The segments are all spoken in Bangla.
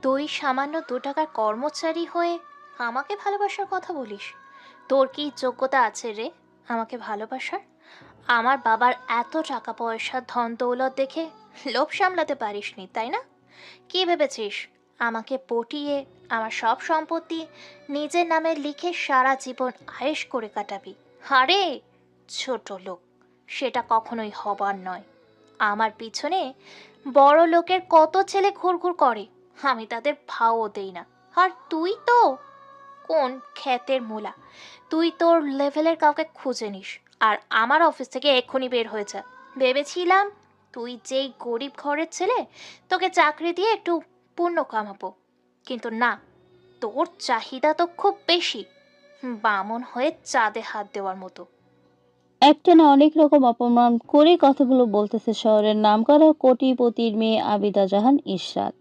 তুই সামান্য 2 টাকার কর্মচারী হয়ে আমাকে ভালোবাসার কথা বলিস? তোর কি যোগ্যতা আছে রে আমাকে ভালোবাসার? আমার বাবার এত টাকা পয়সা ধন দৌলত দেখে লোভ সামলাতে পারিসনি, তাই না? কি ভেবেছিস আমাকে পটিয়ে আমার সব সম্পত্তি নিজের নামে লিখে সারা জীবন আয়েশ করে কাটাবি? আরে ছোট লোক, সেটা কখনোই হবার নয়। আমার পিছনে বড় লোকের কত ছেলে ঘুরঘুর করে, আমি তাদের ভাও দেই না। আর তুই তো কোন খ্যাতের মূলা? তুই তোর লেভেলের কাউকে খুঁজে নিস আর আমার অফিস থেকে এক্ষুনি বের হয়ে যা। ভেবেছিলাম তুই যেই গরিব ঘরের ছেলে, তোকে চাকরি দিয়ে একটু পুণ্য কামাবো, কিন্তু না, তোর চাহিদা তো খুব বেশি, বামন হয়ে চাঁদে হাত দেওয়ার মতো। একটানা অনেক রকম অপমান করে কথাগুলো বলতেছে শহরের নামকরা কোটিপতির মেয়ে আবিদা জাহান ইশরাত,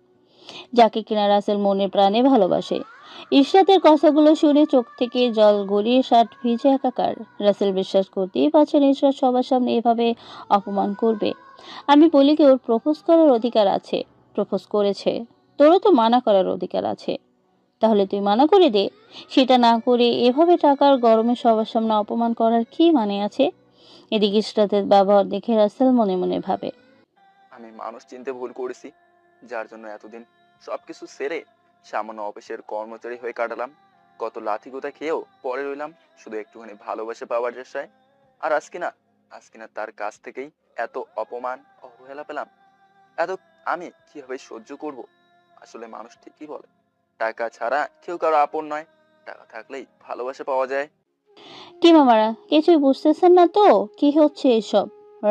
যাকে কিনা রাসেল মনে প্রাণে ভালোবাসে। ইশরাতের কথাগুলো শুনে চোখ থেকে জল গড়িয়ে শার্ট ভিজে একাকার। রাসেল বিশ্বাস করতেই পারছেন ইশরাত সবার সামনে এভাবে অপমান করবে। আমি বলি কি, ওর প্রপোজ করার অধিকার আছে, প্রপোজ করেছে, তোরও তো মানা করার অধিকার আছে। তাহলে তুই মানা করে দে। সেটা না করে এভাবে টাকার গরমে সবার সামনে অপমান করার কি মানে আছে? এদিকে ইশরাতের ব্যবহার দেখে রাসেল মনে মনে ভাবে, আমি মানুষ চিনতে ভুল করেছি, যার জন্য এতদিন সবকিছু সেরে সামান্য অফিসের কর্মচারী হয়ে কাটালাম। কত লাথি গোতা খেয়েও পরে রইলাম শুধু একটুখানি ভালোবাসা পাওয়ার চেষ্টায়। আর আজকে না তার কাছ থেকেই এত অপমান অবহেলা পেলাম। এত আমি কিভাবে সহ্য করব? আসলে মানুষ ঠিকই বলে, টাকা ছাড়া কেউ কারো আপন নয়, টাকা থাকলেই ভালোবাসা পাওয়া যায়। কি মামারা কিছুই বুঝতেছেন না তো কি হচ্ছে এসব?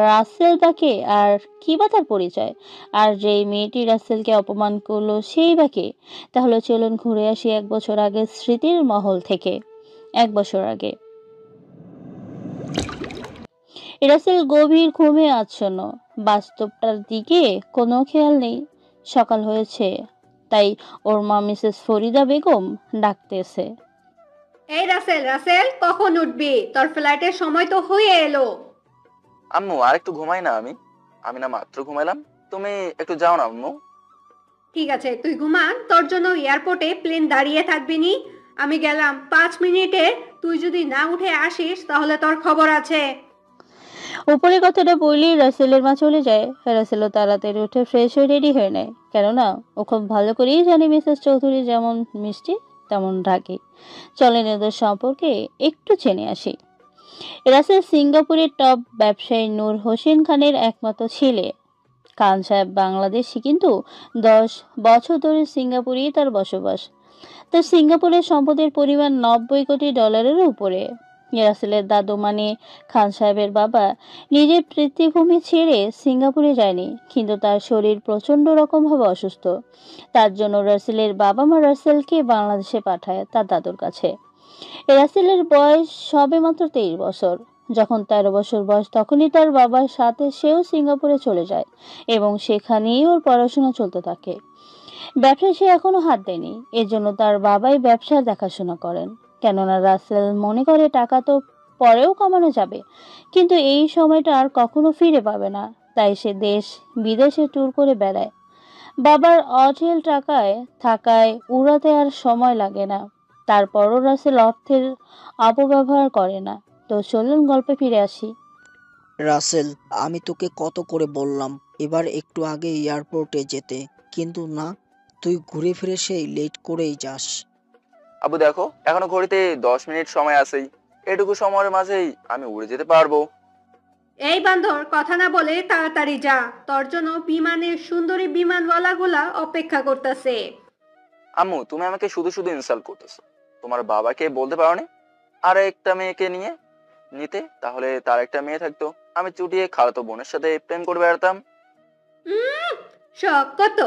রাসেল তাকে আর কি বা তার পরিচয়? আর যেই মেয়েটি রাসেলকে অপমান করলো সেই বা কে? তাহলে চলুন ঘুরে আসি 1 বছর আগে স্মৃতির মহল থেকে। 1 বছর আগে রাসেল গভীর ঘুমে আচ্ছন্ন, বাস্তবটার দিকে কোনো খেয়াল নেই। সকাল হয়েছে, তাই ওর মা মিসেস ফরিদা বেগম ডাকতেছে। এই রাসেল, রাসেল, কখন উঠবি? তোর ফ্লাইটের সময় তো হয়ে এলো। আম্মু আর একটু ঘুমাই না। আমি আমি না মাত্র ঘুমাইলাম, তুমি একটু যাও না আম্মু। ঠিক আছে, তুই ঘুমা, তোর জন্য এয়ারপোর্টে প্লেন দাঁড়িয়ে থাকবি নি। আমি গেলাম 5 মিনিটে। তুই যদি না উঠে আসিস তাহলে তোর খবর আছে। উপরে কথাটা বললেই রাসেলের মা চলে যায়। রাসেলও তাড়াতাড়ি উঠে ফ্রেশ হয়ে রেডি হয়ে নেয়, কেননা ও খুব ভালো করেই জানে মিসেস চৌধুরী যেমন মিষ্টি তেমন ঢাকি। চলেন এদের সম্পর্কে একটু জেনে আসি। রাসেল সিঙ্গাপুরের টপ ব্যবসায়ী নূর হোসেন খানের একমাত্র ছেলে। খান সাহেব বাংলাদেশি, কিন্তু 10 বছর ধরে সিঙ্গাপুরেই তার বসবাস। তার সিঙ্গাপুরের সম্পদের পরিমাণ 90 কোটি ডলারের উপরে। রাসেলের দাদু মানে খান সাহেবের বাবা নিজের পিতৃভূমি ছেড়ে সিঙ্গাপুরে যায়নি, কিন্তু তার শরীর প্রচন্ড রকমভাবে অসুস্থ। তার জন্য রাসেলের বাবা মা রাসেলকে বাংলাদেশে পাঠায় তার দাদুর কাছে। রাসেলের বয়স সবে মাত্র 23 বছর। যখন 13 বছর বয়স তখনই তার বাবার সাথে সেও সিঙ্গাপুরে চলে যায় এবং সেখানেই ওর পড়াশোনা চলতে থাকে। ব্যবসায় সে এখনো হাত দেয়নি, এজন্য তার বাবাই ব্যবসার দেখাশোনা করেন। কেননা রাসেল মনে করে টাকা তো পরেও কামানো যাবে, কিন্তু এই সময়টা আর কখনো ফিরে পাবে না। তাই সে দেশ বিদেশে ট্যুর করে বেড়ায়। বাবার অঢেল টাকায় থাকায় উড়াতে আর সময় লাগে না। তারপরও রাসেল অর্থের অপব্যবহার করে না। তো চলুন গল্পে ফিরে আসি। রাসেল, আমি তোকে কত করে বললাম এবার একটু আগে এয়ারপোর্টে যেতে, কিন্তু না, তুই ঘুরে ফিরে সেই লেট করেই যাস। আবু দেখো, এখনো ঘড়িতে 10 মিনিট সময় আছেই। এটুকু সময়ের মাঝেই আমি উড়ে যেতে পারবো। এই বান্দর, কথা না বলে তাড়াতাড়ি যা। তোর জন্য বিমানের সুন্দরী বিমানওয়ালাগুলা অপেক্ষা করতেছে। আম্মু তুমি আমাকে শুধু শুধু ইনসাল্ট করতেছো। তোমার বাবাকে বলতে পারোনি আর একটা মেয়েকে নিয়ে নিতে? তাহলে তার একটা মেয়ে থাকতো, আমি চুটিয়ে খালাতো বোনের সাথে প্রেম করে বেড়াতাম। উম শখ কত!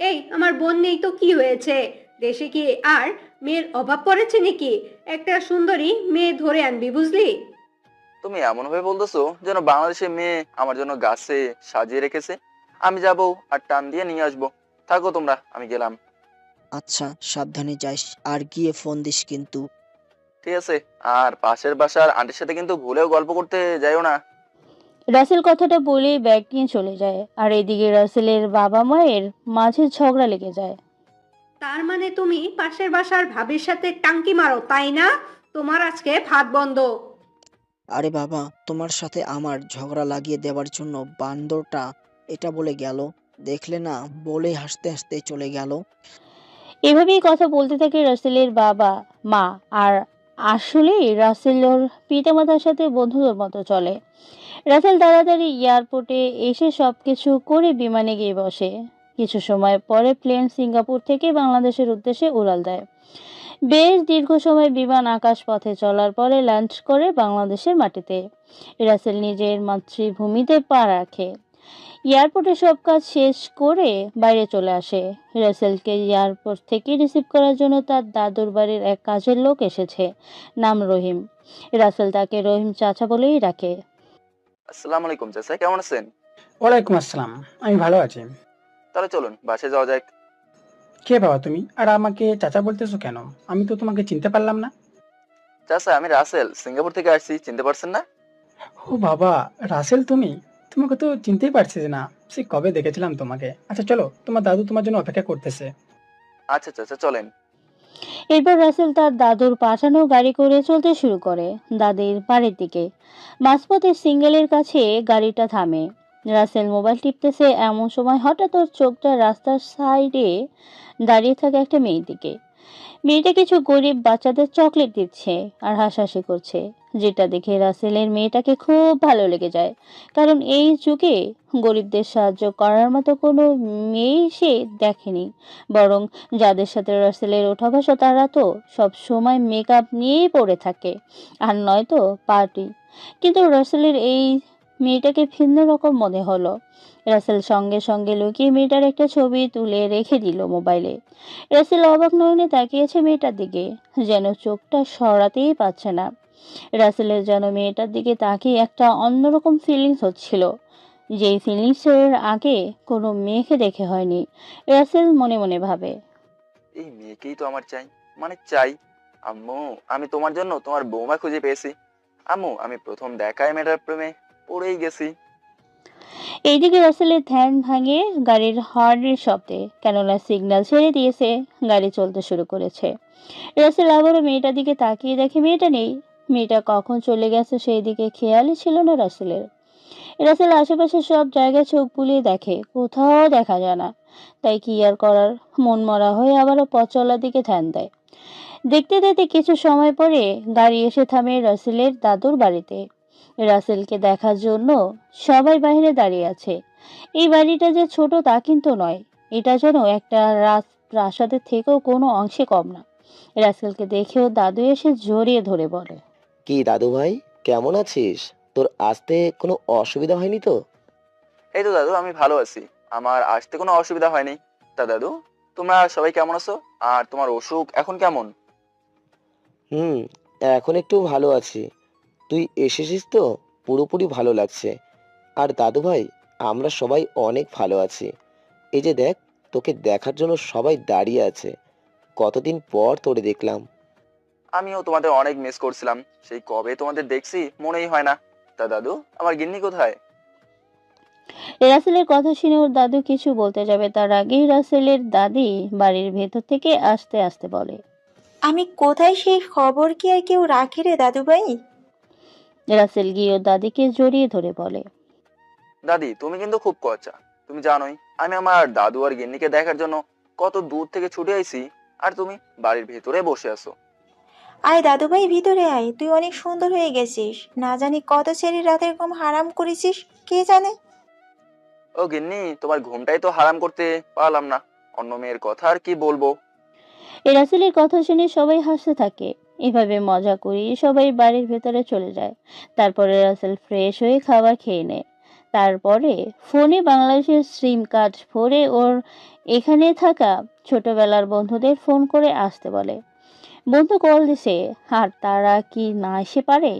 এই, আমার বোন নেই তো কি হয়েছে? দেশে কি আর মেয়ের অভাব পড়েছে নাকি? একটা সুন্দরী মেয়ে ধরে আনবি, বুঝলি? তুমি এমন ভাবে বলতেছো যেন বাংলাদেশের মেয়ে আমার জন্য গাছে সাজিয়ে রেখেছে। আমি যাবো আর টান দিয়ে নিয়ে আসবো। থাকো তোমরা, আমি গেলাম। আচ্ছা, সাবধানে যাস, আর গিয়ে ফোন দিস কিন্তু। ঠিক আছে। আর পাশের বাসার আন্টির সাথে কিন্তু ভুলেও গল্প করতে যাইও না। রাসেল কথাটা বলেই ব্যাগ নিয়ে চলে যায়, আর এদিকে রাসেলের বাবা মায়ের মাঝে ঝগড়া লেগে যায়। তার মানে তুমি পাশের বাসার ভাবির সাথে টাঙ্কি মারো, তাই না? তোমার আজকে ভাত বন্ধ। আরে বাবা, তোমার সাথে আমার ঝগড়া লাগিয়ে দেওয়ার জন্য বান্দরটা এটা বলে গেল। দেখলে না, বলে হাসতে হাসতে চলে গেল। এভাবেই কথা বলতে থাকে রাসেলের বাবা মা। আর আসলেই রাসেল ওর পিতামাতার সাথে বন্ধুদের মতো চলে। রাসেল তাড়াতাড়ি এয়ারপোর্টে এসে সবকিছু করে বিমানে গিয়ে বসে। কিছু সময় পরে প্লেন সিঙ্গাপুর থেকে বাংলাদেশের উদ্দেশ্যে উড়াল দেয়। বেশ দীর্ঘ সময় বিমান আকাশপথে চলার পরে ল্যান্ড করে বাংলাদেশের মাটিতে। রাসেল নিজের মাতৃভূমিতে পা রাখে। এয়ারপোর্টে সব কাজ শেষ করে বাইরে চলে আসে। রাসেলকে এয়ারপোর্ট থেকে রিসিভ করার জন্য তার দাদুর বাড়ির এক কাজের লোক এসেছে, নাম রহিম। রাসেল তাকে রহিম চাচা বলেই ডাকে। আসসালামু আলাইকুম চাচা, কেমন আছেন? ওয়ালাইকুম আসসালাম। আমি ভালো আছি। তাহলে চলুন বাসে যাওয়া যাক। কে বাবা তুমি? আর আমাকে চাচা বলতেছো কেন? আমি তো তোমাকে চিনতে পারলাম না। চাচা, আমি রাসেল, সিঙ্গাপুর থেকে আসছি, চিনতে পারছেন না? ও বাবা, রাসেল তুমি? তোমাকে তো চিনতেই পারছি না, সে কবে দেখেছিলাম তোমাকে। আচ্ছা চলো, তোমার দাদু তোমার জন্য অপেক্ষা করতেছে। আচ্ছা চাচা, চলেন। এরপর রাসেল তার দাদুর পাঠানো গাড়ি করে চলতে শুরু করে দাদির বাড়ির দিকে। মাঝপথে সিঙ্গেলের কাছে গাড়িটা থামে। রাসেল মোবাইল টিপতেছে, এমন সময় হঠাৎ ওর চোখটা রাস্তার সাইডে দাঁড়িয়ে থাকা একটা মেয়ের দিকে। মেয়েটা কিছু গরিব বাচ্চাদের চকলেট দিচ্ছে আর হাসাহাসি করছে, যেটা দেখে রাসেলের মেয়েটাকে খুব ভালো লেগে যায়। কারণ এই যুগে গরিবদের সাহায্য করার মতো কোনো মেয়েই সে দেখেনি। বরং যাদের সাথে রাসেলের ওঠা বসা তারা তো সব সময় মেকআপ নিয়েই পড়ে থাকে, আর নয়তো পার্টি। কিন্তু রাসেলের এই মেয়েটাকে ভিন্ন রকম মনে হলো। রাসেল সঙ্গে সঙ্গে লুকিয়ে মেয়েটার একটা ছবি তুলে রেখে দিল মোবাইলে। রাসেল অবাক নয়নে তাকিয়েছে মেয়েটার দিকে, যেন চোখটা সরাতেই পারছে না। রাসেলের যেন মেয়েটার দিকে তাকিয়ে একটা অন্যরকম ফিলিংস হচ্ছিল, যেই ফিলিংসের আগে কোনো মেয়েকে দেখে হয়নি। রাসেল মনে মনে ভাবে, এই মেয়েকেই তো আমার চাই, মানে চাই। আম্মু, আমি তোমার জন্য তোমার বৌমা খুঁজে পেয়েছি। আম্মু, আমি প্রথম দেখায় মেয়েটার প্রেমে পড়েই গেছি। এইদিকে রাসেলের ধ্যান ভাঙে গাড়ির হর্নের শব্দে, কেননা সিগন্যাল ছেড়ে দিয়েছে, গাড়ি চলতে শুরু করেছে। রাসেল আবারও মেয়েটার দিকে তাকিয়ে দেখে মেয়েটা নেই। মেয়েটা কখন চলে গেছে সেই দিকে খেয়ালই ছিল না রাসেলের। রাসেল আশেপাশে সব জায়গায় চোখ বুলিয়ে দেখে, কোথাও দেখা যায় না। তাই কি আর করার, মন মরা হয়ে আবারও পথ চলার দিকে ধ্যান দেয়। দেখতে দেখতে কিছু সময় পরে গাড়ি এসে থামে রাসেলের দাদুর বাড়িতে। রাসেলকে দেখার জন্য সবাই বাইরে দাঁড়িয়ে আছে। এই বাড়িটা যে ছোট তা কিন্তু নয়, এটা যেন একটা প্রাসাদের থেকেও কোনো অংশে কম না। রাসেলকে দেখেও দাদু এসে জড়িয়ে ধরে বলে, কি দাদু ভাই, কেমন আছিস? তোর আসতে কোনো অসুবিধা হয়নি তো? এই তো দাদু, আমি ভালো আছি, আমার আসতে কোনো অসুবিধা হয়নি। তা দাদু, তোমরা সবাই কেমন আছো? আর তোমার অসুখ এখন কেমন? হুম, এখন একটু ভালো আছি। তুই এসেছিস তো, পুরোপুরি ভালো লাগছে। আর দাদু ভাই, আমরা সবাই অনেক ভালো আছি। এই যে দেখ, তোকে দেখার জন্য সবাই দাঁড়িয়ে আছে। কতদিন পর তোরে দেখলাম। আমিও তোমাদের অনেক মিস করছিলাম, সেই কবে তোমাদের দেখছি মনেই হয় না। তা দাদু, আমার গিন্নি কোথায়? রাসেলের কথা শুনে ওর দাদু কিছু বলতে যাবে তার আগেই রাসেলের দাদি বাড়ির ভেতর থেকে আস্তে আস্তে বলে, আমি কোথায় সেই খবর কি আর কেউ রাখে রে দাদুভাই? রাসেল গিয়ে ওর দাদিকে জড়িয়ে ধরে বলে, দাদি, তুমি কিন্তু খুব কচা। তুমি জানোই আমি আমার দাদু আর গিন্নিকে দেখার জন্য কত দূর থেকে ছুটে আইছি, আর তুমি বাড়ির ভেতরে বসে আছো। আয় দাদুভাই, ভিতরে আয়, তুই অনেক সুন্দর হয়ে গেছিস। না জানি কত ছেলে রাতের ঘুম হারাম করেছিস, কে জানে। ও গিন্নি, তোমার ঘুমটাই তো হারাম করতে পারলাম না, অন্য মেয়ের কথা আর কি বলবো। এই রাসেলের কথা শুনে সবাই হাসতে থাকে। এভাবে মজা করিয়ে সবাই বাড়ির ভেতরে চলে যায়। তারপরে রাসেল ফ্রেশ হয়ে খাবার খেয়ে নেয়। তারপরে ফোনে বাংলাদেশের সিম কার্ড ভরে ওর এখানে থাকা ছোটবেলার বন্ধুদের ফোন করে আসতে বলে। বন্ধু কল দিছে, আর তারা কি না এসে পারে?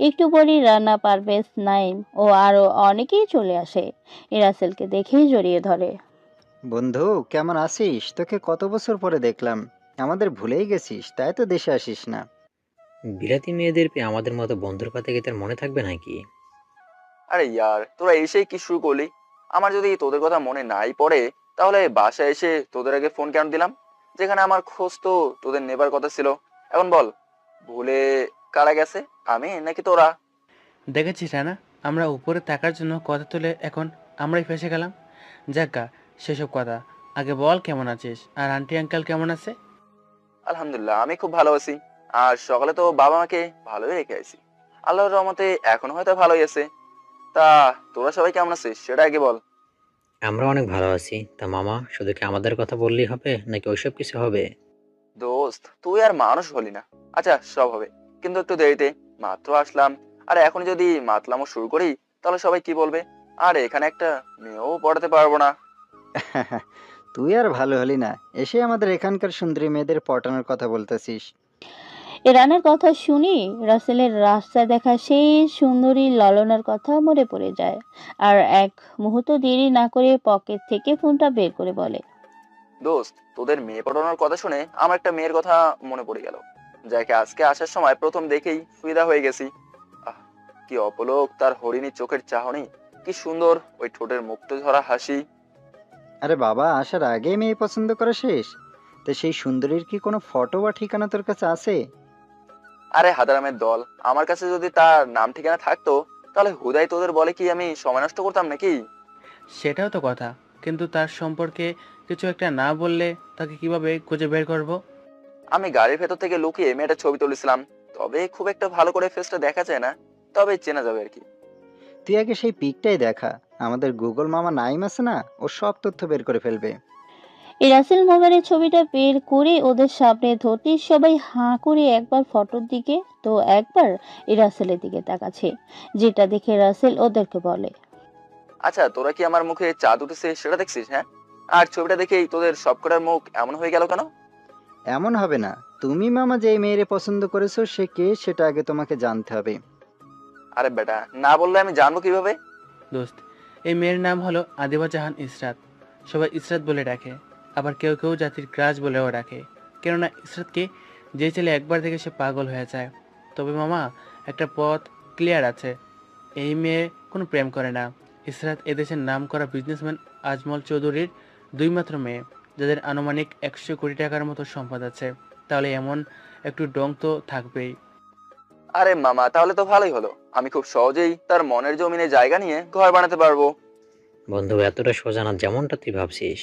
একটু পরেই রান্না পারভেজ, নাইম ও আরো অনেকেই চলে আসে। এ রাসেলকে দেখেই জড়িয়ে ধরে। বন্ধু, কেমন আছিস? তোকে কত বছর পরে দেখলাম। আমাদের ভুলেই গেছিস, তাই তো দেশে আসিস না। বিলাতি মেয়েদের পেয়ে আমাদের মতো বন্ধুর কথা কি তার মনে থাকবে নাকি? আরে ইয়ার, তোরা এসেই কি শুরু করলি? আমার যদি তোদের কথা মনে নাই পড়ে, তাহলে বাসায় এসে তোদের আগে ফোন কেন দিলাম? যেখানে আমার খোঁজ তো তোদের নেবার কথা ছিল। এখন বল, ভুলে কারা গেছে, আমি নাকি তোরা? দেখেছিস রানা, আমরা উপরে থাকার জন্য কথা তুলে এখন আমরাই ফেসে গেলাম। যাক্কা, সেসব কথা আগে বল, কেমন আছিস? আর আন্টি আঙ্কেল কেমন আছে? আলহামদুলিল্লাহ, আমি খুব ভালো আছি। আর সকালে তো বাবা মাকে ভালোই রেখে আইছি, আল্লাহর রহমতে এখন হয়তো ভালোই আছে। তা তোরা সবাই কেমন আছিস সেটা আগে বল। আমরা অনেক ভালো আছি। তা মামা, শুধু কি আমাদের কথা বললেই হবে নাকি ওইসব কিছু হবে? দোস্ত, তুই আর মানুষ হলি না। আচ্ছা, সব হবে, কিন্তু একটু দেরিতে। মাত্র আসলাম, আর এখন যদি মাতলামো শুরু করি তাহলে সবাই কি বলবে? আর এখানে একটা মেয়েও পড়াতে পারবো না। তুই আর ভালো হলি না, এসে আমাদের এখানকার সুন্দরী মেয়েদের পটানোর কথা বলতেছিস। রানার কথা শুনি রাসেলের রাস্তায় দেখা সেই সুন্দরী ললনার কথা মনে পড়ে যায়, আর এক মুহূর্ত দেরি না করে পকেট থেকে ফোনটা বের করে বলে, দোস্ত, তোদের মেয়ে পড়ানোর কথা শুনে আমার একটা মেয়ের কথা মনে পড়ে গেল, যাকে আজকে আসার সময় প্রথম দেখেই ফিদা হয়ে গেছি। আহ, কি অপলোক তার হরিণী চোখের চাহনি, কি সুন্দর ওই ঠোঁটের মুক্ত ঝরা হাসি। আরে বাবা, আসার আগে মেয়ে পছন্দ করা শেষ? তো সেই সুন্দরীর কি কোনো ফটো বা ঠিকানা তোর কাছে আছে? আরে হাদারামের দল, আমার কাছে যদি তার নাম ঠিকানা থাকতো তাহলে হুদাই তোদের বলে কি আমি সময় নষ্ট করতাম নাকি? সেটাও তো কথা, কিন্তু তার সম্পর্কে কিছু একটা না বললে তাকে কিভাবে খুঁজে বের করব? আমি গাড়ির ভেতর থেকে লুকিয়ে মেয়েটা ছবি তুলেছিলাম, তবে খুব একটা ভালো করে ফেসটা দেখা যায় না, তবে চেনা যাবে আর কি। তুই আগে সেই পিকটাই দেখা, আমাদের গুগল মামা নাইম আছে না, ও সব তথ্য বের করে ফেলবে। এই রাসেল মোবাইলের ছবিটা বের করে ওদের সামনে ধরতে সবাই হাঁ করে একবার ফটোর দিকে তো একবার এই রাসেলের দিকে তাকাচ্ছে, যেটা দেখে রাসেল ওদেরকে বলে, আচ্ছা, তোরা কি আমার মুখে চাঁদ উঠেছে সেটা দেখছিস? হ্যাঁ, আর ছবিটা দেখেই তোদের সবকটার মুখ এমন হয়ে গেল কেন? এমন হবে না, তুমি মামা যে মেয়েরে পছন্দ করেছো সে কে সেটা আগে তোমাকে জানতে হবে। আরে বেটা, না বললে আমি জানবো কিভাবে? দোস্ত, এই মেয়ের নাম হলো আদিবা জাহান ইসরাত। সবাই ইসরাত বলে ডাকে, আবার কেউ কেউ জাতির ক্রাশ বলেও ডাকে। কেননা ইসরাতকে যে ছেলে একবার দেখে সে পাগল হয়ে যায়। তবে মামা, একটা পথ ক্লিয়ার আছে, এই মেয়ে কোনো প্রেম করে না। ইসরাত এদেশের নাম করা বিজনেসম্যান আজমল চৌধুরীর দুই মাত্র মেয়ে, যাদের আনুমানিক 100 কোটি টাকার মতো সম্পদ আছে। তাহলে এমন একটু ডং তো থাকবেই। আরে মামা, তাহলে তো ভালোই হলো, আমি খুব সহজেই তার মনের জমিনে জায়গা নিয়ে ঘর বানাতে পারবো। বন্ধু, এতটা সোজা না যেমনটা তুই ভাবছিস।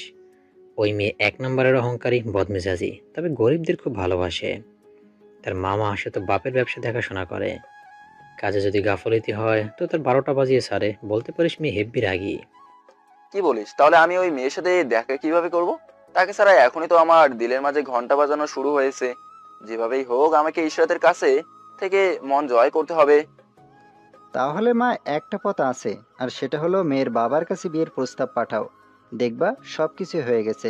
ওই মেয়ে 1 নম্বরের অহংকারী, বদমেজাজি, তবে গরিবদের খুব ভালোবাসে। তার মামা আসে তো বাপের ব্যবসা দেখাশোনা করে। কাজে যদি গাফলতি হয় তো তার 12টা বাজিয়ে ছাড়ে। বলতে পারিস মেয়ে হেব্বি রাগী। কি বলিস? তাহলে আমি ওই মেয়ের সাথে দেখা কিভাবে করব? তাকে ছাড়া এখনই তো আমার দিলের মাঝে ঘন্টা বাজানো শুরু হয়েছে। যেভাবেই হোক আমাকে ইশরাতের কাছে থেকে মন জয় করতে হবে। তাহলে মা, একটা পথ আছে, আর সেটা হলো মেয়ের বাবার কাছে বিয়ের প্রস্তাব পাঠাও, দেখবা সবকিছু হয়ে গেছে।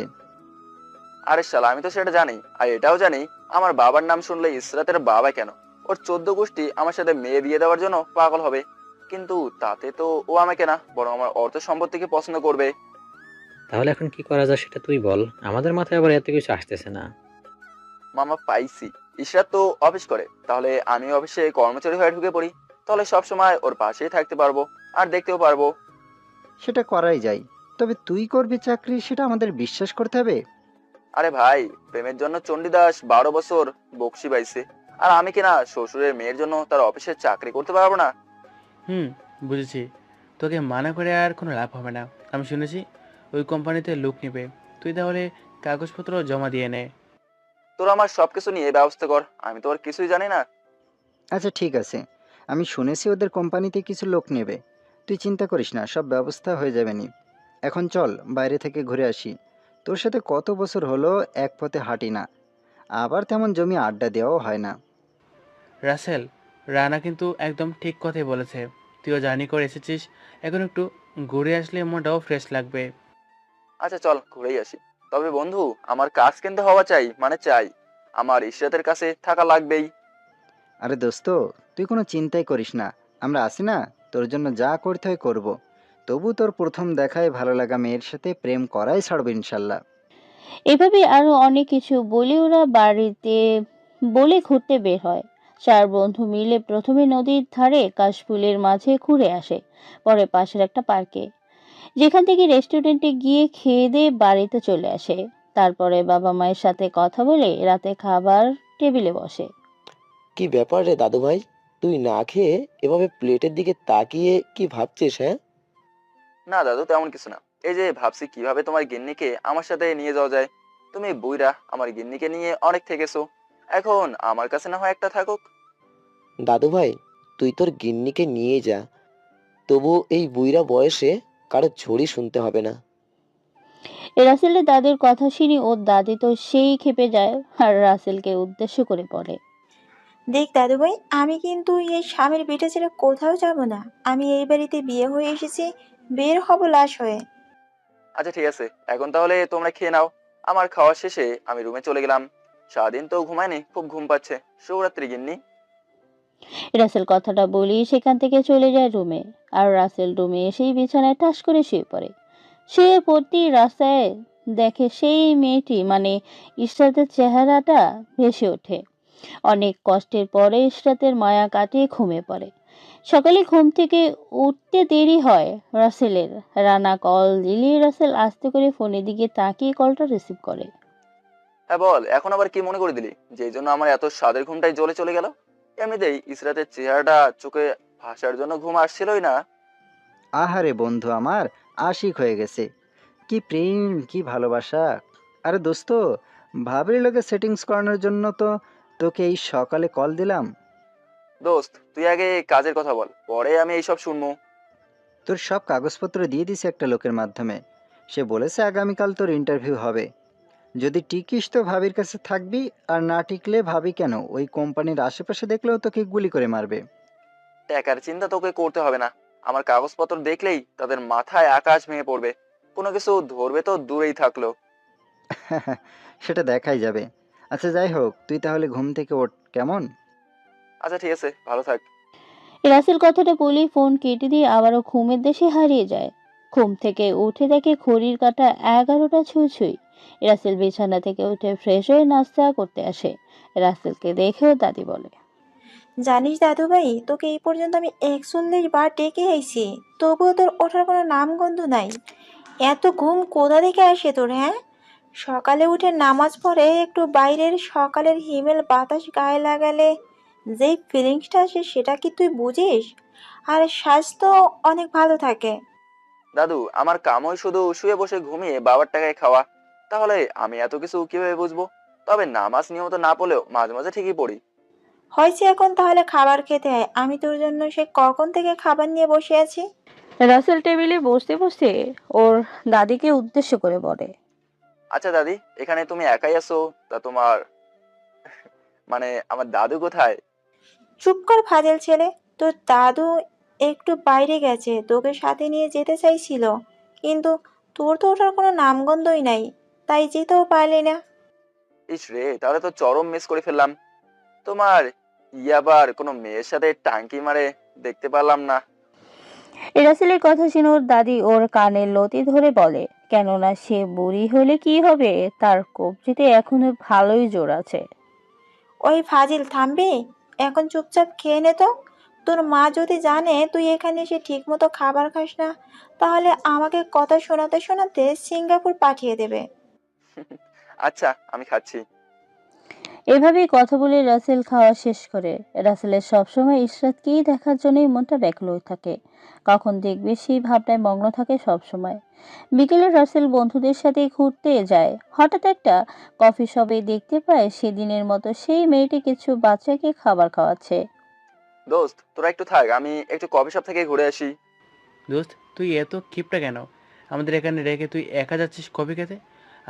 আরে শালা, আমি তো সেটা জানি, আর এটাও জানি আমার বাবার নাম শুনলে ইসরাতের বাবা কেন ওর 14 গোষ্ঠী আমার সাথে মেয়ে বিয়ে দেওয়ার জন্য পাগল হবে। কিন্তু তাতে তো ও আমাকে না, বরং আমার অর্থ সম্পত্তিকে পছন্দ করবে। তাহলে এখন কি করা যায় সেটা তুই বল, আমাদের মাথায় আবার এত কিছু আসতেছে না। মামা, পাইছি। ইশরাত তো অফিস করে, তাহলে আমি অফিসে কর্মচারী হয়ে ঢুকে পড়ি, তাহলে সব সময় ওর পাশেই থাকতে পারবো আর দেখতেও পারবো। সেটা করাই যায়, তবে তুই করবি চাকরি সেটা আমাদের বিশ্বাস করতে হবে। আরে ভাই, প্রেমের জন্য চণ্ডীদাস 12 বছর বকশি পাইছে, আর আমি কিনা শ্বশুরের মেয়ের জন্য তার অফিসে চাকরি করতে পারবো না? বুঝেছি। তোকে মানা করে আর কোনো লাভ হবে না। আমি শুনেছি ওই কোম্পানিতে লোক নেবে। তুই তাহলে কাগজপত্র জমা দিয়ে নে। তোরা আমার সবকিছু নিয়ে ব্যবস্থা কর, আমি তো আর কিছুই জানি না। আচ্ছা ঠিক আছে, আমি শুনেছি ওদের কোম্পানিতে কিছু লোক নেবে, তুই চিন্তা করিস না, সব ব্যবস্থা হয়ে যাবে নি। এখন চল বাইরে থেকে ঘুরে আসি, তোর সাথে কত বছর হলো এক পথে হাঁটি না, আবার তেমন জমি আড্ডা দেওয়াও হয় না। রাসেল, রানা কিন্তু একদম ঠিক কথাই বলেছে। তুইও জার্নি করে এসেছিস, এখন একটু ঘুরে আসলে মনটাও ফ্রেশ লাগবে। আচ্ছা চল ঘুরেই আসি। তবে বন্ধু, আমার কাজ কিন্তু হওয়া চাই, মানে চাই। আমার ইশরাতের কাছে থাকা লাগবেই। আরে দোস্ত, তুই কোনো চিন্তাই করিস না, আমরা আছি না, তোর জন্য যা করতে হয় করব। তবু তোর প্রথম দেখায় ভালো লাগা মেয়ের সাথে প্রেম করাই ছাড়বো ইনশাল্লাহ। এভাবে আরো অনেক কিছু বলে ওরা বাড়িতে বলে ঘুরতে বের হয়। চার বন্ধু মিলে প্রথমে নদীর ধারে কাশফুলের মাঝে ঘুরে আসে, পরে পাশের একটা পার্কে, যেখান থেকে রেস্টুরেন্টে গিয়ে খেয়ে দিয়ে বাড়িতে চলে আসে। তারপরে বাবা মায়ের সাথে কথা বলে রাতে খাবার টেবিলে বসে। কি ব্যাপার রে দাদু ভাই, তুই না খেয়ে এভাবে প্লেটের দিকে তাকিয়ে কি ভাবছিস? হ্যাঁ, না দাদু, তেমন কিছু না। এই যে ভাবছি কিভাবে তোমার গিন্নিকে আমার সাথে নিয়ে যাওয়া যায়। তুমি বুইরা আমার গিন্নিকে নিয়ে অনেক থেকেছো, এখন আমার কাছে না হয় একটা থাকুক। দাদু ভাই, তুই তোর গিন্নিকে নিয়ে যা, তবু এই বুইড়া বয়সে কারো ঝড়ি শুনতে হবে না। রাসেলের দাদির কথা শুনে ওর দাদি তো সেই ক্ষেপে যায় আর রাসেলকে উদ্দেশ্য করে বলে, দেখ দাদুভাই, আমি কিন্তু এই স্বামীর বেটা ছেড়ে কোথাও যাব না। আমি এই বাড়িতে বিয়ে হয়ে এসেছি, বের হব লাশ হয়ে। আচ্ছা ঠিক আছে, এখন তাহলে তোমরা খেয়ে নাও। আমার খাওয়া শেষে আমি রুমে চলে গেলাম। সারাদিন তো ঘুমায়নি, খুব ঘুম পাচ্ছে। শুভরাত্রি গিন্নি। রাসেল কথাটা বলি সেখান থেকে চলে যায় রুমে। আর রাসেল রুমে এসেই বিছানায় ঠাস করে শুয়ে পড়ে। শুয়ে পড়তেই রাস্তায় দেখে সেই মেয়েটি মানে ইশরাতের চেহারাটা ভেসে ওঠে। অনেক কষ্টের পরে ইশরাতের মায়া কাটিয়ে ঘুমিয়ে পড়ে। সকালে ঘুম থেকে উঠতে দেরি হয় রাসেলের। রানা কল দিলে রাসেল আস্তে করে ফোনের দিকে তাকিয়ে কলটা রিসিভ করে। হ্যাঁ বল, এখন আবার কি মনে করে দিলি যে এই জন্য আমার এত স্বাদের ঘুমটাই জ্বলে চলে গেল? এমনিতেই ইসরাতের চেহারাটা চোখে ভাসার জন্য ঘুম আসছিলই না। আহারে বন্ধু আমার, আশিক হয়ে গেছে। কি প্রেম, কি ভালোবাসা। আরে দোস্ত, ভাবির লোকে সেটিংস করানোর জন্য তো তোকে এই সকালে কল দিলাম। দোস্ত, তুই আগে কাজের কথা বল, পরে আমি এইসব শুনবো। তোর সব কাগজপত্র দিয়ে দিছি একটা লোকের মাধ্যমে। সে বলেছে আগামীকাল তোর ইন্টারভিউ হবে। যদি টিকিস তো ভাবির কাছে থাকবি, আর না টিকলে ভাবি কেন ওই কোম্পানির আশেপাশে দেখলেও তোকে গুলি করে মারবে। টাকার চিন্তা তোকে করতে হবে না। আমার কাগজপত্র দেখলেই তাদের মাথায় আকাশ ভেঙে পড়বে। কোনো কিছু ধরবে তো দূরেই থাকলো। সেটা দেখাই যাবে। আচ্ছা যাই হোক, তুই তাহলে ঘুম থেকে ওঠ কেমন। আচ্ছা ঠিক আছে, ভালো থাক। রাসেল কথাটা বলেই ফোন কেটে দিয়ে আবারও ঘুমের দেশে হারিয়ে যায়। ঘুম থেকে উঠে দেখে ঘড়ির কাঁটা 11টা ছুঁই ছুঁই। রাসেল বিছানা থেকে উঠে ফ্রেশ হয়ে নাস্তা করতে আসে। রাসেলকে দেখেও দাদি বলে, জানিস দাদুভাই, তোকে এই পর্যন্ত আমি 41 বার ডেকে আইছি, তবুও তোর ওঠার কোনো নামগন্ধ নাই। এত ঘুম কোথা থেকে আসে তোর? হ্যাঁ, সকালে উঠে নামাজ পড়ে একটু বাইরের সকালের হিমেল বাতাস গায়ে লাগালে যেই ফিলিংসটা আসে সেটা কি তুই বুঝিস? আর স্বাস্থ্য অনেক ভালো থাকে। দাদু, আমার কামই শুধু শুয়ে বসে ঘুমিয়ে বাবার টাকায় খাওয়া। তাহলে আমি এত কিছু কিভাবে বুঝবো? তবে নামাজ নিয়মিত না পড়লেও মাঝে মাঝে ঠিকই পড়ি। হয়েছে, এখন তাহলে খাবার খেতে হয়। আমি তোর জন্য সে কখন থেকে খাবার নিয়ে বসে আছি। রাসেল টেবিলে বসতে বসতে ওর দাদিকে উদ্দেশ্য করে বলে, আচ্ছা দাদি, এখানে তুমি একাই আছো? তা তোমার মানে আমার দাদু কোথায়? চুপ কর ফাজেল ছেলে, তোর দাদু একটু বাইরে গেছে, তোকে সাথে নিয়ে যেতে চাইছিল, কিন্তু তোর তো ওটার কোনো নামগন্ধই নাই, তাই যেতেও পারলি না। ইস রে, তাহলে তো চরম মিস করে ফেললাম। তোমার আবার কোনো মেয়ের সাথে টাঙ্কি মারে দেখতে পারলাম না। রাসেলের কথা শুনে ওর দাদি ওর কানের লতি ধরে বলে, কেননা সে বুড়ি হলে কি হবে, তার কবজিতে এখনো ভালোই জোর আছে। ওই ফাজিল থামবি? এখন চুপচাপ খেয়ে নে তো। তোর মা যদি জানে তুই এখানে এসে ঠিক মতো খাবার খাস না, তাহলে আমাকে কথা শোনাতে শোনাতে সিঙ্গাপুর পাঠিয়ে দেবে। আচ্ছা, আমি খাচ্ছি। এভাবেই কথা বলে রাসেল খাওয়া শেষ করে। রাসেলের সবসময় ইশরাতকেই দেখার জন্যই মনটা ব্যাকুল হয়ে থাকে। কখন দেখবে সেই ভাবনায় মগ্ন থাকে সবসময়। বিকেলে রাসেল বন্ধুদের সাথে ঘুরতে যায়। হঠাৎ একটা কফি শপে দেখতে পায় সেদিনের মতো সেই মেয়েটি কিছু বাচ্চাকে খাবার খাওয়াচ্ছে। দোস্ত, তোরা একটু থাক, আমি একটু কফি শপ থেকে ঘুরে আসি। দোস্ত, তুই এত কিপটা কেন? আমাদের এখানে রেখে তুই একা যাচ্ছিস কফি খেতে?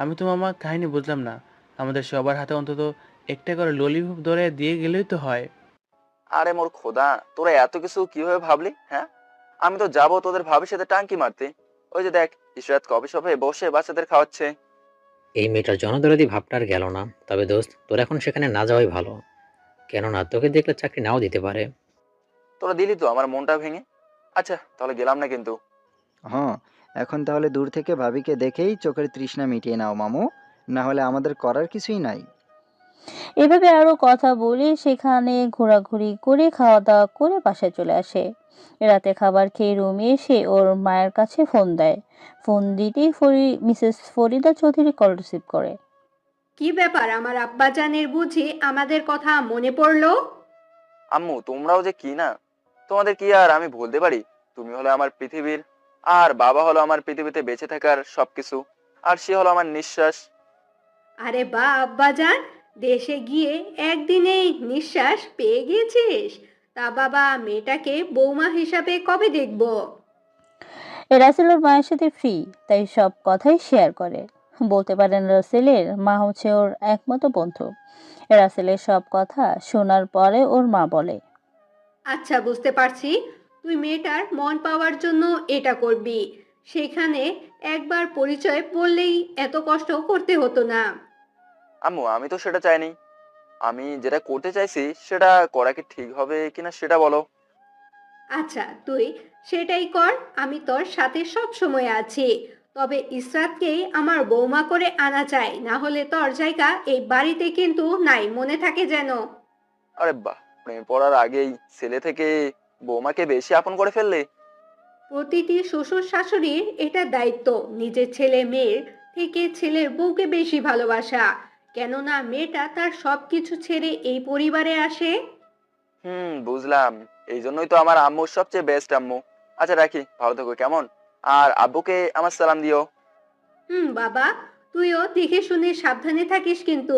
আমি তো মামা কাহিনী বুঝলাম না। আমাদের সবার হাতে অন্তত একটা করে ললিপপ ধরে দিয়ে গেলেই তো হয়। আরে মোর খোদা, তোরা এত কিছু কিভাবে ভাবলি? হ্যাঁ, আমি তো যাবো তোদের ভাবির সাথে টাঙ্কি মারতে। ওই যে দেখ, ইশরাত কফি শপে বসে বাচ্চাদের খাওয়াচ্ছে। এই মেয়েটার জনদরদি ভাবটা আর গেল না। তবে দোস্ত, তোর এখন সেখানে না যাওয়াই ভালো, কেননা তোকে দেখলে চাকরি নাও দিতে পারে। তোরা দিলি তো আমার মনটা ভেঙে। আচ্ছা তাহলে গেলাম না কিন্তু। হ্যাঁ, এখন তাহলে দূর থেকে ভাবিকে দেখেই চোখের তৃষ্ণা মিটিয়ে নাও মামু, না হলে আমাদের করার কিছুই নাই। এভাবে আরো কথা বলে সেখানে ঘোরাঘুরি করে খাওয়া দাওয়া করে বাসায় চলে আসে। রাতে খাবার খেয়ে রুমে এসে ওর মায়ের কাছে ফোন দেয়। ফোন দিতেই Mrs Farida Chowdhury call receive করে। কি ব্যাপার আমার আব্বাজানের বুঝি আমাদের কথা মনে পড়লো? আম্মু তোমরাও যে কি না, তোমাদের কি আর আমি বলতে পারি? তুমি হলো আমার পৃথিবীর, আর বাবা হলো আমার পৃথিবীতে বেঁচে থাকার সবকিছু, আর সে হলো আমার নিঃশ্বাস। আরে বা আব্বাজান, দেশে গিয়ে একদিনেই নিঃশ্বাস পেয়ে গিয়েছিস? তা বাবা, মেয়েটাকে বৌমা হিসাবে কবে দেখবো? রাসেল ওর মায়ের সাথে ফ্রি, তাই সব কথাই শেয়ার করে। বলতে পারেন রাসেলের মা হচ্ছে ওর একমাত্র বন্ধু। রাসেলের সব কথা শোনার পরে ওর মা বলে, আচ্ছা, বুঝতে পারছি। তুই মেয়েটার মন পাওয়ার জন্য এটা করবি। সেখানে একবার পরিচয় বললেই এত কষ্ট করতে হতো না। আম্মু আমি তো সেটা চাইনি। আমি যেটা করতে চাইছি সেটা করা কি ঠিক হবে কিনা সেটা বলো। আচ্ছা, তুই সেটাই কর, আমি তোর সাথে সব সময় আছি। তবে ইসরাতকে আমার বৌমা করে আনা চাই, না হলে তোর জায়গা এই বাড়িতে কিন্তু নাই, মনে থাকে যেন। আরে বাহ, প্রেম পড়ার আগেই ছেলে থেকে বৌমাকে বেশি আপন করে ফেললে। প্রতিটি শ্বশুর শাশুড়ির এটা দায়িত্ব, নিজের ছেলে মেয়ের থেকে ছেলের বউকে বেশি ভালোবাসা। কেননা মেয়েটা তার সবকিছু ছেড়ে এই পরিবারে আসে। বুঝলাম। এই জন্যই তো আমার আম্মুর সবচেয়ে বেস্ট আম্মু। আচ্ছা রাখি, ভালো থেকো কেমন? আর আব্বুকে আমার সালাম দিও। বাবা, তুইও দেখে শুনে সাবধানে থাকিস কিন্তু।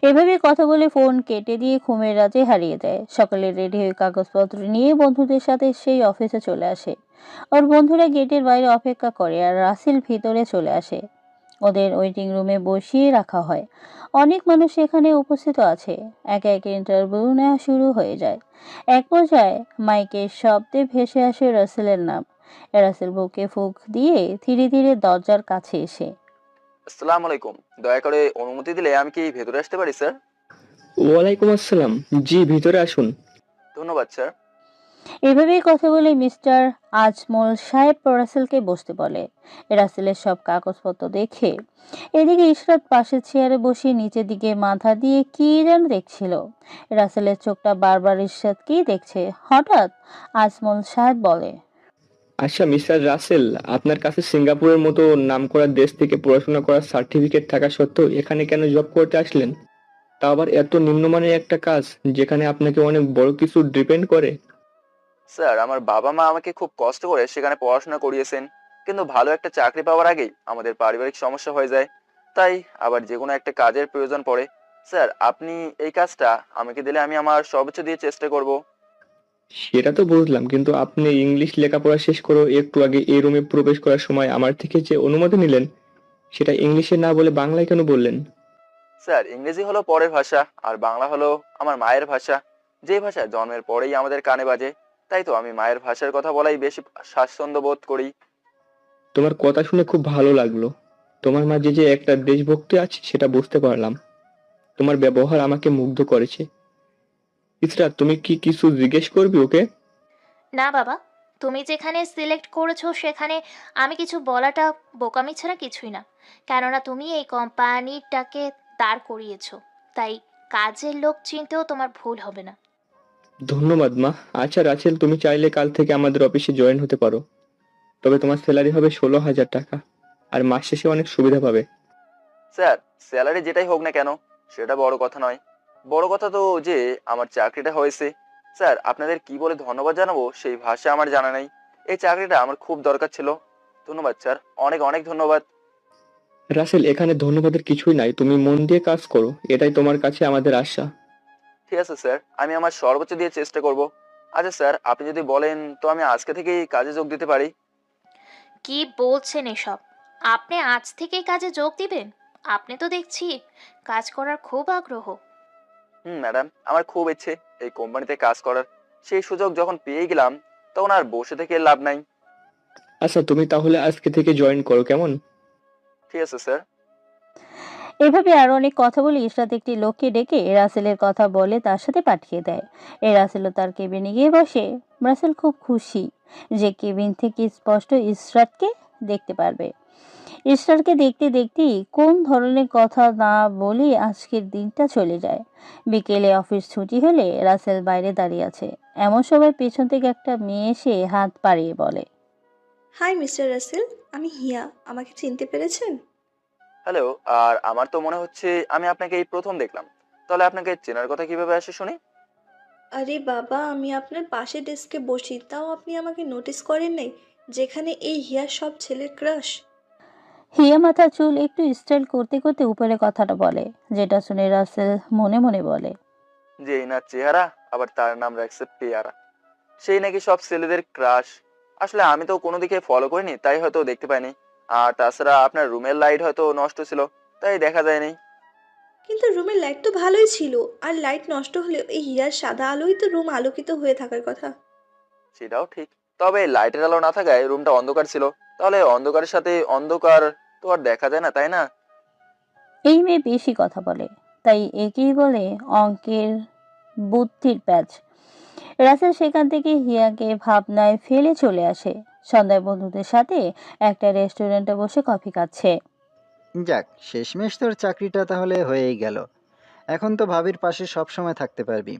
এভাবে কথা বলে ফোন কেটে দিয়ে ঘুমের রাতে হারিয়ে যায়। সকালে রেডি হয়ে কাগজপত্র নিয়ে বন্ধুদের সাথে সেই অফিসে চলে আসে। ওর বন্ধুরা গেটের বাইরে অপেক্ষা করে আর রাসেল ভিতরে চলে আসে। ওদের ওয়েটিং রুমে বসিয়ে রাখা হয়। অনেক মানুষ এখানে উপস্থিত আছে। একে একে ইন্টারভিউ নেওয়া শুরু হয়ে যায়। এক পর্যায়ে মাইকের শব্দে ভেসে আসে রাসেলের নাম। রাসেল বুকে ফুঁক দিয়ে ধীরে ধীরে দরজার কাছে এসে, আসসালামু আলাইকুম, দয়া করে অনুমতি দিলে আমি কি ভেতরে আসতে পারি স্যার? ওয়ালাইকুম আসসালাম। জি, ভিতরে আসুন। ধন্যবাদ স্যার। এভাবেই কথা বলে মিস্টার আজমল সাহেব রাসেলকে বসতে বলে। রাসেলের সব কাগজপত্র দেখে এদিকে ইশরাত পাশের চেয়ারে বসে নিচের দিকে মাথা দিয়ে কি যেন দেখছিল। রাসেলের চোখটা বারবার ইশরাতকেই দেখছে। হঠাৎ আজমল সাহেব বলে, আচ্ছা মিস্টার রাসেল, আপনার কাছে সিঙ্গাপুরের মতো নামকরা দেশ থেকে পড়াশোনা করার সার্টিফিকেট থাকা সত্ত্বেও এখানে কেন জব করতে আসলেন? তা আবার এত নিম্নমানের একটা কাজ যেখানে আপনাকে অনেক বড় কিছু ডিপেন্ড করে। স্যার আমার বাবা মা আমাকে খুব কষ্ট করে সেখানে পড়াশোনা করিয়েছেন, কিন্তু ভালো একটা চাকরি পাওয়ার আগেই আমাদের পারিবারিক সমস্যা হয়ে যায়। তাই আবার যে কোনো একটা কাজের প্রয়োজন পড়ে। স্যার আপনি এই কাজটা আমাকে দিলে আমি আমার সর্বোচ্চ দিয়ে চেষ্টা করব। সেটা তো বুঝলাম, কিন্তু আপনি ইংলিশ লেখাপড়া শেষ করে একটু আগে এই রুমে প্রবেশ করার সময় আমার থেকে যে অনুমতি নিলেন সেটা ইংলিশে না বলে বাংলায় কেন বললেন? স্যার ইংরেজি হলো পরের ভাষা, আর বাংলা হলো আমার মায়ের ভাষা, যে ভাষা জন্মের পরেই আমাদের কানে বাজে। তাই তো আমি মায়ের ভাষার কথা বলাই বেশি স্বাচ্ছন্দ্য বোধ করি। তোমার কথা শুনে খুব ভালো লাগলো। তোমার মাঝে যে একটা দেশভক্তি আছে সেটা বুঝতে পারলাম। তোমার ব্যবহার আমাকে মুগ্ধ করেছে। ইসরাত, তুমি কি কিছু জিজ্ঞেস করবি ওকে? না বাবা, তুমি যেখানে সিলেক্ট করেছো সেখানে আমি কিছু বলাটা বোকামি ছাড়া কিছুই না। কেননা তুমি এই কোম্পানিটাকে দাঁড় করিয়েছো, তাই কাজের লোক চিনতেও তোমার ভুল হবে না। ধন্যবাদ মা। আচ্ছা রাসেল, তুমি চাইলে কাল থেকে আমাদের অফিসে জয়েন হতে পারো। তবে তোমার স্যালারি হবে 16,000 টাকা, আর মাস শেষে অনেক সুবিধা পাবে। স্যার স্যালারি যেটাই হোক না কেন সেটা বড় কথা নয়, বড় কথা তো যে আমার চাকরিটা হয়েছে। স্যার আপনাদের কি বলে ধন্যবাদ জানাবো সেই ভাষা আমার জানা নেই। এই চাকরিটা আমার খুব দরকার ছিল। ধন্যবাদ স্যার, অনেক অনেক ধন্যবাদ। রাসেল, এখানে ধন্যবাদের কিছুই নাই, তুমি মন দিয়ে কাজ করো, এটাই তোমার কাছে আমাদের আশা। ঠিক আছে স্যার, আমি আমার সর্বোচ্চ দিয়ে চেষ্টা করব। আচ্ছা স্যার আপনি যদি বলেন তো আমি আজকে থেকেই কাজে যোগ দিতে পারি। কি বলছেন এসব? আপনি আজ থেকেই কাজে যোগ দিবেন? আপনি তো দেখছি কাজ করার খুব আগ্রহ। ম্যাডাম, আমার খুব ইচ্ছে এই কোম্পানিতে কাজ করার। সেই সুযোগ যখন পেয়ে গেলাম তখন আর বসে থেকে লাভ নাই। আচ্ছা তুমি তাহলে আজকে থেকে জয়েন করো, কেমন? ঠিক আছে স্যার। এভাবে আরো অনেক কথা বলে ইশরাত একটি লোককে ডেকে রাসেলের কথা বলে তার সাথে পাঠিয়ে দেয়। রাসেলও তার কেবিনে গিয়ে বসে। রাসেল খুব খুশি যে কেবিন থেকে স্পষ্ট ইশরাতকে দেখতে পারবে। ইশরারকে দেখতে দেখতেই কোন ধরনের কথা না বলে আজকের দিনটা চলে যায়। বিকেলে অফিস ছুটি হলে রাসেল বাইরে দাঁড়িয়ে আছে। এমন সময় পেছন থেকে একটা মেয়ে এসে হাত বাড়িয়ে বলে, হাই মিস্টার রাসেল, আমি হিয়া। আমাকে চিনতে পেরেছেন? হ্যালো। আর আমার তো মনে হচ্ছে আমি আপনাকে এই প্রথম দেখলাম। তাহলে আপনাকে চেনার কথা কিভাবে আসে শুনি? আরে বাবা, আমি আপনার পাশের ডেস্কে বসি, তাও আপনি আমাকে নোটিস করেন নাই? যেখানে এই হিয়া সব ছেলের ক্রাশ। হিয়া মাথা চুল একটু স্টাইল করতে করতে উপরে কথাটা বলে, যেটা শুনে রাসেল মনে মনে বলে, যে এই না চেহারা, আবার তার নাম রাখছে পেয়ারা। সেই নাকি সব ছেলেদের ক্রাশ। আসলে আমি তো কোনো দিকে ফলো করিনি, তাই হয়তো দেখতে পাইনি। আর তাছাড়া আপনার রুমের লাইট হয়তো নষ্ট ছিল, তাই দেখা যায়নি। কিন্তু রুমের লাইট তো ভালোই ছিল, আর লাইট নষ্ট হলেও এই হিয়ার সাদা আলোই তো রুম আলোকিত হয়ে থাকার কথা। সেটাও ঠিক। তবে লাইটের আলো না থাকায় রুমটা অন্ধকার ছিল। তাহলে অন্ধকারের সাথে অন্ধকার তো আর দেখা যায় না, তাই না? এই মেয়ে বেশি কথা বলে, তাই একেই বলে অঙ্কের বুদ্ধির প্যাচ। রাসেল সেখান থেকে হিয়াকে ভাবনায় ফেলে চলে আসে। সন্ধ্যায় বন্ধুদের সাথে একটা রেস্টুরেন্টে বসে কফি খাচ্ছে। যাক, শেষমেশ তোর চাকরিটা তাহলে হয়েই গেল। এখন তো ভাবির পাশে সব সময় থাকতে পারবি।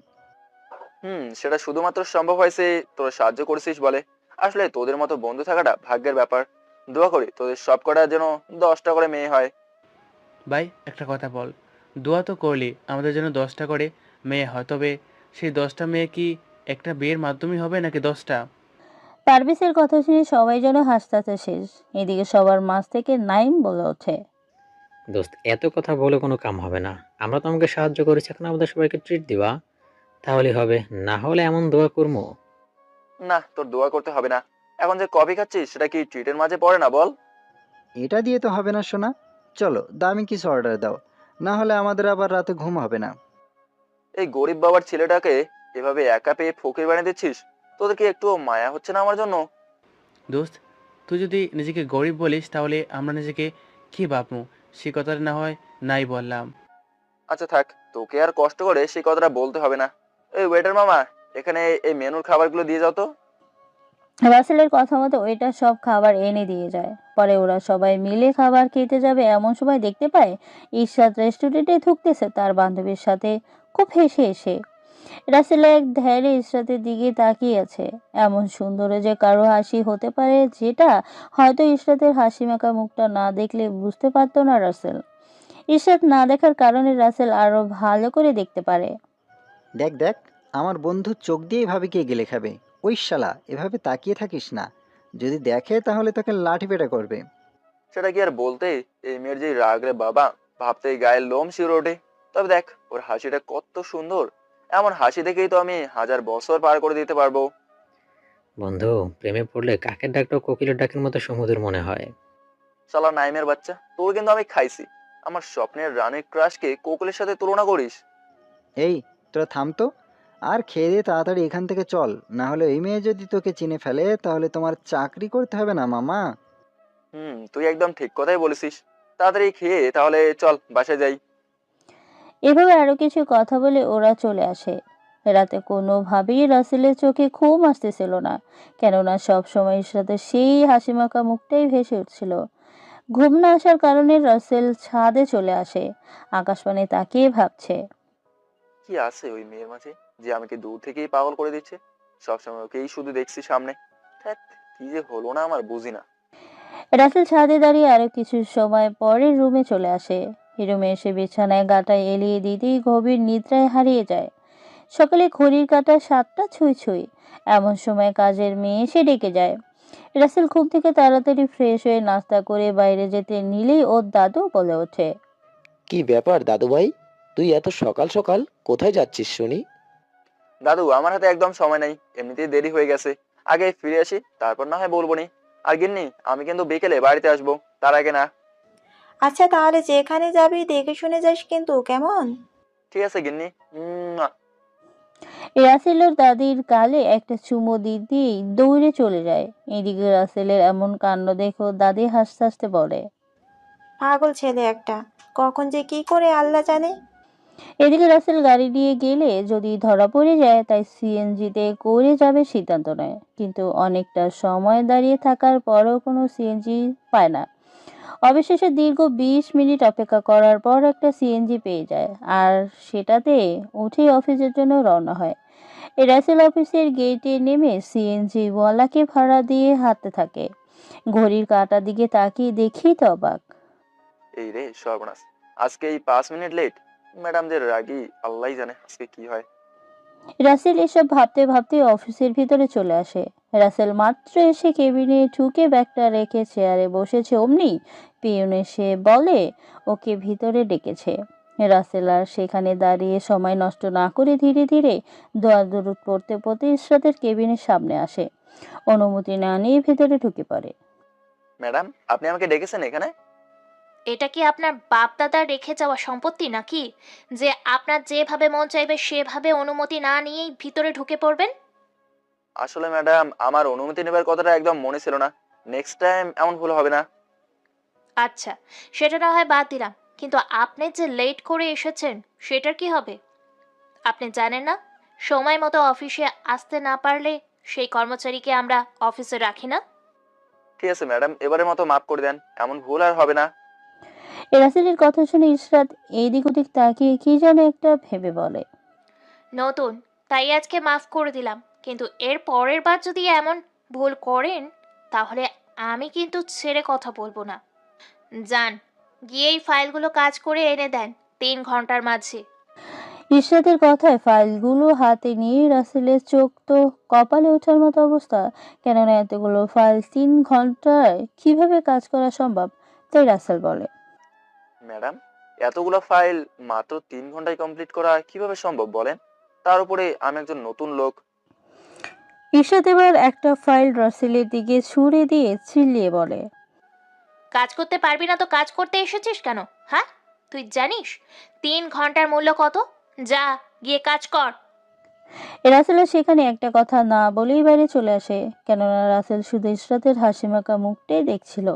সেটা শুধুমাত্র সম্ভব হয়েছে তোরা সাহায্য করেছিস বলে। আসলে তোদের মতো বন্ধু থাকাটা ভাগ্যের ব্যাপার। দোয়া করি তোদের সব কটা যেন 10টা করে মেয়ে হয়। ভাই একটা কথা বল, দোয়া তো করলি আমাদের জন্য 10টা করে মেয়ে হয়, তবে সেই 10টা মেয়ে কি একটা বিয়ের মাধ্যমে হবে নাকি 10টা? পারভেজের কথা শুনে সবাই যেন হাসতে শেষ। এদিকে সবার মাঝ থেকে নাইম বলে ওঠে, দোস্ত, এত কথা বলে কোনো কাম হবে না। আমরা তো আমাকে সাহায্য করেছি, এখন আমাদের সবাইকে ট্রিট দিবা, তাহলে হবে। না হলে এমন দোয়া করবো। না, তোর দোয়া করতে হবে না। এখন যে কফি খাচ্ছিস সেটা কি ট্রিটের মাঝে পড়ে না বল? এটা দিয়ে তো হবে না সোনা। চলো দামি কিছু অর্ডার দাও, না হলে আমাদের আবার রাতে ঘুম হবে না। এই গরিব বাবার ছেলেটাকে এভাবে একা পেয়ে ফকির বানিয়ে দিচ্ছিস। তোদের কি একটু মায়া হচ্ছে না আমার জন্য? দোস্ত, তুই যদি নিজেকে গরিব বলিস তাহলে আমরা নিজেকে কি ভাববো, সে কথাটা না হয় নাই বললাম। আচ্ছা থাক, তোকে আর কষ্ট করে সেই কথাটা বলতে হবে না। এই ওয়েটার মামা, এখানে এই মেনুর খাবারগুলো দিয়ে যাও তো। রাসেলের কথা মতো ওইটা সব খাবার এনে দিয়ে যায়। পরে ওরা সবাই মিলে খাবার খেতে যাবে, এমন সময় দেখতে পায় ইশরাত রেস্টুরেন্টে ঢুকতেছে তার বান্ধবীর সাথে, খুব হেসে হেসে। রাসেল এক ধ্যানে ইশরাতের দিকে তাকিয়ে আছে। এমন সুন্দর যে কারো হাসি হতে পারে, যেটা হয়তো ইশরাতের হাসি মাখা মুখটা না দেখলে বুঝতে পারতো না রাসেল। ইশরাত না দেখার কারণে রাসেল আরো ভালো করে দেখতে পারে। দেখ দেখ, আমার বন্ধু চোখ দিয়েই ভাবিকে গেলে খাবে। ওই শালা, এভাবে তাকিয়ে থাকিস না। যদি দেখে তাহলে তোকে লাঠি পেটা করবে। সেটা কি আর বলতে, এই মেয়ের যে রাগ রে বাবা, ভাবতেই গায়ের লোম শিউরে ওঠে। তবে দেখ ওর হাসিটা কত সুন্দর। এমন হাসি দেখেই তো আমি 1000 বছর পার করে দিতে পারবো। বন্ধু, প্রেমে পড়লে কাকের ডাকটাও কোকিলের ডাকের মতো সমুদ্র মনে হয়। শালা নাইমের বাচ্চা, তোর কিন্তু আমি খাইছি। আমার স্বপ্নের রানীর ক্রাশকে কোকিলের সাথে তুলনা করিস? এই, তোরা থাম তো। আর খেয়ে দিয়ে তাড়াতাড়ি এখান থেকে চল, না হলে এই মেয়ে যদি তোকে চিনে ফেলে তাহলে তোমার চাকরি করতে হবে না মামা। তুই একদম ঠিক কথাই বলেছিস। তাড়াতাড়ি খেয়ে তাহলে চল বাসায় যাই। এভাবে আরো কিছু কথা বলে ওরা চলে আসে। রাতে কোনোভাবেই রাসেলের চোখে ঘুম আসতেছিল না, কেননা সব সময় ইশরাতের সেই হাসিমাখা মুখটাই ভেসে উঠছিল। ঘুম না আসার কারণে রাসেল ছাদে চলে আসে। আকাশপানে তাকিয়ে ভাবছে, কি আছে ওই মেয়ের মাঝে যে আমাকে দূর থেকেই পাগল করে দিচ্ছে? সবসময় ওকেই শুধু দেখছি সামনে। ধ্যাৎ, কি যে হলো না আমার, বুঝি না। রাসেল ছাদে দাঁড়িয়ে আরো কিছু সময় পরে রুমে চলে আসে। রুমে এসে বিছানায় গাটায় এলিয়ে দিতেই গভীর নিদ্রায় হারিয়ে যায়। সকালে ঘড়ির কাঁটা 7টা ছুঁই ছুঁই। এমন সময় কাজের মেয়ে এসে ডেকে যায়। রাসেল ঘুম থেকে তাড়াতাড়ি ফ্রেশ হয়ে নাস্তা করে বাইরে যেতে নিলেই ওর দাদু বলে ওঠে, কি ব্যাপার দাদু ভাই, তুই এত সকাল সকাল কোথায় যাচ্ছিস শুনি? দাদু, আমার হাতে একদম সময় নাই, এমনিতেই দেরি হয়ে গেছে। আগে ফিরে আসি, তারপর না হয় বলবো নি। আর গিন্নি, আমি কিন্তু বিকেলে বাড়িতে আসবো, তার আগে না। আচ্ছা তাহলে যেখানে যাবি দেখে শুনে যাস কিন্তু, কেমন? ঠিক আছে গিন্নি। রাসেলের দাদির গালে একটা চুমো দিতেই দৌড়ে চলে যায়। এদিকে রাসেলের এমন কাণ্ড দেখে ওর দাদি হাসতে হাসতে বলে, পাগল ছেলে একটা, কখন যে কি করে আল্লাহ জানে। এদিকে রাসেল গাড়ি নিয়ে গেলে যদি ধরা পড়ে যায়, তাই সিএনজিতে করে যাবে সিদ্ধান্ত নেয়। কিন্তু অনেকটা সময় দাঁড়িয়ে থাকার পরেও কোনো সিএনজি পায় না। অবশেষে দীর্ঘ 20 মিনিট অপেক্ষা করার পর একটা সিএনজি পেয়ে যায় আর সেটাতে উঠে অফিসের জন্য রওনা হয়। রাসেল অফিসের গেটে নেমে সিএনজি ওয়ালাকে ভাড়া দিয়ে হাঁটতে থাকে। ঘড়ির কাঁটার দিকে তাকিয়ে দেখেই তো অবাক। এই রে সর্বনাশ, আজকে এই 5 মিনিট লেট। ম্যাডামদের রাগি আল্লাহই জানে আজকে কি হয়। রাসেল এসব ভাবতে ভাবতে অফিসের ভিতরে চলে আসে। রাসেল মাত্র এসে কেবিনে ঢুকে ব্যাগটা রেখে চেয়ারে বসেছে অমনি পিয়ন এসে বলে ওকে ভিতরে ডেকেছে। রাসেল আর সেখানে দাঁড়িয়ে সময় নষ্ট না করে ধীরে ধীরে দোয়া দরুদ পড়তে পড়তে ইশরাতের কেবিনের সামনে আসে। অনুমতি না নিয়ে ভেতরে ঢুকে পড়ে। ম্যাডাম, আপনি আমাকে ডেকেছেন এখানে? এটা কি আপনার বাপ দাদার রেখে যাওয়া সম্পত্তি নাকি যে আপনার যেভাবে মন চাইবে সেভাবে অনুমতি না নিয়েই ভিতরে ঢুকে পড়বেন? আসলে ম্যাডাম, আমার অনুমতি নেবার কথাটা একদম মনে ছিল না। নেক্সট টাইম এমন ভুল হবে না। আচ্ছা, সেটা না হয় বাদ দিলাম, কিন্তু আপনি যে লেট করে এসেছেন সেটার কি হবে? আপনি জানেন না সময় মতো অফিসে আসতে না পারলে সেই কর্মচারীকে আমরা অফিসে রাখি না? ঠিক আছে ম্যাডাম, এবারের মতো মাফ করে দেন, এমন ভুল আর হবে না। রাসেলের কথা শুনে ইশরাত এইদিক ওদিক তাকিয়ে কি যেন একটা ভেবে বলে। নতুন, তাই আজকে মাফ করে দিলাম, কিন্তু এর পরের বার যদি এমন ভুল করেন তাহলে আমি কিন্তু ছেড়ে কথা বলবো না। যান, গিয়ে এই ফাইলগুলো কাজ করে এনে দেন 3 ঘন্টার মাঝে। ইশরাতের কথায় ফাইলগুলো হাতে নিয়ে রাসেলের চোখ তো কপালে ওঠার মতো অবস্থা। কেননা এতগুলো ফাইল 3 ঘন্টায় কিভাবে কাজ করা সম্ভব? তাই রাসেল বলে, ম্যাডাম, এতগুলো ফাইল মাত্র 3 ঘন্টায় কমপ্লিট করা কিভাবে সম্ভব বলেন? তার উপরে আমি একজন নতুন লোক। ইশরাত এবার একটা ফাইল রাসেলের দিকে ছুড়ে দিয়ে চিল্লিয়ে বলে, কাজ করতে পারবি না তো কাজ করতে এসেছিস কেন? হ্যাঁ, তুই জানিস 3 ঘন্টার মূল্য কত? যা, গিয়ে কাজ কর। রাসেলের সেখানে একটা কথা না বলেই বাইরে চলে আসে। কেননা রাসেল শুধু ইশরাতের হাসিমাখা মুখটাই দেখছিল।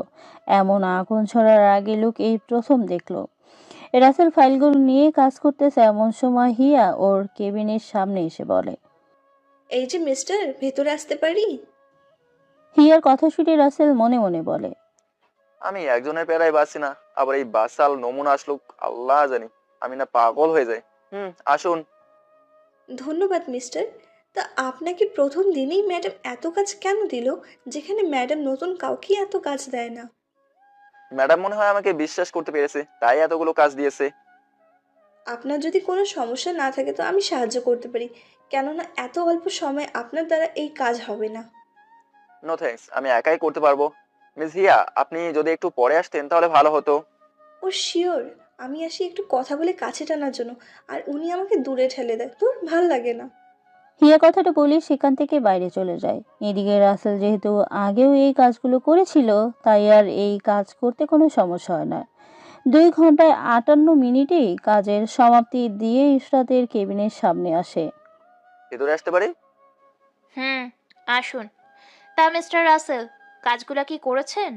এমন আগুন ছড়ার আগে লোক এই প্রথম দেখলো। রাসেল ফাইলগুলো নিয়ে কাজ করতেছে এমন সময় হিয়া ওর কেবিনের সামনে এসে বলে। এই যে মিস্টার, ভেতরে আসতে পারি? হিয়ার কথা শুনে রাসেল মনে মনে বলে, আমি একজনের প্যারায় বাঁচি না, আবার এই বাসাল নমুনা আসলো, আল্লাহ জানি আমি না পাগল হয়ে যাই। আসুন। ধন্যবাদ মিস্টার। তা আপনাকে প্রথম দিনেই ম্যাডাম এত কাজ কেন দিল, যেখানে ম্যাডাম নতুন কাউকে এত কাজ দেয় না? ম্যাডাম মনে হয় আমাকে বিশ্বাস করতে পেরেছে, তাই এতগুলো কাজ দিয়েছে। আপনার যদি কোনো সমস্যা না থাকে তো আমি সাহায্য করতে পারি, কেননা এত অল্প সময় আপনার দ্বারা এই কাজ হবে না। নো থ্যাঙ্কস, আমি একাই করতে পারবো। মিস হিয়া, আপনি যদি একটু পরে আসতেন তাহলে ভালো হতো। ও শিওর, আমি আসি একটু কথা বলে কাছে টানার জন্য, আর উনি আমাকে দূরে ঠেলে দেয়, তোর ভাল লাগে না। হিয়া কথাটা বলে সেখান থেকে বাইরে চলে যায়। এদিকে রাসেল যেহেতু আগেও এই কাজগুলো করেছিল তাই আর এই কাজ করতে কোনো সমস্যা হয় না। 2 ঘন্টায় 58 মিনিটেই কাজের সমাপ্তি দিয়ে ইশরাতের কেবিনের সামনে আসে। ভেতরে আসতে পারি? আসুন। তা মিস্টার রাসেল, কাজগুলো কি করেছেন?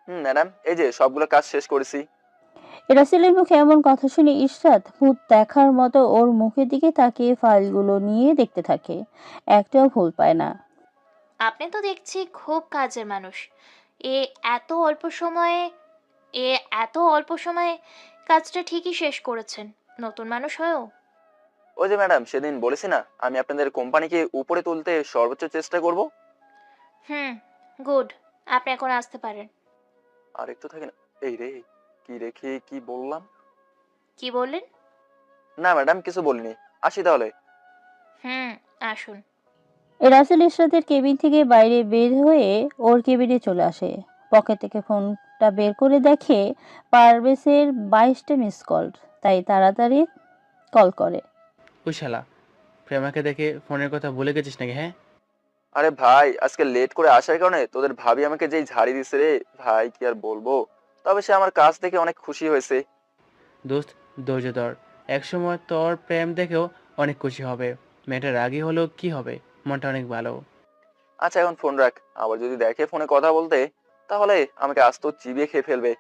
ম্যাডাম, এই যে সবগুলো কাজ শেষ করেছি। রাসেলের মুখে এমন কথা শুনে ইশরাত ভূত দেখার মতো ওর মুখের দিকে তাকিয়ে ফাইলগুলো নিয়ে দেখতে থাকে। একটাও ভুল পায় না। আপনি তো দেখছি খুব কাজের মানুষ। এ এত অল্প সময়ে এ এত অল্প সময়ে কাজটা ঠিকই শেষ করেছেন, নতুন মানুষ হয়েও। ওই যে ম্যাডাম, সেদিন বলেছি না আমি আপনাদের কোম্পানিকে উপরে তুলতে সর্বোচ্চ চেষ্টা করব। গুড। আপনি এখন আসতে পারেন। আর একটু থাকে না। এই রে, কি রেখে কি বললাম? কি বললেন? না ম্যাডাম, কিছু বলিনি। আসি তাহলে। আসুন। রাসেল ইশরাতের কেবিন থেকে বাইরে বের হয়ে ওর কেবিনে চলে আসে। পকেট থেকে ফোনটা বের করে দেখে পারভেজের 22টা মিস কল। তাই তাড়াতাড়ি কল করে। ওই শালা, প্রেমাকে দেখে ফোনের কথা ভুলে গেছিস নাকি? হ্যাঁ, আরে ভাই, আজকে লেট করে আসার কারণে তোদের ভাবি আমাকে যেই ঝাড়ি দিছে রে ভাই, কি আর বলবো। তবে সে আমার কাজ দেখে অনেক খুশি হয়েছে। দোস্ত, ধৈর্য ধর। একসময় তোর প্রেম দেখেও অনেক খুশি হবে। মেয়েটা রাগী হলেও কি হবে, মনটা অনেক ভালো। আচ্ছা, এখন ফোন রাখ। আবার যদি দেখে ফোনে কথা বলতে, তাহলে আমাকে আস্ত চিবিয়ে খেয়ে ফেলবে।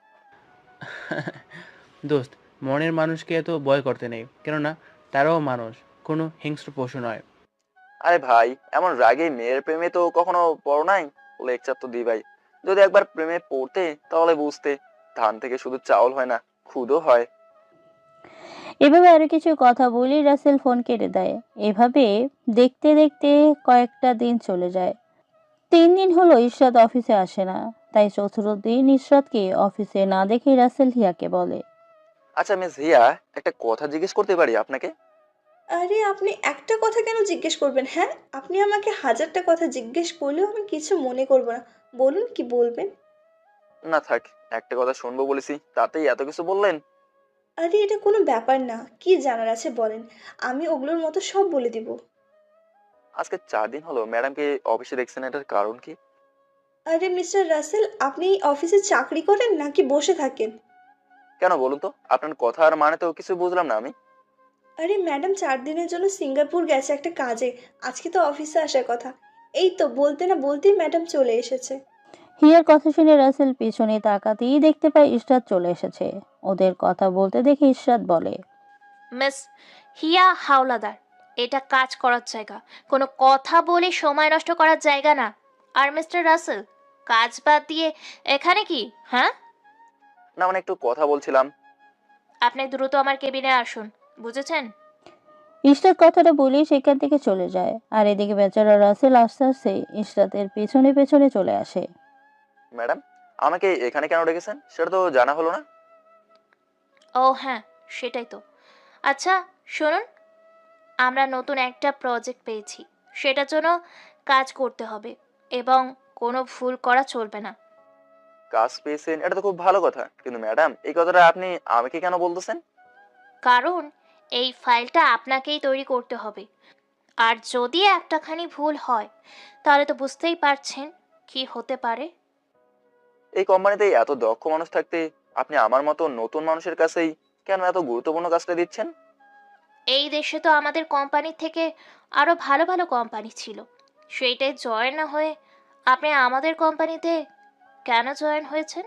দোস্ত, মনের মানুষকে এত ভয় করতে নেই, কেননা তারাও মানুষ, কোনো হিংস্র পশু নয়। আরে ভাই, এমন রাগে মেয়ের প্রেমে তো কখনো পড়ো নাই। লেকচার তো দি ভাই, যদি একবার প্রেমে পড়তে তাহলে বুঝতে। ধান থেকে শুধু চাউল হয় না, খুদও হয়। এভাবে আরো কিছু কথা বলে রাসেল ফোন কেটে দেয়। এভাবে দেখতে দেখতে কয়েকটা দিন চলে যায়। 3 দিন হলো ইশরাত অফিসে আসে না, তাই চতুর্থ দিন ইশরাতকে অফিসে না দেখে রাসেল হিয়াকে বলে, আচ্ছা মিস হিয়া, একটা কথা জিজ্ঞেস করতে পারি আপনাকে? আরে আপনি একটা কথা কেন জিজ্ঞেস করবেন? হ্যাঁ, আপনি আমাকে হাজারটা কথা জিজ্ঞেস করলেও আমি কিছু মনে করব না। বলুন কি বলবেন। না থাক, একটা কথা শুনবো বলেছি, তাতেই এত কিছু বললেন? আরে এটা কোনো ব্যাপার না, কি জানার আছে বলেন, আমি ওগুলোর মতো সব বলে দিব। আজকে 4 দিন হলো ম্যাডামকে অফিসে দেখছেন, এটার কারণ কি? আরে মিস্টার রাসেল, আপনি এই অফিসে চাকরি করেন নাকি বসে থাকেন? কেন বলুন তো, আপনার কথার মানে তো কিছু বুঝলাম না আমি। আরে ম্যাডাম 4 দিনের জন্য সিঙ্গাপুর গেছে একটা কাজে, আজকে তো অফিসে আসার কথা। এই তো বলতে না বলতেই ম্যাডাম চলে এসেছে। হিয়ার কথা শুনে রাসেল পিছনে তাকাতেই দেখতে পায় ইশরাত চলে এসেছে। ওদের কথা বলতে দেখে ইশরাত বলে, মিস হিয়া হাওলাদার, এটা কাজ করার জায়গা, কোনো কথা বলে সময় নষ্ট করার জায়গা না। আর মিস্টার রাসেল, কাজ বাদ দিয়ে এখানে কি? হ্যাঁ, না মানে একটু কথা বলছিলাম। আপনি দ্রুত আমার কেবিনে আসুন, বুঝেছেন? ইশরাত কথাটা বলেই সেখান থেকে চলে যায়। আর এদিকে বেচারা রাসেল আস্তে আস্তে ইশরাতের পেছনে পেছনে চলে আসে। ম্যাডাম, আমাকে এখানে কেন ডেকেছেন সেটা তো জানা হলো না। ও হ্যাঁ, সেটাই তো। আচ্ছা শুনুন, আমরা নতুন একটা প্রজেক্ট পেয়েছি, সেটার জন্য কাজ করতে হবে এবং কোনো ভুল করা চলবে না। কাজ পেয়েছেন, এটা তো খুব ভালো কথা, কিন্তু ম্যাডাম এই কথাটা আপনি আমাকে কেন বলতেছেন? কারণ এই ফাইলটা আপনাকেই তৈরি করতে হবে, আর যদি একটাখানি ভুল হয় তাহলে তো বুঝতেই পারছেন কি হতে পারে। এই কোম্পানিতে এত দক্ষ মানুষ থাকতে আপনি আমার মতো নতুন মানুষের কাছেই কেন এত গুরুত্বপূর্ণ কাজটা দিচ্ছেন? এই দেশে তো আমাদের কোম্পানির থেকে আরো ভালো ভালো কোম্পানি ছিল, সেইটাই জয়েন না হয়ে আপনি আমাদের কোম্পানিতে কেন জয়েন হয়েছেন?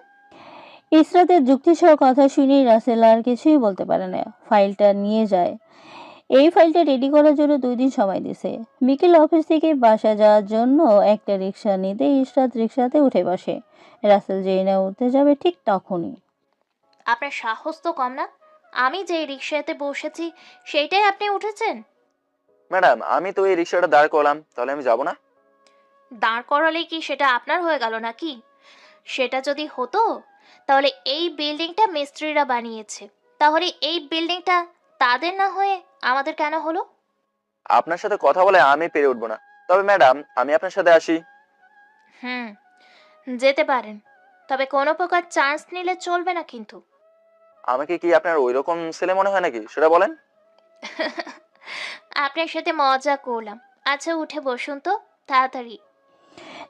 ইশরাতের যুক্তিসহ কথা শুনেই রাসেল আর কিছুই বলতে পারে না, ফাইলটা নিয়ে যায়। এই ফাইলটা রেডি করার জন্য 2 দিন সময় দিছে। বিকেল অফিস থেকে বাসা যাওয়ার জন্য একটা রিক্সা নিতে ইশরাত রিক্সাতে উঠে বসে। রাসেল যেই না উঠতে যাবে ঠিক তখনই আপনার সাহস তো কম না, আমি যে রিক্সাতে বসেছি সেইটাই আপনি উঠেছেন। ম্যাডাম, আমি তো এই রিক্সাটা দাঁড় করলাম, তাহলে আমি যাব না? দাঁড় করালে কি সেটা আপনার হয়ে গেল নাকি? সেটা যদি হতো তাহলে এই বিল্ডিংটা মিস্ত্রিরা বানিয়েছে, তাহলে এই বিল্ডিংটা তাদের না হয়ে আমাদের কেন হলো? আপনার সাথে কথা বলে আমি পেরে উঠবো না। তবে ম্যাডাম, আমি আপনার সাথে আসি। হুম, যেতে পারেন, তবে কোনো প্রকার চান্স নিলে চলবে না কিন্তু। আমাকে কি আপনার ওই রকম ছেলে মনে হয় নাকি, সেটা বলেন। আপনার সাথে মজা করলাম। আচ্ছা উঠে বসুন তো, তাড়াতাড়ি।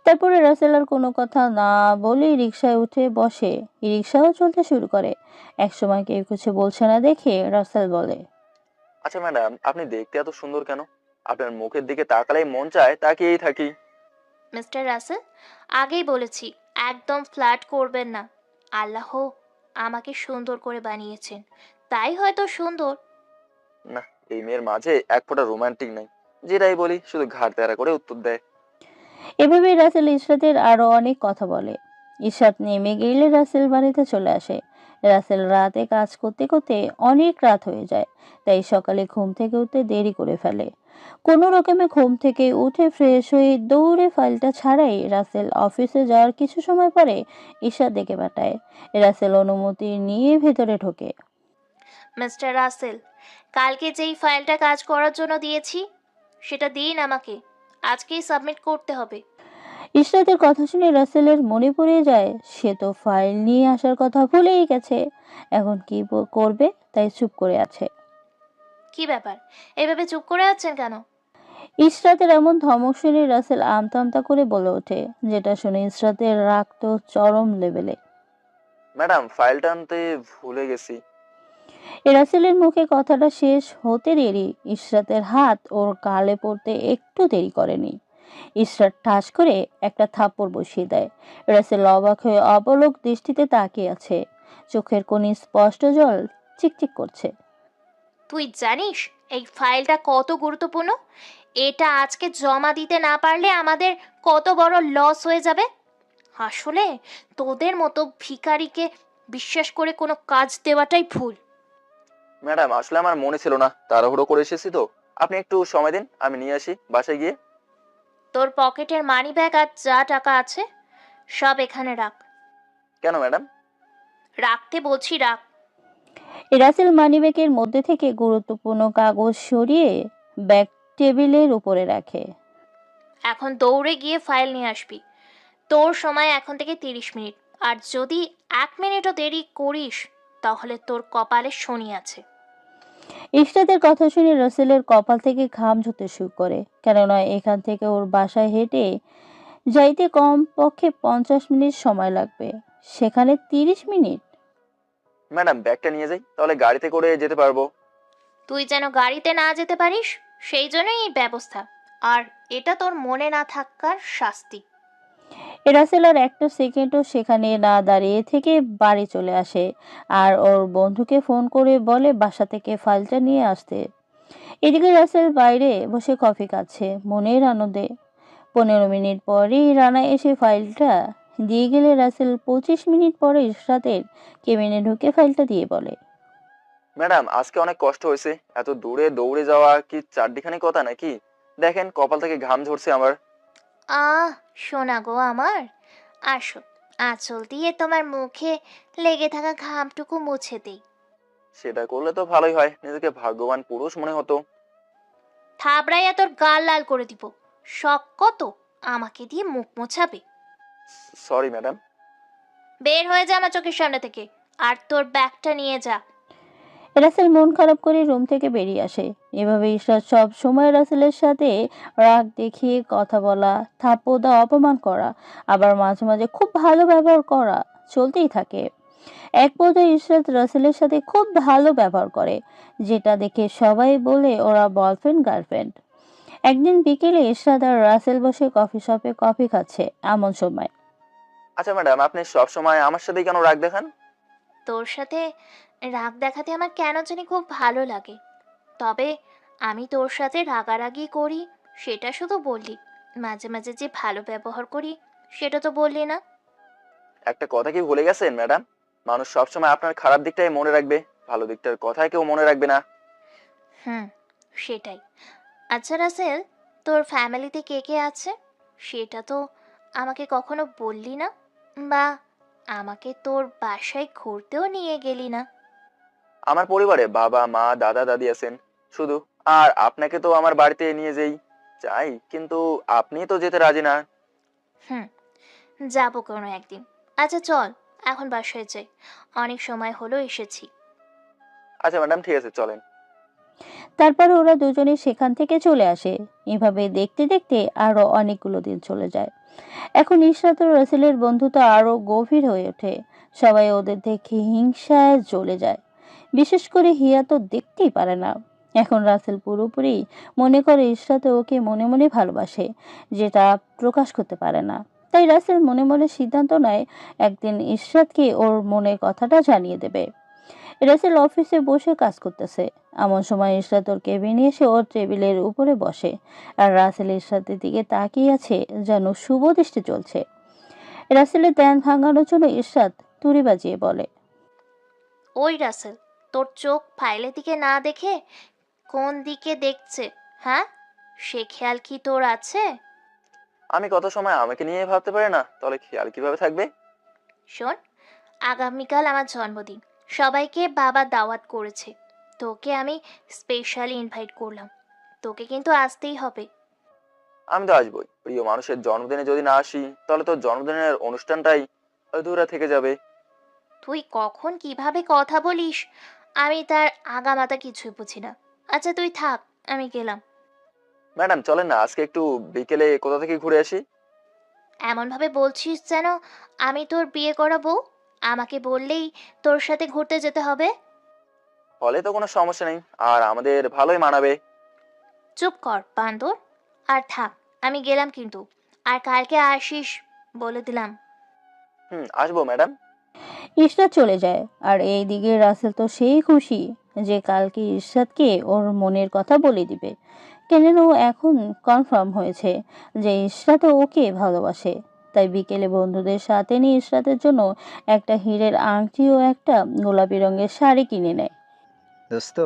তারপরে রাসেল আর কোনো কথা না বলে রিক্সায় উঠে বসে। রিক্সাও চলতে শুরু করে। একসময় কেউ কিছু বলছে না দেখে রাসেল বলে, আচ্ছা ম্যাডাম, আপনি দেখতে এত সুন্দর কেন? আপনার মুখের দিকে তাকালেই মন চায় তাকিয়েই থাকি। মিস্টার রাসেল, আগেই বলেছি একদম ফ্ল্যাট করবেন না। আল্লাহ আমাকে সুন্দর করে বানিয়েছেন, তাই হয়তো সুন্দর। না, এই মেয়ের মাঝে এক ফোঁটা রোমান্টিক নাই, যেটাই বলি শুধু ঘাড় তেরা করে উত্তর দেয়। এভাবে রাসেল ইশরাতের আরো অনেক কথা বলে। ইশরাত নেমে গেলে রাসেল বাড়িতে চলে আসে। রাসেল রাতে কাজ করতে করতে অনেক রাত হয়ে যায়, তাই সকালে ঘুম থেকে উঠতে দেরি করে ফেলে। কোনো রকমে ঘুম থেকে উঠে ফ্রেশ হয়ে দৌড়ে ফাইলটা ছাড়াই রাসেল অফিসে যাওয়ার কিছু সময় পরে ইশরাত ডেকে পাঠায়। রাসেল অনুমতি নিয়ে ভেতরে ঢোকে। মিস্টার রাসেল, কালকে যেই ফাইলটা কাজ করার জন্য দিয়েছি সেটা দিন আমাকে, আজকেই সাবমিট করতে হবে। ইশরাতের কথা শুনে রাসেলের মনে পড়ে যায় সে তো ফাইল নিয়ে আসার কথা ভুলেই গেছে। এখন কি করবে তাই চুপ করে আছে। কি ব্যাপার, এভাবে চুপ করে আছেন কেন? ইশরাতের এমন ধমক শুনে রাসেল আমতা আমতা করে বলে ওঠে, যেটা শুনে ইশরাতের রাগ তো চরম লেভেলে। ম্যাডাম, ফাইলটা আনতে ভুলে গেছি। রাসেলের মুখে কথাটা শেষ হতে দেরি ইশরাতের হাত ওর গালে পড়তে একটু দেরি করেনি। ইশরাত ঠাস করে একটা থাপ্পড় বসিয়ে দেয়। রাসেল অবাক হয়ে অবলোক দৃষ্টিতে তাকিয়ে আছে। চোখের কোণে স্পষ্ট জল চিকচিক করছে। তুই জানিস এই ফাইলটা কত গুরুত্বপূর্ণ? এটা আজকে জমা দিতে না পারলে আমাদের কত বড় লস হয়ে যাবে। আসলে তোদের মতো ভিখারিকে বিশ্বাস করে কোনো কাজ দেওয়াটাই ভুল। ম্যাডাম আসলে আমার মনে ছিল না, তাড়াহুড়ো করে এসেছি তো। আপনি একটু সময় দিন, আমি নিয়ে আসি বাসায় গিয়ে। তোর পকেটের মানি ব্যাগ আর যা টাকা আছে সব এখানে রাখ। কেন ম্যাডাম? রাখতে বলছি, রাখ। রাসেল মানিব্যাগের মধ্যে থেকে গুরুত্বপূর্ণ কাগজ সরিয়ে ব্যাগ টেবিলের উপরে রাখে। এখন দৌড়ে গিয়ে ফাইল নিয়ে আসবি। তোর সময় এখন থেকে 30 মিনিট, আর যদি 1 মিনিটও দেরি করিস তাহলে তোর কপালে শনি আছে। ইশরাতের কথা শুনে রাসেলের কপাল থেকে ঘাম ঝরতে শুরু করে, কেননা এখান থেকে ওর বাসায় হেঁটে যাইতে কম পক্ষে 50 মিনিট সময় লাগবে, সেখানে 30 মিনিট। ম্যাডাম ব্যাগটা নিয়ে যাই, তাহলে গাড়িতে করে যেতে পারবো। তুই যেন গাড়িতে না যেতে পারিস সেই জন্যই এই ব্যবস্থা, আর এটা তোর মনে না থাকার শাস্তি। রাসেল আর একটা সেকেন্ডও সেখানে না দাঁড়িয়ে থেকে বাড়ি চলে আসে আর ওর বন্ধুকে ফোন করে বলে বাসা থেকে ফাইলটা নিয়ে আসতে। এদিকে রাসেল বাইরে বসে কফি খাচ্ছে মনের আনন্দে। 15 মিনিট পরেই রানা এসে ফাইলটা দিয়ে গেলে রাসেল 25 মিনিট পরে ইশরাতের কেবিনে ঢুকে ফাইলটা দিয়ে বলে, ম্যাডাম আজকে অনেক কষ্ট হয়েছে, এত দূরে দৌড়ে যাওয়া কি চারটিখানি কথা নাকি? দেখেন কপাল থেকে ঘাম ঝরছে আমার। শোনা গো আমার, আসো আঁচল দিয়ে তোমার মুখে লেগে থাকা ঘামটুকু মুছে দেই। সেটা করলে তো ভালোই হয়, নিজেকে ভাগ্যবান পুরুষ মনে হতো। থাবড়াইয়া তোর গাল লাল করে দিব। শখ কত আমাকে দিয়ে মুখ মোছাবে? Sorry madam. বের হয়ে যা আমার চোখের সামনে থেকে, আর তোর ব্যাগটা নিয়ে যা। রাসেল মন খারাপ করে রুম থেকে বেরিয়ে আসে। এভাবে ইশরাত সব সময় রাসেলের সাথে রাগ দেখিয়ে কথা বলা, থাপ্পড় দেওয়া, অপমান করা, আবার মাঝে মাঝে খুব ভালো ব্যবহার করা চলতেই থাকে। এক পর্যায়ে ইশরাত রাসেলের সাথে খুব ভালো ব্যবহার করে, যেটা দেখে সবাই বলে ওরা বয়ফ্রেন্ড গার্লফ্রেন্ড। একদিন বিকেলে ইশরাত আর রাসেল বসে কফি শপে কফি খাচ্ছে এমন সময়, আচ্ছা ম্যাডাম, আপনি সব সময় আমার সাথে কেন রাগ দেখান? তোর সাথে রাগ দেখাতে আমার কেন জানি খুব ভালো লাগে। তবে আমি তোর সাথে রাগারাগি করি সেটা শুধু বললি, মাঝে মাঝে যে ভালো ব্যবহার করি সেটা তো বললি না। একটা কথা কি ভুলে গেছেন ম্যাডাম? মানুষ সবসময় আপনার খারাপ দিকটাই মনে রাখবে, ভালো দিকটার কথায় কেউ মনে রাখবে না। সেটাই। আচ্ছা রাসেল, তোর ফ্যামিলিতে কে কে আছে সেটা তো আমাকে কখনো বললি না, বা আমাকে তোর বাসায় ঘুরতেও নিয়ে গেলি না। আমার পরিবারে বাবা মা দাদা দাদি আছেন শুধু, আর আপনাকে তো আমার বাড়িতে নিয়ে যেই চাই, কিন্তু আপনি তো যেতে রাজি না। যাবো কোনো একদিন। আচ্ছা চল এখন বাসায় যাই, অনেক সময় হলো এসেছি। আচ্ছা ম্যাডাম ঠিক আছে, চলেন। তারপর ওরা দুজনে সেখান থেকে চলে আসে। এভাবে দেখতে দেখতে আরো অনেকগুলো দিন চলে যায়। এখন ইশরাত ও রাসেলের বন্ধুত্ব আরো গভীর হয়ে ওঠে। সবাই ওদের দেখে হিংসায় জ্বলে যায়, বিশেষ করে হিয়া তো দেখতেই পারে না। এখন রাসেল পুরোপুরি মনে করে ইশরাত ওকে মনে মনে ভালোবাসে, যেটা প্রকাশ করতে পারে না। তাই রাসেল মনে মনে সিদ্ধান্ত নেয় একদিন ইশরাতকে ওর মনের কথাটা জানিয়ে দেবে। রাসেল অফিসে বসে কাজ করতেছে এমন সময় ইশরাত ওর কেবিনে এসে ওর টেবিলের উপরে বসে, আর রাসেল ইশরাতের দিকে তাকিয়ে আছে যেন শুভ দৃষ্টি চলছে। রাসেলের ধ্যান ভাঙানোর জন্য ইশরাত তুড়ি বাজিয়ে বলে, ওই রাসেল, তোর চোখ ফাইলের দিকে না দেখে কোন দিকে দেখছে? হ্যাঁ, সে খেয়াল কি তোর আছে? আমি কত সময় আমাকে নিয়ে ভাবতে পারি না, তাহলে খেয়াল কিভাবে থাকবে? শোন, আগামীকাল আমার জন্মদিন, সবাইকে বাবা দাওয়াত করেছে, তোকে আমি স্পেশালি ইনভাইট করলাম, তোকে কিন্তু আসতেই হবে। আমি তো আসবোই, প্রিয় মানুষের জন্মদিনে যদি না আসি তাহলে তো জন্মদিনের অনুষ্ঠানটাই অধুরা থেকে যাবে। তুই কখন কিভাবে কথা বলিস আমি তার আগামাতা কিছুই বুঝি না। আচ্ছা তুই থাক, আমি গেলাম। ম্যাডাম চলেন না, আজকে একটু বিকেলে কোথা থেকে ঘুরে আসি। এমনভাবে বলছিস যেন আমি তোর বিয়ে করা বউ, আমাকে বললেই তোর সাথে ঘুরতে যেতে হবে। হলে তো কোনো সমস্যা নেই, আর আমাদের ভালোই মানাবে। চুপ কর বান্দর, আর থাক, আমি গেলাম কিন্তু, আর কালকে আসিস বলে দিলাম। আসবো ম্যাডাম। ইশরাত চলে যায়, আর এইদিকে রাসেল তো সেই খুশি যে কালকে ইশরাতকে ওর মনের কথা বলে দিবে। কেন ও এখন কনফার্ম হয়েছে যে ইশরাত ওকে ভালোবাসে। তাই বিকেলে বন্ধুদের সাথে নিয়ে ইশরাতের জন্য একটা হীরের আংটি ও একটা গোলাপি রঙের শাড়ি কিনে নেয়। দোস্ত,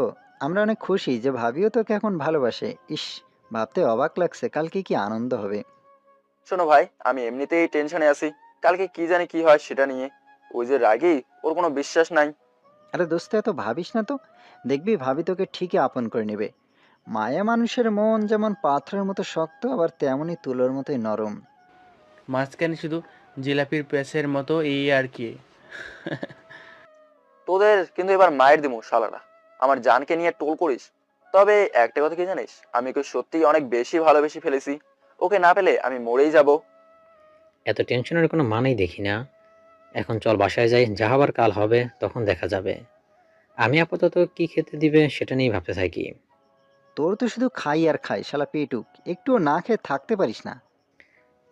আমরা অনেক খুশি যে ভাবিও তোকে এখন ভালোবাসে। ইস, ভাবতে অবাক লাগছে কালকে কি আনন্দ হবে। শোনো ভাই, আমি এমনিতেই টেনশনে আছি, কালকে কি জানি কি হয় সেটা নিয়ে। ওই যে রাগী, ওর কোনো বিশ্বাস নাই। আরে দোস্ত, এত ভাবিস না তো। দেখবি ভাবি তোকে ঠিকই আপন করে নেবে। মায়া মানুষের মন যেমন পাথরের মতো শক্ত, আবার তেমনই তুলোর মতোই নরম। মাঝখানে শুধু জিলাপির প্যাচের মতো এই আর কি। তোদের কিন্তু এবার মায়ের দিমু শালারা, আমার জানকে নিয়ে টোল করিস। তবে একটা কথা কি জানিস, আমি ওকে সত্যিই অনেক বেশি ভালোবেসে ফেলেছি। ওকে না পেলে আমি মরেই যাব। এত টেনশনের কোনো মানেই দেখি না। এখন চল বাসায় যাই, যা হবার কাল হবে, তখন দেখা যাবে। আমি আপাতত কি খেতে দিবে সেটা নিয়ে ভাবতে থাকি। তোর তো শুধু খাই আর খাই, শালা পেটুক, একটুও না খেয়ে থাকতে পারিস না।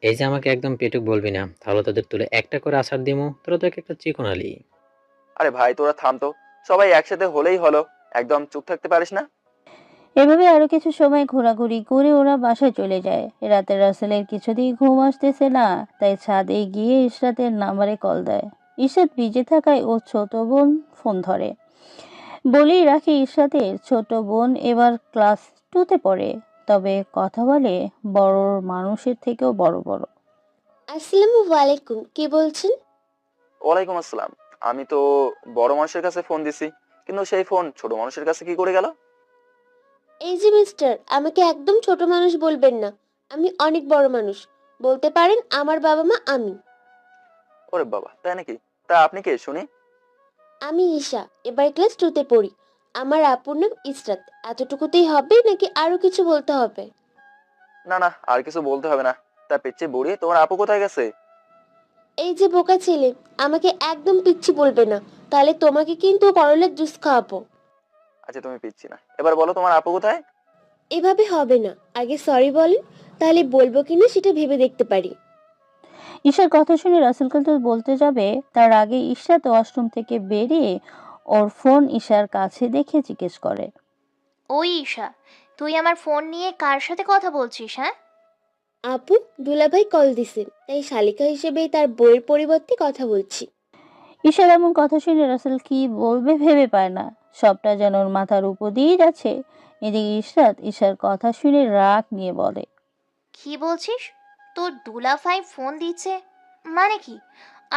এই যে আমাকে একদম পেটুক বলবি না, তাহলে তোদের তুলে একটা করে আছাড় দিমু, তোরা তো এক একটা চিকন আলি। আরে ভাই তোরা থাম তো, সবাই একসাথে হলেই হলো, একদম চুপ থাকতে পারিস না। এভাবে আরো কিছু সময় ঘোরাঘুরি করে ওরা বাসায় চলে যায়। রাতে রাসেলের কিছুতেই ঘুম আসতেছে না, তাই ছাদে গিয়ে ইশরাতের নাম্বারে কল দেয়। ইশরাত বিজে থাকায় ও ছোট বোন ফোন ধরে। বলেই রাখি ইশরাতের ছোট বোন এবার ক্লাস 2-তে পড়ে, তবে কথা বলে বড় মানুষের থেকেও বড় বড়। আসসালামু আলাইকুম, কে বলছেন? ওয়ালাইকুম আসসালাম। আমি তো বড় মানুষের কাছে ফোন দিছি, কিন্তু সেই ফোন ছোট মানুষের কাছে কি করে গেল? এই যে মিস্টার, আমাকে একদম ছোট মানুষ বলবেন না। আমি অনেক বড় মানুষ, বলতে পারেন আমার বাবা মা আমি। ওরে বাবা, তাই নাকি? তা আপনি কে শুনি? আমি ঈশা, এবার ক্লাস 2-তে পড়ি। আমার আপুর নাম ইসরাত। এতটুকুতেই হবে নাকি আরো কিছু বলতে হবে? না না, আর কিছু বলতে হবে না। তা পিচ্চি বুড়ি, তোমার আপু কোথায় গেছে? এই যে বোকা ছেলে, আমাকে একদম পিচ্ছি বলবে না, তাহলে তোমাকে কিন্তু করলার জুস খাওয়াবো। আচ্ছা তুমি পিচ্ছি না, এবার বলো তোমার আপু কোথায়? এভাবে হবে না, আগে সরি বলেন, তাহলে বলবো কিনা সেটা ভেবে দেখতে পারি। ঈশার কথা শুনে রাসেল কিন্তু বলতে যাবে, তার আগে ইশরাত ওয়াশরুম থেকে বেরিয়ে ওর ফোন ঈশার কাছে দেখে জিজ্ঞেস করে, ওই ঈশা, তুই আমার ফোন নিয়ে কার সাথে কথা বলছিস? হ্যাঁ, আপু, দুলাভাই কল দিছে, তাই শালিকা হিসেবে তার বইয়ের পরিবর্তে কথা বলছি। ঈশার এমন কথা শুনে রাসেল কি বলবে ভেবে পায় না, সবটা যেন ওর মাথার উপর দিয়েই যাচ্ছে। এদিকে ইশরাত ঈশার কথা শুনে রাগ নিয়ে বলে, কি বলছিস? তোর দুলাভাই ফোন দিচ্ছে মানে কি?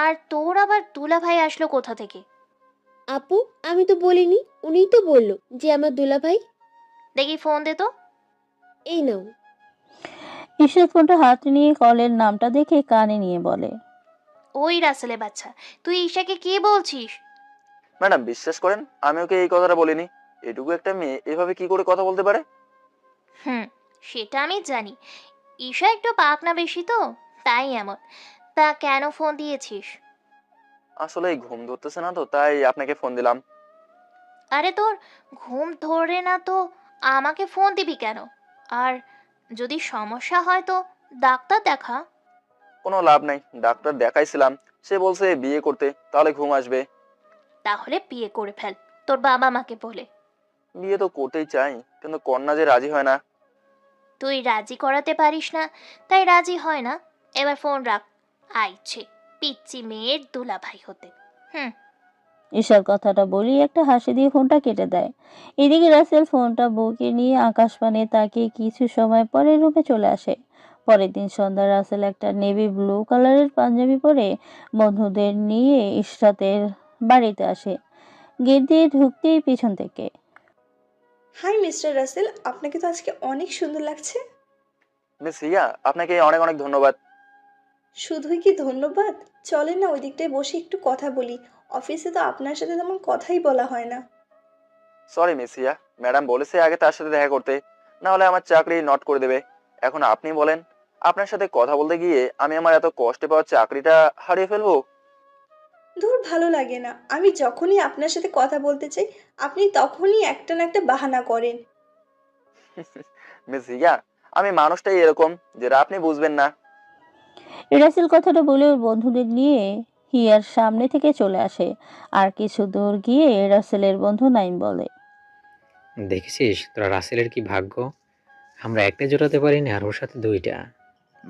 আর তোর আবার দুলাভাই আসলো কোথা থেকে? আপু, আমি তো বলিনি, উনিই তো বললো যে আমার দুলাভাই। দেখি ফোন দে তো। এই নাও। ইশরাত ফোনটা হাতে নিয়ে কলের নামটা দেখে কানে নিয়ে বলে, ওই রাসেলে বাচ্চা, তুই ঈশাকে কি বলছিস? ম্যাডাম বিশ্বাস করেন, আমি ওকে এই কথাটা বলিনি। এটুকু একটা মেয়ে এভাবে কি করে কথা বলতে পারে? হুম, সেটা আমি জানি। ঈশা একটু পাকনা বেশি তো, তাই এমন। তা কেন ফোন দিয়েছিস? আসলে এই ঘুম ধরতেছে না তো, তাই আপনাকে ফোন দিলাম। আরে তোর ঘুম ধরে না তো আমাকে ফোন দিবি কেন? আর যদি সমস্যা হয় তো ডাক্তার দেখা। কোনো লাভ নাই, ডাক্তার দেখাইছিলাম, সে বলছে বিয়ে করতে, তাহলে ঘুম আসবে। তাহলে বিয়ে করে ফেল তোর বাবা মাকে বলে। বিয়ে তো করতেই চাই, কিন্তু কন্যা যে রাজি হয় না। তুই রাজি করাতে পারিস না, তাই রাজি হয় না। এবার ফোন রাখ, আইছে পিচ্চি মেয়ের দুলাভাই হতে। হুম। ঈশার কথাটা বলি একটা হাসি দিয়ে ফোনটা কেটে দেয়। এদিকে রাসেল ফোনটা বুকে নিয়ে আকাশপানে তাকিয়ে কিছু সময় পরে রুমে চলে আসে। পরের দিন সন্ধ্যায় রাসেল একটা নেভি ব্লু কালারের পাঞ্জাবি পরে বন্ধুদের নিয়ে ইশরাতের বাড়িতে আসে। গেট দিয়ে ঢুকতেই পিছন থেকে, হাই মিস্টার রাসেল, আপনাকে তো আজকে অনেক সুন্দর লাগছে। মিস হিয়া, আপনাকে অনেক অনেক ধন্যবাদ। শুধুই কি ধন্যবাদ? চলেন না ওই দিকটায় বসে একটু কথা বলি। অফিসে তো আপনার সাথে তেমন কথাই বলা হয় না। সরি মিস হিয়া, ম্যাডাম বলেছে আগে তার সাথে দেখা করতে, না হলে আমার চাকরি নট করে দেবে। এখন আপনি বলেন, আপনার সাথে কথা বলতে গিয়ে আমি আমার এত কষ্টে পাওয়া চাকরিটা হারিয়ে ফেলবো? ধুর, ভালো লাগে না। আমি যখনই আপনার সাথে কথা বলতে চাই, আপনি তখনই একটা না একটা বাহানা করেন। মিস হিয়া, আমি মানুষটাই এরকম, যেটা আপনি বুঝবেন না। রাসেল কথাটা বলে ওর বন্ধুদের নিয়ে হিয়ার সামনে থেকে চলে আসে। আর কিছু দূর গিয়ে রাসেলের বন্ধু নাইম বলে, দেখেছিস তোরা রাসেলের কি ভাগ্য, আমরা একটা জোটাতে পারিনি আর ওর সাথে দুইটা।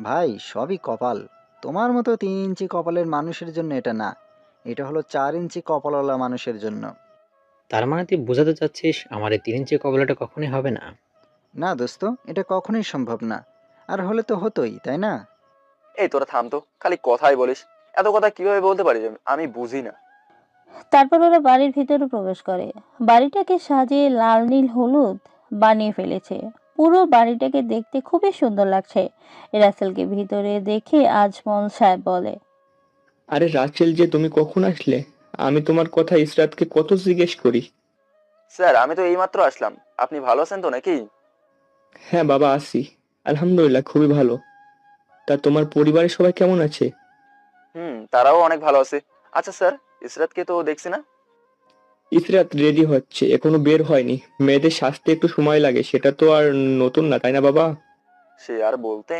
ভাই সবই কপাল। তোমার মতো 3 ইঞ্চি কপালের মানুষের জন্য এটা না, এটা হলো 4 ইঞ্চি কপালওয়ালা মানুষের জন্য। তার মানে তুই বোঝাতে চাচ্ছিস আমার এই 3 ইঞ্চি কবলাটা কখনোই হবে না? না দোস্ত, এটা কখনোই সম্ভব না। আর হলে তো হতোই, তাই না? এই তোরা থাম তো, খালি কথাই বলিস। এত কথা কিভাবে বলতে পারিস আমি বুঝি না। তারপর ওরা বাড়ির ভিতরে প্রবেশ করে। বাড়িটাকে সাজিয়ে লাল নীল হলুদ বানিয়ে ফেলেছে। পুরো বাড়িটাকে দেখতে খুবই সুন্দর লাগছে। রাসেলকে ভিতরে দেখে আজমল সাহেব বলে, আরে রাচেল যে, তুমি কখন আসলে? আমি তোমার কথা ইসরাতকে কত জিজ্ঞেস করি। স্যার আমি তো এইমাত্র আসলাম, আপনি ভালো আছেন তো নাকি? হ্যাঁ বাবা, আসি। আলহামদুলিল্লাহ, খুবই ভালো। তা তোমার পরিবারের সবাই কেমন আছে? তারাও অনেক ভালো আছে। আচ্ছা স্যার, ইসরাতকে তো দেখছি না। ইসরাত রেডি হচ্ছে, এখনো বের হয়নি। মেয়েদের সাজতে একটু সময় লাগে, সেটা তো আর নতুন না, তাই না বাবা? সে আর বলতে,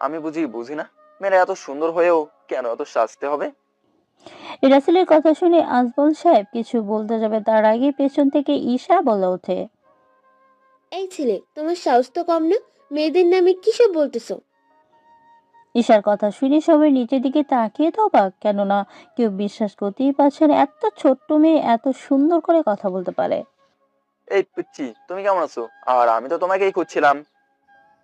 আমি বুঝি না, মেয়েরা এত সুন্দর হয়েও কেন এত সাজতে হবে? রাসেলের কথা শুনে আজমল সাহেব কিছু বলতে যাবে তার আগে পেছন থেকে ঈশা বলে ওঠে, এই ছেলে, তোমার সাহস তো কম না? মেয়েদের নামে কিসব বলতেছো? ঈশার কথা শুনে সবাই নিচের দিকে তাকিয়ে তো অবাক, কেননা কেউ বিশ্বাস করতেই পারছে না এত ছোট্ট মেয়ে এত সুন্দর করে কথা বলতে পারে। এই পিচ্ছি, তুমি কেমন আছো? আর আমি তো তোমাকেই খুঁজছিলাম।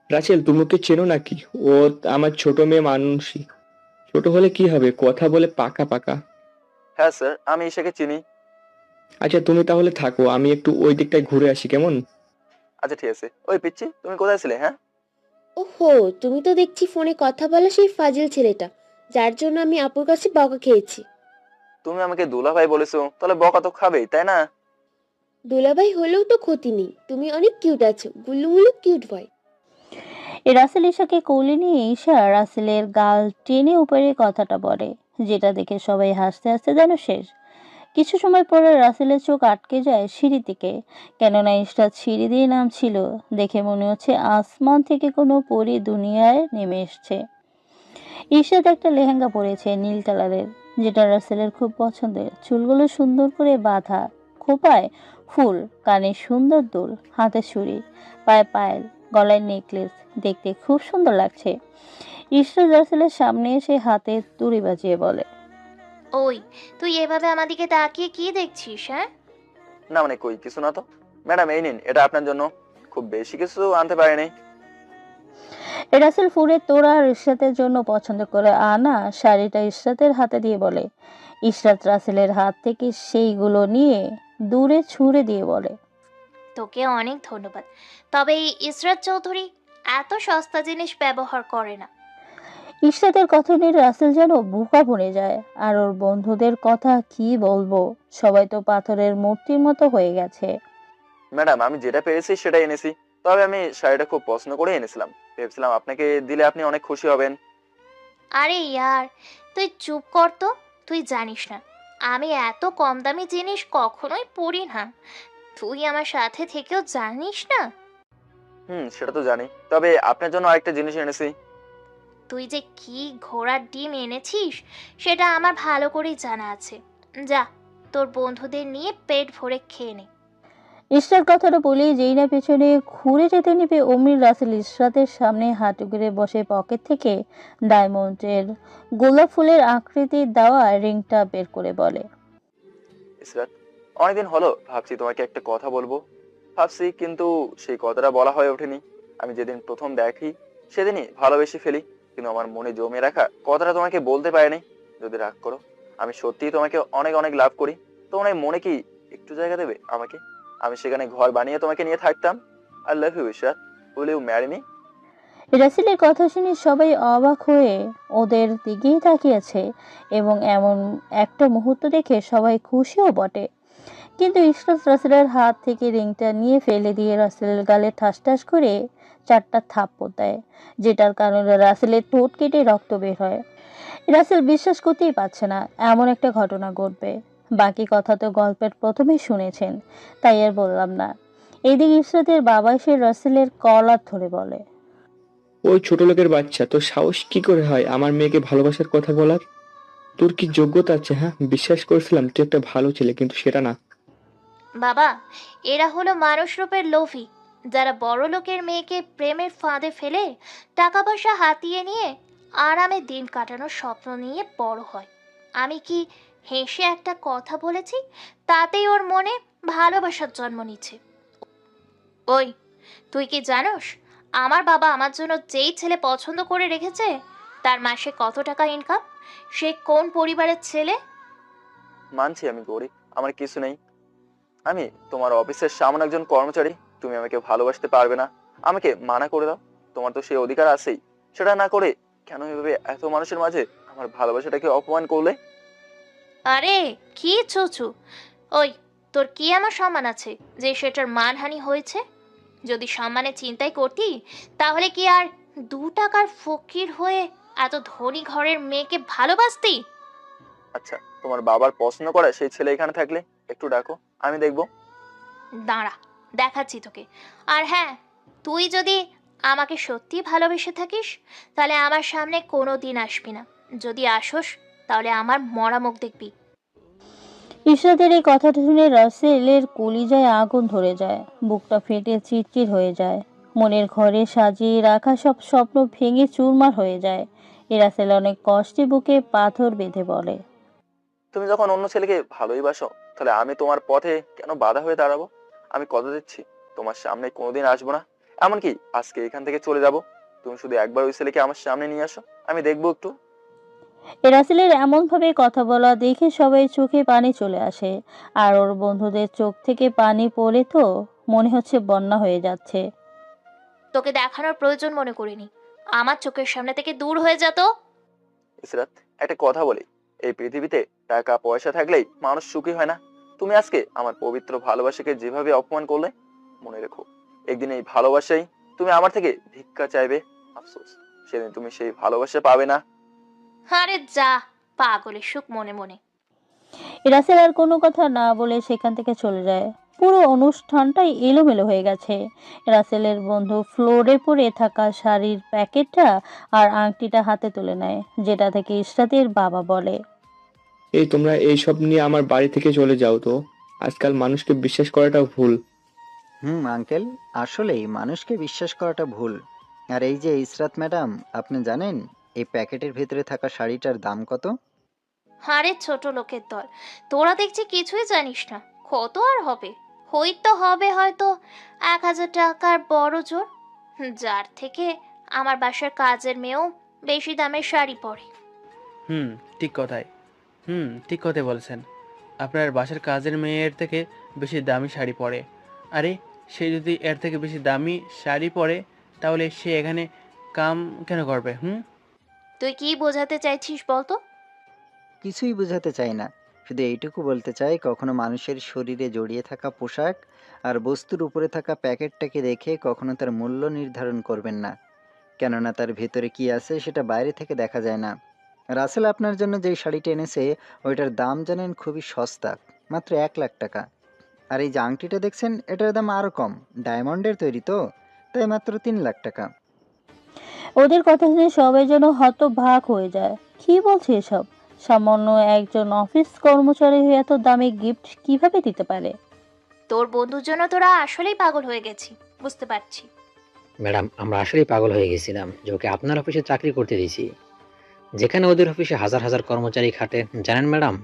রাচেল, তুমি ওকে চেনো নাকি? ও আমার ছোট মেয়ে মানুষই। ছোট হলে কি হবে, কথা বলে পাকা পাকা। হ্যাঁ স্যার, আমি ঈশাকে চিনি। আচ্ছা তুমি তাহলে থাকো, আমি একটু ওই দিকটায় ঘুরে আসি, কেমন? আচ্ছা ঠিক আছে। ওই পিচ্ছি, তুমি কোথায় ছিলে? হ্যাঁ, ওহো, তুমি তো দেখছি ফোনে কথা বলা সেই ফাজিল ছেলেটা, যার জন্য আমি আপুর কাছে বকা খেয়েছি। তুমি আমাকে দুলাভাই বলেছো, তাহলে বকা তো খাবেই, তাই না? দুলাভাই হলেও তো ক্ষতি নেই, তুমি অনেক কিউট আছো, গুল্লু মুল্লু কিউট বয়। রাসেল ঈশাকে কোলে নিয়ে ঈশা রাসেলের গাল টেনে উপরে কথাটা বলে, যেটা দেখে সবাই হাসতে হাসতে যেন শেষ। কিছু সময় পরে রাসেলের চোখ আটকে যায় সিঁড়ি থেকে, কেননা ইশরাত সিঁড়ি দিয়ে নামছিল। দেখে মনে হচ্ছে আসমান থেকে কোনো পরী দুনিয়ায় নেমে এসছে। ইশরাত একটা লেহেঙ্গা পরেছে নীল কালারের, যেটা রাসেলের খুব পছন্দের। চুলগুলো সুন্দর করে বাঁধা, খোপায় ফুল, কানে সুন্দর দুল, হাতে ছুরি, পায়ে পায়েল, গলায় নেকলেস, দেখতে খুব সুন্দর লাগছে। ইশরাত রাসেলের সামনে এসে হাতে তুড়ি বাজিয়ে বলে, ওই, তুই এভাবে আমার দিকে তাকিয়ে কি দেখছিস? হ্যাঁ, না মানে কই কিছু না তো। ম্যাডাম এই নিন, এটা আপনার জন্য। খুব বেশি কিছু আনতে পারিনি। রাসেল ফুলের তোড়া ইশরাতের জন্য পছন্দ করে আনা শাড়িটা ইশরাতের হাতে দিয়ে বলে। ইশরাত রাসেলের হাত থেকে সেইগুলো নিয়ে দূরে ছুঁড়ে দিয়ে বলে, তোকে অনেক ধন্যবাদ, তবে এই ইসরাত চৌধুরী এত সস্তা জিনিস ব্যবহার করে না। ইশরাতের কথা নিয়ে রাসেল যেন বোকা বনে যায়। আর ওর বন্ধুদের কথা কি বলবো, সবাই তো পাথরের মূর্তির মতো হয়ে গেছে। ম্যাডাম আমি যেটা পেরেছি সেটাই এনেছি। তবে আমি শাড়িটা খুব পছন্দ করে এনেছিলাম, ভেবেছিলাম আপনাকে দিলে আপনি অনেক খুশি হবেন। আরে ইয়ার, তুই চুপ কর তো। তুই জানিস না আমি এত কম দামি জিনিস কখনোই পরি না। তুই আমার সাথে থেকেও জানিস না। সেটা তো জানি, তবে আপনার জন্য আরেকটা জিনিস এনেছি। তুই যে কি ঘোড়ার ডিম এনেছিস সেটা আমার ভালো করেই জানা আছে। যা, তোর বন্ধুদের নিয়ে পেট ভরে খেয়ে নে। ইশরাত কথাটা বলে যেই না পেছনে ঘুরে যেতে নিবে অমনি রাসেল ইশরাতের সামনে হাঁটু গেড়ে বসে পকেট থেকে ডায়মন্ডের গোলাপ ফুলের আকৃতির দেওয়া রিংটা বের করে বলে, ইসরাত, অনেকদিন হলো ভাবছি তোমাকে একটা কথা বলবো, ভাবছি কিন্তু সেই কথাটা বলা হয়ে ওঠেনি। আমি যেদিন প্রথম দেখি সেদিনই ভালোবেসে ফেলি, কিন্তু আমার মনে জমে রাখা কথাটা তোমাকে বলতে পারিনি। যদি রাগ করো, আমি সত্যিই তোমাকে অনেক অনেক লাভ করি। তোমার এই মনে কি একটু জায়গা দেবে আমাকে? আমি সেখানে ঘর বানিয়ে তোমাকে নিয়ে থাকতাম। I love you Israt, will you marry me? রাসেলের কথা শুনে সবাই অবাক হয়ে ওদের দিকেই তাকিয়েছে, এবং এমন একটা মুহূর্ত দেখে সবাই খুশিও বটে। কিন্তু ইশরাত রাসেলের হাত থেকে রিংটা নিয়ে ফেলে দিয়ে রাসেলের গালে ঠাস ঠাস করে 4টা থাপ্পড় দেয়, যেটার কারণে রাসেলের ঠোঁট কেটে রক্ত বের হয়। রাসেল বিশ্বাস করতেই পারছে না এমন একটা ঘটনা ঘটবে। বাকি কথা তো গল্পের প্রথমেই শুনেছেন, তাই আর বললাম না। এদিকে ইশরাতের বাবা এসে রাসেলের কলার ধরে বলে, ওই ছোট লোকের বাচ্চা, তোর সাহস কি করে হয় আমার মেয়েকে ভালোবাসার কথা বলার? তোর কি যোগ্যতা আছে? হ্যাঁ, বিশ্বাস করেছিলাম তুই একটা ভালো ছেলে, কিন্তু সেটা না। বাবা, এরা হলো মানুষ রূপের লোভী, যারা বড় লোকের মেয়েকে প্রেমের ফাঁদে ফেলে টাকা পয়সা হাতিয়ে নিয়ে আরামে দিন কাটানোর স্বপ্ন নিয়ে বড় হয়। আমি কি হেসে একটা কথা বলেছি তাতেই ওর মনে ভালোবাসার জন্ম নিচ্ছে। ওই, তুই কি জানোস আমার বাবা আমার জন্য যেই ছেলে পছন্দ করে রেখেছে তার মাসে কত টাকা ইনকাম? সে কোন পরিবারের ছেলে? মানছি আমি গরিব, আমার কিছু নেই। আমি তোমার অফিসের সামনে একজন কর্মচারী। তুমি আমাকে ভালোবাসতে পারবে না, আমাকে মানা করে দাও। তোমার তো সেই অধিকার আছেই। সেটা না করে কেন এভাবে এত মানুষের মাঝে আমার ভালোবাসাটাকে অপমান করলে? আরে কি চুচু! ওই, তোর কি আমার সম্মান আছে যে সেটার মানহানি হয়েছে? যদি সম্মানের চিন্তাই করতি তাহলে কি আর 2 টাকার ফকির হয়ে এত ধনী ঘরের মেয়েকে ভালোবাসতি? আচ্ছা, তোমার বাবার পছন্দ করা সেই ছেলে এখানে থাকলে একটু ডাকো, আমি দেখবো। দাঁড়া, দেখাচ্ছি তোকে। আর হ্যাঁ, তুই যদি আমাকে সত্যি ভালোবেসে থাকিস তাহলে আমার সামনে কোনো দিন আসবি না। যদি আসোস তাহলে আমার মরা মুখ দেখবি। ইশরাতের এই কথাটা শুনে রাসেলের কলিজায় আগুন ধরে যায়, বুকটা ফেটে চিরচির হয়ে যায়, মনের ঘরে সাজিয়ে রাখা সব স্বপ্ন ভেঙে চুরমার হয়ে যায়। রাসেল অনেক কষ্টে বুকে পাথর বেঁধে বলে, তুমি যখন অন্য ছেলেকে ভালোই বাসো তাহলে আমি তোমার পথে কেন বাধা হয়ে দাঁড়াবো? আমি কথা দিচ্ছি তোমার সামনে কোনোদিন আসবো না, এমনকি আজকে এখান থেকে চলে যাব। তুমি শুধু একবার ওই ছেলেকে আমার সামনে নিয়ে আসো, আমি দেখবো একটু। রাসেলের এমন ভাবে কথা বলা দেখে সবাই চোখে পানি চলে আসে, আর ওর বন্ধুদের চোখ থেকে পানি পড়ে তো মনে হচ্ছে বন্যা হয়ে যাচ্ছে। তোকে দেখানোর প্রয়োজন মনে করিনি। আমার চোখের সামনে থেকে দূর হয়ে যেত। ইসরাত, একটা কথা বলি, এই পৃথিবীতে টাকা পয়সা থাকলেই মানুষ সুখী হয় না। তুমি আজকে আমার পবিত্র ভালোবাসাকে যেভাবে অপমান করলে, মনে রেখো একদিন এই ভালোবাসাই তুমি আমার থেকে ভিক্ষা চাইবে। আফসোস, সেদিন তুমি সেই ভালোবাসা পাবে না। আরে যা, পাগলের সুখ মনে মনে। রাসেল আর কোনো কথা না বলে সেখান থেকে চলে যায়। পুরো অনুষ্ঠানটাই এলোমেলো হয়ে গেছে। রাসেলের বন্ধু ফ্লোরে পড়ে থাকা শাড়ির প্যাকেটটা আর আংটিটা হাতে তুলে নেয়, যেটা থেকে ইশরাতের বাবা বলে, এই তোমরা এইসব নিয়ে আমার বাড়ি থেকে চলে যাও তো। আজকাল মানুষকে বিশ্বাস করাটাও ভুল। আঙ্কেল, আসলেই মানুষকে বিশ্বাস করাটা ভুল। আর এই যে ইসরাত ম্যাডাম, আপনি জানেন এই প্যাকেটের ভিতরে থাকা শাড়িটার দাম কত? আরে ছোট লোকের দল, তোরা দেখছি কিছুই জানিস না। কত আর হবে? হয়তো হবে হয়তো 1,000 টাকার বড় জোর, যার থেকে আমার বাসার কাজের মেয়েও বেশি দামের শাড়ি পরে। হুম, ঠিক কথাই। ঠিক কথাই বলছেন। আপনার বাসার কাজের মেয়ের থেকে বেশি দামি শাড়ি পরে। আরে, সে যদি এর থেকে বেশি দামি শাড়ি পরে তাহলে সে এখানে কাম কেন করবে? তুই কি বোঝাতে চাইছিস বলতো? কিছুই বোঝাতে চাই না, শুধু এইটুকু বলতে চাই, কখনো মানুষের শরীরে জড়িয়ে থাকা পোশাক আর বস্তুর উপরে থাকা প্যাকেটটাকে দেখে কখনো তার মূল্য নির্ধারণ করবেন না, কেননা তার ভেতরে কি আছে সেটা বাইরে থেকে দেখা যায় না। রাসেল আপনার জন্য যেই শাড়িটা এনেছে ওইটার দাম জানেন খুবই সস্তা, মাত্র 1 লাখ টাকা। আর এই যে আংটিটা দেখছেন এটার দাম আরও কম, ডায়মন্ডের তৈরি তো, তাই মাত্র 3 লাখ টাকা। ওদের কথা শুনে সবাই যেন হতবাক হয়ে যায়। কি বলছে এসব? সামান্য একজন অফিস কর্মচারী হয়ে এত দামি গিফট কিভাবে দিতে পারে? তোর বন্ধুর জন্য তোরা আসলেই পাগল হয়ে গেছি, বুঝতে পারছি। ম্যাডাম, আমরা আসলেই পাগল হয়ে গেছিলাম যে ওকে আপনার অফিসে চাকরি করতে দিয়েছি, যেখানে ওদের অফিসে হাজার হাজার কর্মচারী খাটে। জানেন ম্যাডাম,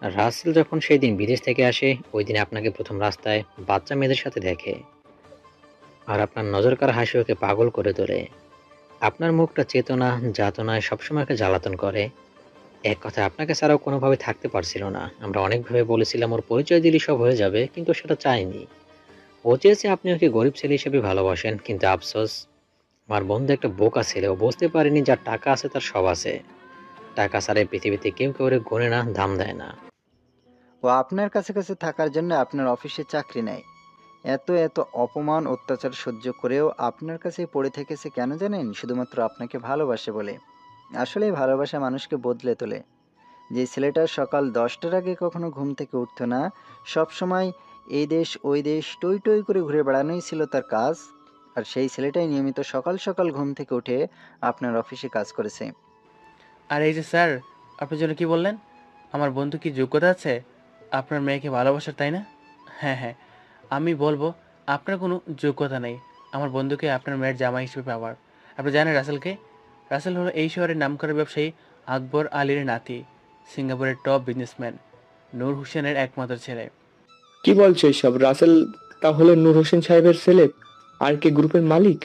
রাসেল যখন সেই দিন বিদেশ থেকে আসে ওই দিন আপনাকে প্রথম রাস্তায় বাচ্চা মেয়েদের সাথে দেখে, আর আপনার নজর কাড়া হাসি ওকে পাগল করে তোলে। আপনার মুখটা চেতনা যাতনায় সবসময় ওকে জ্বালাতন করে। এক কথা, আপনাকে ছাড়াও কোনোভাবে থাকতে পারছিল না। আমরা অনেকভাবে বলেছিলাম ওর পরিচয় দিলে সব হয়ে যাবে, কিন্তু সেটা চায়নি। ও চেয়েছে আপনি ওকে গরিব ছেলে হিসেবে ভালোবাসেন, কিন্তু আফসোস, আমার বন্ধু একটা বোকা ছেলে। ও বুঝতে পারেনি যার টাকা আছে তার সব আছে। টাকা ছাড়া এই পৃথিবীতে কেউ কেউ গুনে না, দাম দেয় না। ও আপনার কাছে কাছে থাকার জন্য আপনার অফিসে চাকরি নেয়। এত এত অপমান অত্যাচার সহ্য করেও আপনার কাছে পড়ে থেকেছে কেন জানেন? শুধুমাত্র আপনাকে ভালোবাসে বলে। আসলে ভালোবাসা মানুষকে বদলে তোলে। যে ছেলেটা সকাল 10টার আগে কখনো ঘুম থেকে উঠতো না, সব সময় এই দেশ ওই দেশ টই টই করে ঘুরে বেড়ানোই ছিল তার কাজ, আর সেই ছেলেটাই নিয়মিত সকাল সকাল ঘুম থেকে উঠে আপনার অফিসে কাজ করেছে। আর এই যে স্যার, আপনার জন্য কি বললেন? আমার বন্ধু কি যোগ্যতা আছে আপনার মেয়েকে ভালোবাসার, তাই না? হ্যাঁ হ্যাঁ, আমি বলবো আপনার কোনো যোগ্যতা নেই আমার বন্ধুকে আপনার মেয়ের জামাই হিসেবে পাওয়ার। আপনি জানেন রাসেলকে? রাসেল হলো এই শহরের নামকরা ব্যবসায়ী আকবর আলীর নাতি, সিঙ্গাপুরের টপ বিজনেসম্যান নূর হোসেনের একমাত্র ছেলে। কি বলছো এসব? রাসেল তাহলে নূর হোসেন সাহেবের ছেলে? আর কে গ্রুপের মালিক?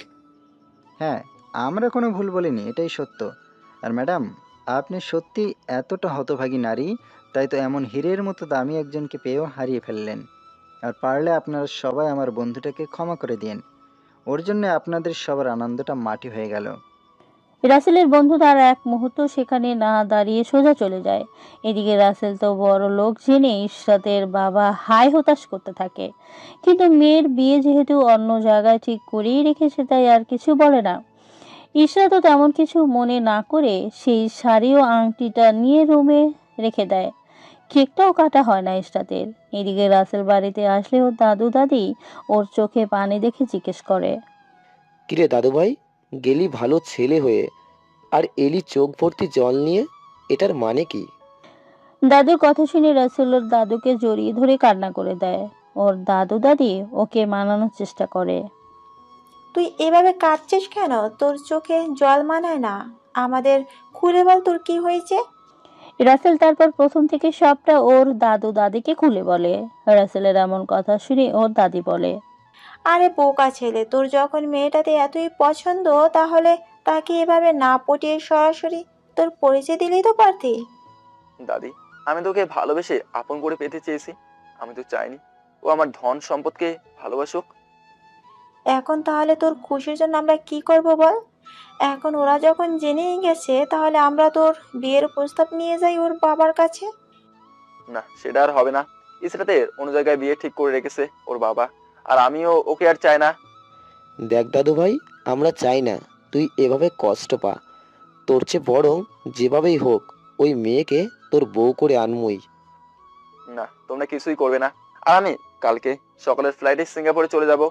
হ্যাঁ, আমরা কোনো ভুল বলিনি, এটাই সত্য। আর ম্যাডাম, আপনি সত্যি এতটা হতভাগী নারী, তাই তো এমন হীরের মতো দামি একজনকে পেয়েও হারিয়ে ফেললেন। আর পারলে আপনারা সবাই আমার বন্ধুটাকে ক্ষমা করে দিন। ওর জন্য আপনাদের সবার আনন্দটা মাটি হয়ে গেল। রাসেলের বন্ধু তার এক মুহূর্ত সেখানে না দাঁড়িয়ে সোজা চলে যায়। এদিকে রাসেল তো বড় লোক জেনে ইশরাতের বাবা হাই হতাশ করতে থাকে, কিন্তু মেয়ের বিয়ে যেহেতু অন্য জায়গায় ঠিক করেই রেখেছে তাই আর কিছু বলে না। ইশরাতও তেমন কিছু মনে না করে সেই শাড়ি ও আংটিটা নিয়ে রুমে রেখে দেয়। কেকটাও কাটা হয় না ইশরাতের। এদিকে রাসেল বাড়িতে আসলে ওর দাদু দাদি ওর চোখে পানি দেখে জিজ্ঞেস করে, কিরে দাদু ভাই, গেলি ভালো ছেলে হয়ে আর এলি চোখ ভর্তি জল নিয়ে, এটার মানে কি? দাদুর কথা শুনে রাসেল ওর দাদুকে জড়িয়ে ধরে কান্না করে দেয়। ওর দাদু দাদি ওকে মানানোর চেষ্টা করে। তুই এভাবে কাঁদছিস কেন? তোর চোখে জল মানায় না। আমাদের খুলে বল তোর কি হয়েছে। রাসেল তারপর প্রথম থেকে সবটা ওর দাদু দাদিকে খুলে বলে। রাসেলের এমন কথা শুনে ওর দাদি বলে, আরে বোকা ছেলে, তোর যখন মেয়েটাতে এতই পছন্দ তাহলে তাকে এভাবে না পটিয়ে সরাসরি তোর পরিচয় দিলেই তো পারতি। দাদি, আমি তোকে ভালোবেসে আপন করে পেতে চেয়েছি। আমি তো চাইনি ও আমার ধন সম্পদকে ভালোবাসুক। এখন তাহলে তোর খুশির জন্য আমরা কি করব বল? এখন ওরা যখন জেনেই গেছে তাহলে আমরা তোর বিয়ের প্রস্তাব নিয়ে যাই ওর বাবার কাছে। না, সেটা আর হবে না। ইসরাতের অন্য জায়গায় বিয়ে ঠিক করে রেখেছে ওর বাবা, আর আমিও ওকে আর চাই না। দেখ দাদু ভাই, আমরা চাই না তুই এভাবে কষ্ট পা। তোর চেয়ে বরং যেভাবেই হোক ওই মেয়েকে তোর বউ করে আনমই। না, তোমরা কিছুই করবে না। আর আমি কালকে সকালের ফ্লাইটে সিঙ্গাপুরে চলে যাব।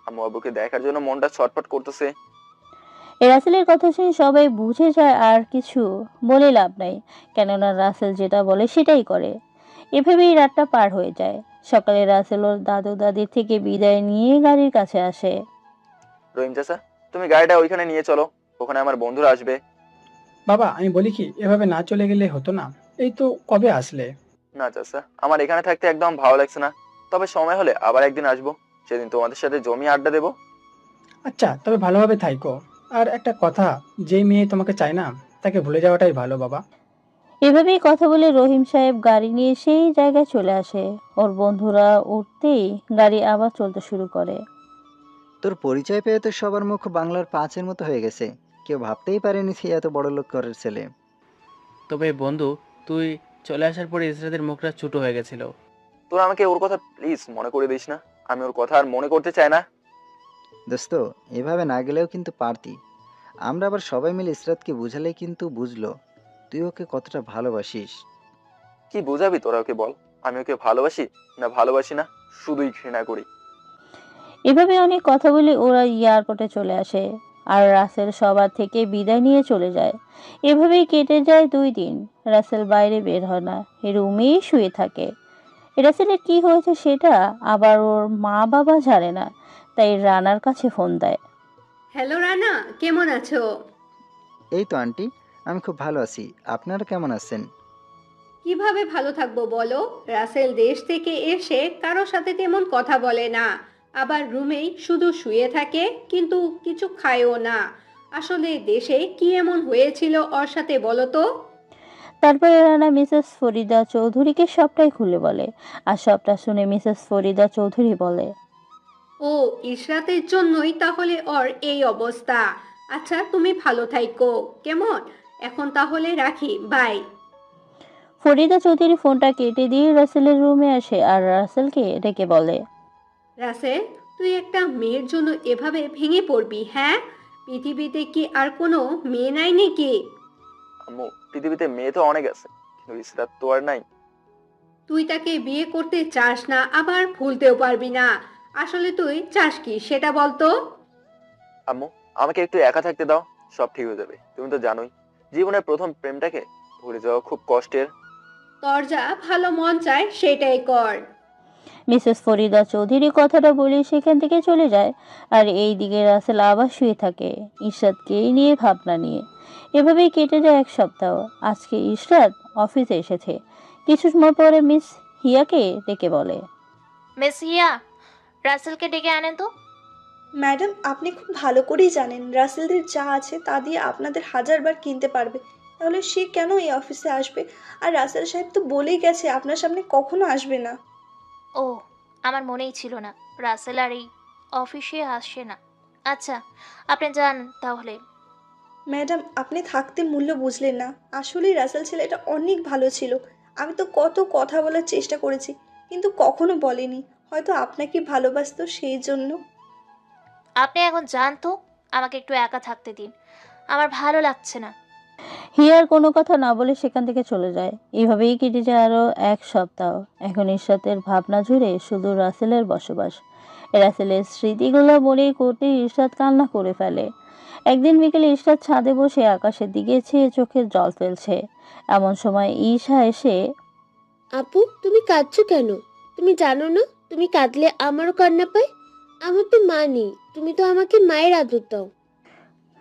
আম্মু আব্বুকে দেখার জন্য মনটা ছটফট করতেছে। রাসেলের কথা শুনে সবাই বুঝে যায় আর কিছু বলে লাভ নাই, কেননা রাসেল যেটা বলে সেটাই করে। এভাবেই রাতটা পার হয়ে যায়। সকালে রাসেল ওর দাদু দাদির থেকে বিদায় নিয়ে গাড়ির কাছে আসে। রহিম চাচা, তুমি গাড়িটা ওইখানে নিয়ে চলো, ওখানে আমার বন্ধুরা আসবে। বাবা, আমি বলি কি, এভাবে না চলে গেলে হতো না? এই তো কবে আসলে? না চাচা, আমার এখানে থাকতে একদম ভালো লাগছে না। তবে সময় হলে আবার একদিন আসবো, সেদিন তোমাদের সাথে জমিয়ে আড্ডা দেবো। আচ্ছা, তবে ভালোভাবে থাইকো। আর একটা কথা, যেই মেয়ে তোমাকে চায় না তাকে ভুলে যাওয়াটাই ভালো বাবা। এভাবেই কথা বলে রহিম সাহেব গাড়ি নিয়ে সেই জায়গায় চলে আসে। ওর বন্ধুরা উঠতেই গাড়ি আবার চলতে শুরু করে। তোর পরিচয় পেয়ে তো সবার মুখ বাংলার পাঁচের মতো হয়ে গেছে। কেউ ভাবতেই পারেনি সে এত বড় লোক ঘরের ছেলে। তবে বন্ধু, তুই চলে আসার পরে ইসরাতের মুখটা ছোট হয়ে গেছিল। তোরা আমাকে ওর কথা প্লিজ মনে করে দিস না। আমি ওর কথা আর মনে করতে চাই না। দোস্ত, এভাবে না গেলেও কিন্তু পারতি। আমরা আবার সবাই মিলে ইসরাতকে বুঝালেই কিন্তু বুঝলো তুই ওকে কতটা ভালোবাসিস। কি বোঝাবি তোরা ওকে, বল? আমি ওকে ভালোবাসি না ভালোবাসি না, শুধুই ঘৃণা করি। এভাবে অনেক কথা বলে ওরা এয়ারপোর্টে চলে আসে আর রাসেল সবার থেকে বিদায় নিয়ে চলে যায়। এভাবেই কেটে যায় 2 দিন। রাসেল বাইরে বের হয় না, রুমেই শুয়ে থাকে। রাসেলের কি হয়েছে সেটা আবার ওর মা বাবা জানে না, তাই রানার কাছে ফোন দেয়। হ্যালো রানা, কেমন আছো? এই তো আন্টি, আমি খুব ভালো আছি। আপনারা কেমন আছেন? কিভাবে ভালো থাকবো বলো? রাসেল দেশ থেকে এসে কারো সাথে তেমন কথা বলে না, আবার রুমেই শুধু শুয়ে থাকে, কিন্তু কিছু খায়ও না। আসলে দেশে কি এমন হয়েছিল ওর সাথে বলো তো? তারপরে রানা মিসেস ফরিদা চৌধুরীকে সবটাই খুলে বলে। আর সবটা শুনে মিসেস ফরিদা চৌধুরী বলে, ও, ইশরাতের জন্যই তাহলে ওর এই অবস্থা। আচ্ছা, তুমি ভালো থাইকো কেমন? এখন তাহলে রাখি, বাই। ফরিদা চৌধুরী ফোনটা কেটে দিয়ে রাসেলের রুমে আসে আর রাসেলকে ডেকে বলে, রাসেল, তুই একটা মেয়ের জন্য এভাবে ভেঙে পড়বি? হ্যাঁ, পৃথিবীতে কি আর কোনো মেয়ে নাই নাকি? আম্মু, পৃথিবীতে মেয়ে তো অনেক আছে, কিন্তু ইসরাত তো আর নাই। তুই তাকে বিয়ে করতে চাস না, আবার ভুলতেও পারবি না। আসলে তুই চাস কি সেটা বলতো? আম্মু, আমাকে একটু একা থাকতে দাও, সব ঠিক হয়ে যাবে। তুমি তো জানোই জীবনের প্রথম প্রেমটাকে ভুলে যাওয়া খুব কষ্টের। তোর যা ভালো মন চায় সেটাই কর। মিসেস ফরিদা চৌধুরী কথাটা বলে সেখান থেকে চলে যায়। আর এই দিকে রাসেল আবার শুয়ে থাকে ইশরাতকে নিয়ে ভাবনা নিয়ে। এভাবেই কেটে যায় এক সপ্তাহ। আজকে ইশরাত অফিসে এসেছে। কিছু সময় পরে মিস হিয়াকে ডেকে বলে, মিস হিয়া, রাসেলকে ডেকে আনেন তো। ম্যাডাম, আপনি খুব ভালো করেই জানেন রাসেলদের যা আছে তা দিয়ে আপনাদের হাজারবার কিনতে পারবে, তাহলে সে কেন এই অফিসে আসবে? আর রাসেল সাহেব তো বলেই গেছে আপনার সামনে কখনো আসবে না। ও, আমার মনেই ছিল না রাসেল আর এই অফিসে আসে না। আচ্ছা, আপনি যান তাহলে। ম্যাডাম, আপনি থাকতে মূল্য বুঝলেন না। আসলেই রাসেল ছেলেটা অনেক ভালো ছিল। আমি তো কত কথা বলার চেষ্টা করেছি, কিন্তু কখনো বলেনি। হয়তো আপনাকে ভালোবাসতো সেই জন্য। আপনি এখন যান তো, আমাকে একটু একা থাকতে দিন, আমার ভালো লাগছে না। হিয়ার কোনো কথা না বলে সেখান থেকে চলে যায়। এইভাবেই কেটে যায় আরো এক সপ্তাহ। এখন ইশরাতের ভাবনা জুড়ে শুধু রাসেলের বসবাস। রাসেলের স্মৃতিগুলো মনে করতে ইশরাত কান্না করে ফেলে। একদিন বিকেলে ইশরাত ছাদে বসে আকাশের দিকে চেয়ে চোখের জল ফেলছে। এমন সময় ঈশা এসে, আপু, তুমি কাঁদছো কেন? তুমি জানো না তুমি কাঁদলে আমারও কান্না পায়? আমার তো মা নেই, তুমি তো আমাকে মায়ের আদর দাও।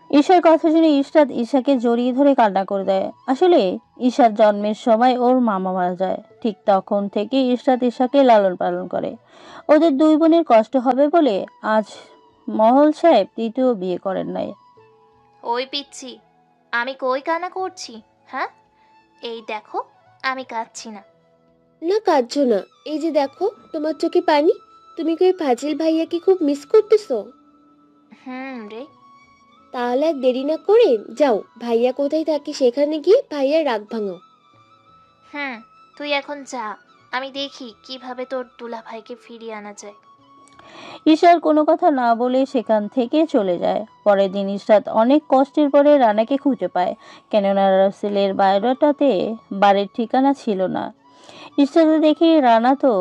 ঈশার কথা শুনে ইশরাত ঈশাকে জড়িয়ে ধরে কান্না করে দেয়। আসলে ঈশার জন্মের সময় ওর মামা মারা যায়। ঠিক তখন থেকে ইশরাত ঈশাকে লালন পালন করে। ওদের দুই বোনের কষ্ট হবে বলে আজ মহল সাহেব তৃতীয় বিয়ে করেন নাই। ওই পিচ্ছি, আমি কই কান্না করছি? হ্যাঁ, এই দেখো, আমি কাঁদছি না। না, কাঁদছো না। এই যে দেখো, তোমার চোখে পানি। তুমি কি ওই ফাজিল ভাইয়াকে খুব মিস করতেছো? রে। তাহলে আর দেরি না করে যাও, ভাইয়া কোথায় থাকে সেখানে গিয়ে ভাইয়ার রাগ ভাঙাও। তুই এখন যা, আমি দেখি কিভাবে তোর দুলা ভাইকে ফিরিয়ে আনা যায়। ঈশার কোনো কথা না বলে সেখান থেকে চলে যায়। পরের দিন ইশরাত অনেক কষ্টের পরে রানাকে খুঁজে পায়, কেননা রাসেলের বায়োডাটাতে বাড়ির ঠিকানা ছিল না। ইশরাত দেখে রানা তো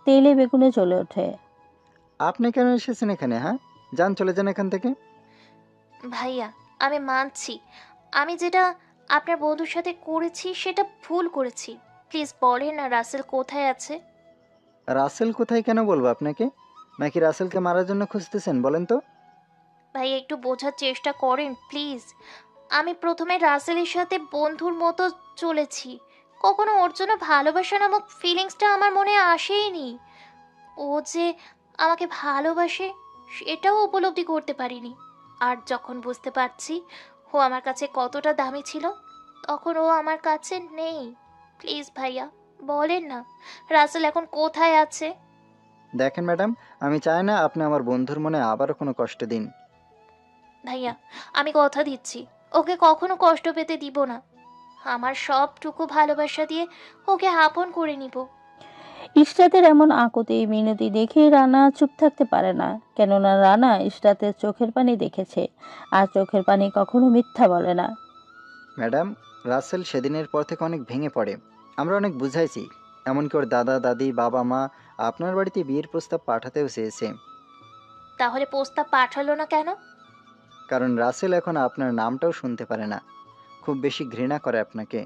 তেলে বেগুনে চলে ওঠে। আপনি কেন এসেছেন এখানে? হ্যাঁ, যান, চলে যান এখান থেকে। ভাইয়া, আমি মানছি, আমি যেটা আপনার বন্ধুর সাথে করেছি সেটা ভুল করেছি। প্লিজ বলেন না রাসেল কোথায় আছে। রাসেল কোথায় কেন বলবো আপনাকে? নাকি রাসেলকে মারার জন্য খুঁজতেছেন? বলেন তো। ভাই, একটু বোঝার চেষ্টা করেন প্লিজ। আমি প্রথমে রাসেলের সাথে বন্ধুর মতো চলেছি, কখনো ওর জন্য ভালোবাসা নামক ফিলিংসটা আমার মনে আসেইনি। ও যে আমাকে ভালোবাসে সেটাও উপলব্ধি করতে পারিনি। আর যখন বুঝতে পারছি ও আমার কাছে কতটা দামি ছিল, তখন ও আমার কাছে নেই। প্লিজ ভাইয়া, বলেন না রাসেল এখন কোথায় আছে। দেখেন ম্যাডাম, আমি চাই না আপনি আমার বন্ধুর মনে আবারও কোনো কষ্ট দিন। ভাইয়া, আমি কথা দিচ্ছি ওকে কখনো কষ্ট পেতে দিব না। আমার সবটুকু ভালোবাসা দিয়ে ওকে আপন করে নিব। ইশরাতের এমন আকুতি মিনতি দেখে রানা চুপ থাকতে পারে না, কেননা রানা ইশরাতের চোখের পানি দেখেছে, আর চোখের পানি কখনো মিথ্যা বলে না। ম্যাডাম, রাসেল সেদিনের পর থেকে অনেক ভেঙে পড়ে। আমরা অনেক বুঝাইছি, এমনকি ওর দাদা দাদি বাবা মা আপনার বাড়িতে বিয়ের প্রস্তাব পাঠাতেও চেয়েছে। তাহলে প্রস্তাব পাঠালো না কেন? কারণ রাসেল এখন আপনার নামটাও শুনতে পারে না, খুব বেশি ঘৃণা করে আপনাকে।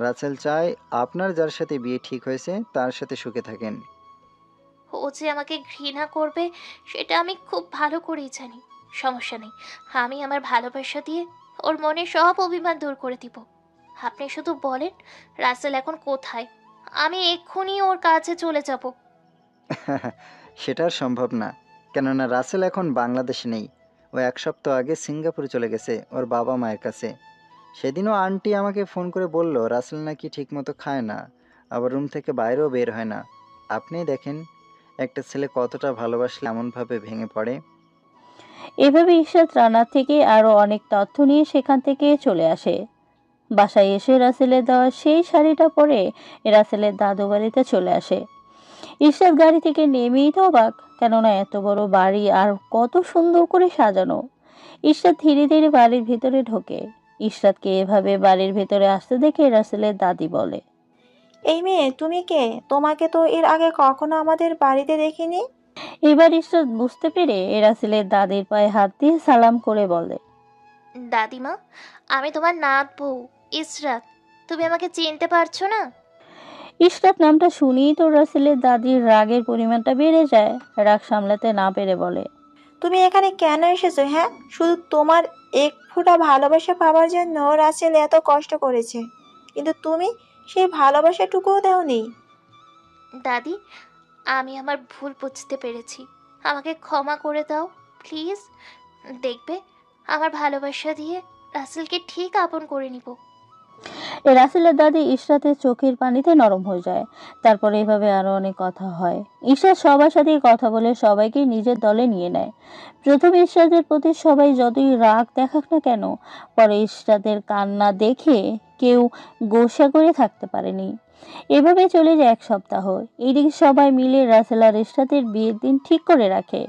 রাসেল চায় আপনার যার সাথে বিয়ে ঠিক হয়েছে তার সাথে সুখে থাকেন। ও যে আমাকে ঘৃণা করবে সেটা আমি খুব ভালো করেই জানি। সমস্যা নেই, আমি আমার ভালোবাসা দিয়ে ওর মনে সব অভিমান দূর করে দিব। আপনি শুধু বলেন রাসেল এখন কোথায়, আমি এক্ষুনি ওর কাছে চলে যাব। সেটা আর সম্ভব না, কেননা রাসেল এখন বাংলাদেশে নেই। ও এক সপ্তাহ আগে সিঙ্গাপুরে চলে গেছে ওর বাবা মায়ের কাছে। সেদিনও আন্টি আমাকে ফোন করে বলল রাসেল নাকি ঠিকমতো খায় না, আবার রুম থেকে বাইরেও বের হয় না। আপনিই দেখেন একটা ছেলে কতটা ভালোবাসলে এমনভাবে ভেঙে পড়ে। এভাবে ইশরাত রানা থেকে আরো অনেক তথ্য নিয়ে সেখান থেকে চলে আসে। বাসায় এসে রাসেলের দেওয়া সেই শাড়িটা পরে রাসেলের দাদু বাড়িতে চলে আসে। ইশরাত গাড়ি থেকে নেমেই তো অবাক, কেননা এত বড় বাড়ি আর কত সুন্দর করে সাজানো। ইশরাত ধীরে ধীরে বাড়ির ভিতরে ঢোকে। ইশরাতকে এভাবে বাড়ির ভেতরে আসতে দেখে রাসেলের দাদি বলে, এই মেয়ে, তুমি কে? তোমাকে তো এর আগে কখনো আমাদের বাড়িতে দেখিনি। এবার ইশরাত বুঝতে পেরে রাসেলের দাদির পায়ে হাত দিয়ে সালাম করে বলে, দাদিমা, আমি তোমার নাত বউ ইসরাত। তুমি আমাকে চিনতে পারছো না? ইশরাত নামটা শুনেই তো রাসেলের দাদির রাগের পরিমাণটা বেড়ে যায়। রাগ সামলাতে না পেরে বলে, তুমি এখানে কেন এসেছো হ্যাঁ? শুধু তোমার এক ফোঁটা ভালোবাসা পাওয়ার জন্য রাসেল এত কষ্ট করেছে, কিন্তু তুমি সেই ভালোবাসাটুকুও দাওনি। দাদি, আমি আমার ভুল বুঝতে পেরেছি, আমাকে ক্ষমা করে দাও প্লিজ। দেখবে, আমার ভালোবাসা দিয়ে রাসেলকে ঠিক আপন করে নিব। রাসেলের দাদি ইশরাতের চোখের পানিতে নরম হয়ে যায়। তারপরে এভাবে আরো অনেক কথা হয়। ইশরাত সবার সাথে কথা বলে সবাইকে নিজের দলে নিয়ে নেয়। প্রথমে ইশরাতের প্রতি সবাই যতই রাগ দেখাক না কেন, পরে ইশরাতের কান্না দেখে কেউ গোসা করে থাকতে পারেনি। এভাবে চলে যায় 1 সপ্তাহ। এদিকে সবাই মিলে রাসেল আর ইশরাতের বিয়ের দিন ঠিক করে রাখে।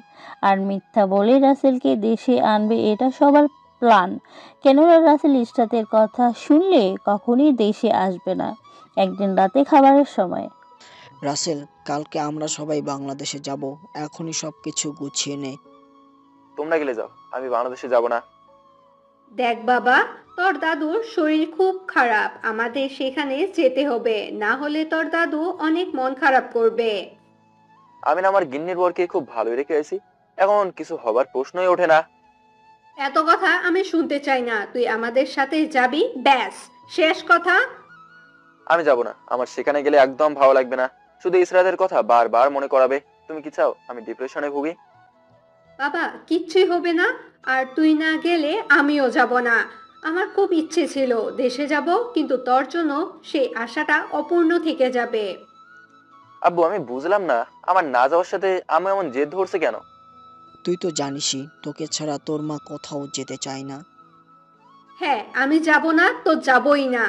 আর মিথ্যা বলে রাসেলকে দেশে আনবে, এটা সবার প্ল্যান। কেননা রাসেল ইশরাতের কথা শুনলে কখনই দেশে আসবে না। একদিন রাতে খাবারের সময় রাসেল, কালকে আমরা সবাই বাংলাদেশে যাব। এখনই সবকিছু গুছিয়ে নে। তোমরা গেলে যাও, আমি বাংলাদেশে যাব না। দেখ বাবা, তোর দাদুর শরীর খুব খারাপ, আমাদের সেখানে যেতে হবে, না হলে তোর দাদু অনেক মন খারাপ করবে। আমি না আমার গিন্নির বরকে খুব ভালোই রেখে আছি, এখন কিছু হবার প্রশ্নই ওঠে না। এত কথা আমি শুনতে চাই না, তুই আমাদের সাথে যাবি, ব্যাস, শেষ কথা। আমি যাব না, আমার সেখানে গেলে একদম ভালো লাগবে না, শুধু ইসরাতের কথা বারবার মনে করাবে। তুমি কি চাও আমি ডিপ্রেশনে ভুগি? বাবা, কিচ্ছুই হবে না, আর তুই না গেলে আমিও যাব না। আমার খুব ইচ্ছে ছিল দেশে যাব, কিন্তু তোর জন্য সেই আশাটা অপূর্ণ থেকে যাবে। আব্বু, আমি বুঝলাম না আমার না যাওয়ার সাথে আমি এমন জেদ ধরছে কেন? তুই তো জানিসই তোকে ছাড়া তোর মা কোথাও যেতে চায় না। হ্যাঁ, আমি যাব না তো যাবই না।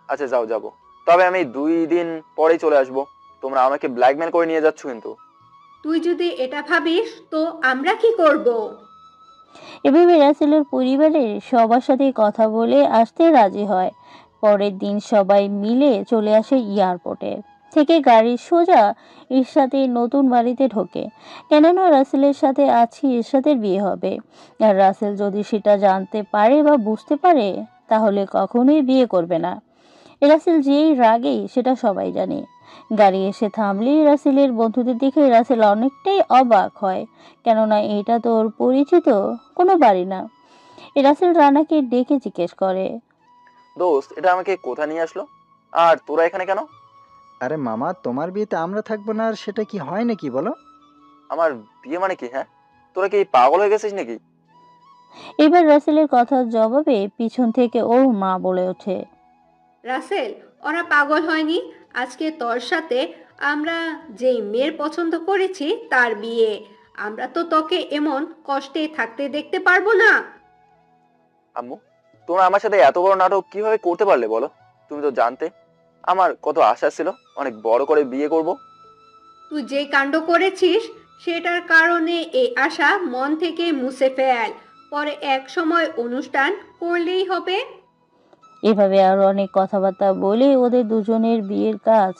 আচ্ছা যাও, যাব, তবে আমি 2 দিন পরেই চলে আসবো। তোমরা আমাকে ব্ল্যাকমেল করে নিয়ে যাচ্ছ কিন্তু। তুই যদি এটা ভাবিস তো আমরা কি করব? এভাবে রাসেলের পরিবারের সবার সাথে কথা বলে আসতে রাজি হয়। পরের দিন সবাই মিলে চলে আসে এয়ারপোর্টে থেকে গাড়ি সোজা ইরশাদের নতুন বাড়িতে ঢোকে। কেননা রাসেলের সাথে আছি ইরশাদের বিয়ে হবে, আর রাসেল যদি সেটা জানতে পারে বা বুঝতে পারে তাহলে কখনোই বিয়ে করবে না। রাসেল যেই রাগে সেটা সবাই জানে। গাড়ি এসে থামলেই রাসেলের বন্ধুদের দেখে রাসেল অনেকটাই অবাক হয়, কেননা এটা তোর পরিচিত কোনো বাড়ি না। রাসেল রানাকে ডেকে জিজ্ঞেস করে, দোস্ত, এটা আমাকে কোথায় নিয়ে আসলো, আর তোরা এখানে কেন? আরে মামা, তোমার বিয়েতে আমরা থাকবো না আর সেটা কি হয় নাকি বলো? আমার বিয়ে মানে কি? হ্যাঁ, তোরা কি পাগল হয়ে গেছিস নাকি? এবার রাসেলের কথার জবাবে পিছন থেকে ওর মা বলে ওঠে, রাসেল, ওরা পাগল হয়নি, আজকে তোর সাথে আমরা যেই মেয়ের পছন্দ করেছি তার বিয়ে। আমরা তো তোকে এমন কষ্টে থাকতে দেখতে পারবো না। আম্মু, তোমরা আমার সাথে এত বড় নাটক কিভাবে করতে পারলে বলো? তুমি তো জানতে আমার কত আশা ছিল অনেক বড় করে বিয়ে করব। তুই যে কাণ্ড করেছিস সেটার কারণে এই আশা মন থেকে মুছে ফেল, পরে এক সময় অনুষ্ঠান করলেই হবে। এভাবে আরো অনেক কথাবার্তা বলে ওদের দুজনের বিয়ের কাজ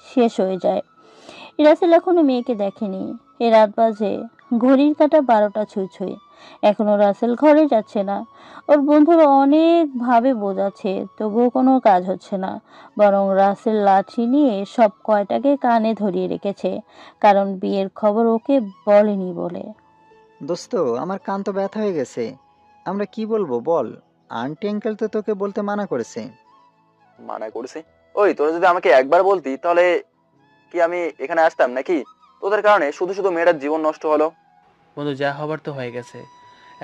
শেষ হয়ে যায়। রাসেল এখনো মেয়েকে দেখেনি। এ রাত বাজে, ঘড়ির কাঁটা 12টা ছুঁই। এখনো রাসেল ঘরে যাচ্ছে না। ওর বন্ধুরা অনেক ভাবে বোঝাচ্ছে, তবুও কোনো কাজ হচ্ছে না। বরং রাসেল লাঠি নিয়ে সব কয়টাকে কানে ধরিয়ে রেখেছে, কারণ বিয়ের খবর ওকে বলেনি বলে। দোস্ত, আমার কান তো ব্যথা হয়ে গেছে। আমরা কি বলবো বল? আন্টি আঙ্কেল তো তোকে বলতে মানা করেছে। মানা করেছে? ওই, তোরা যদি আমাকে একবার বলতি তাহলে কি আমি এখানে আসতাম নাকি? তোদের কারণে শুধু শুধু মেয়েটার জীবন নষ্ট হলো। বন্ধু, যা হবার তো হয়ে গেছে,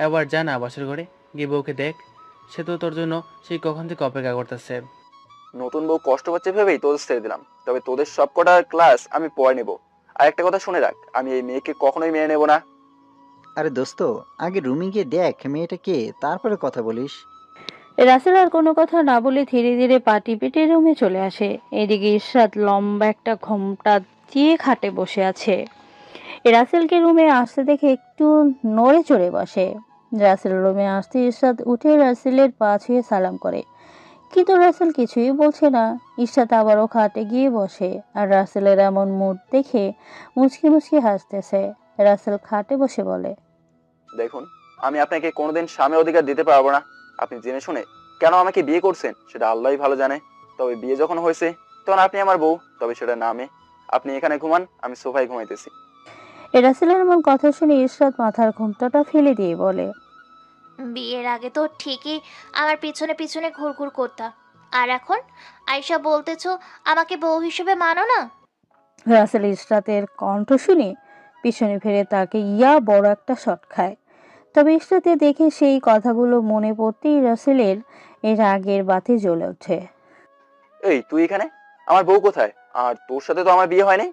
এবার যা না বাসর ঘরে গিয়ে বউকে দেখ, সে তো তোর জন্য সেই কখন থেকে অপেক্ষা করতেছে। নতুন বউ কষ্ট পাচ্ছে ভেবেই তোদের ছেড়ে দিলাম, তবে তোদের সব কটা ক্লাস আমি পড়ে নেব। আর একটা কথা শুনে রাখ, আমি এই মেয়েকে কখনোই মেনে নেব না। আরে দোস্ত, আগে রুমে গিয়ে দেখ মেয়েটা কে, তারপরে কথা বলিস। রাসেল আর কোনো কথা না বলে ধীরে ধীরে পাটি পেটে রুমে চলে আসে। এদিকে ইশরাত লম্বা একটা ঘোমটা দিয়ে খাটে বসে আছে। রাসেলকে রুমে আসতে দেখে একটু নড়ে চড়ে বসে। রাসেল রুমে আসতে ইশরাত উঠে রাসেলের পা ছুঁয়ে সালাম করে, কিন্তু রাসেল কিছুই বলছে না। ইশরাত আবারও খাটে গিয়ে বসে, আর রাসেলের এমন মুড দেখে মুচকি মুচকি হাসতেছে। রাসেল খাটে বসে বলে, দেখুন, আমি আপনাকে কোনোদিন স্বামী অধিকার দিতে পারবো না। আপনি জেনে শুনে কেন আমাকে বিয়ে করছেন সেটা আল্লাহই ভালো জানে। তবে বিয়ে যখন হয়েছে তখন আপনি আমার বউ, তবে সেটা নামে। আপনি এখানে ঘুমান, আমি সোফায় ঘুমাইতেছি। রাসেলের এমন কথা শুনে ইশরাত মাথার ঘোমটাটা ফেলে দিয়ে বলে, বিয়ের আগে তো ঠিকই আমার পিছনে পিছনে ঘুরঘুর করতা, আর এখন আয়শা বলতেছো আমাকে বউ হিসেবে মানো না? রাসেল ইশরাতের কণ্ঠ শুনে পিছনে ফিরে তাকে বড় একটা শট খায়। তবে ইশরাতে দেখে সেই কথাগুলো মনে পড়তেই রাসেলের এর আগের বাতি জ্বলে ওঠে। এই তুই এখানে? আমার বউ কোথায়? আর তোর সাথে তো আমার বিয়ে হয়নি।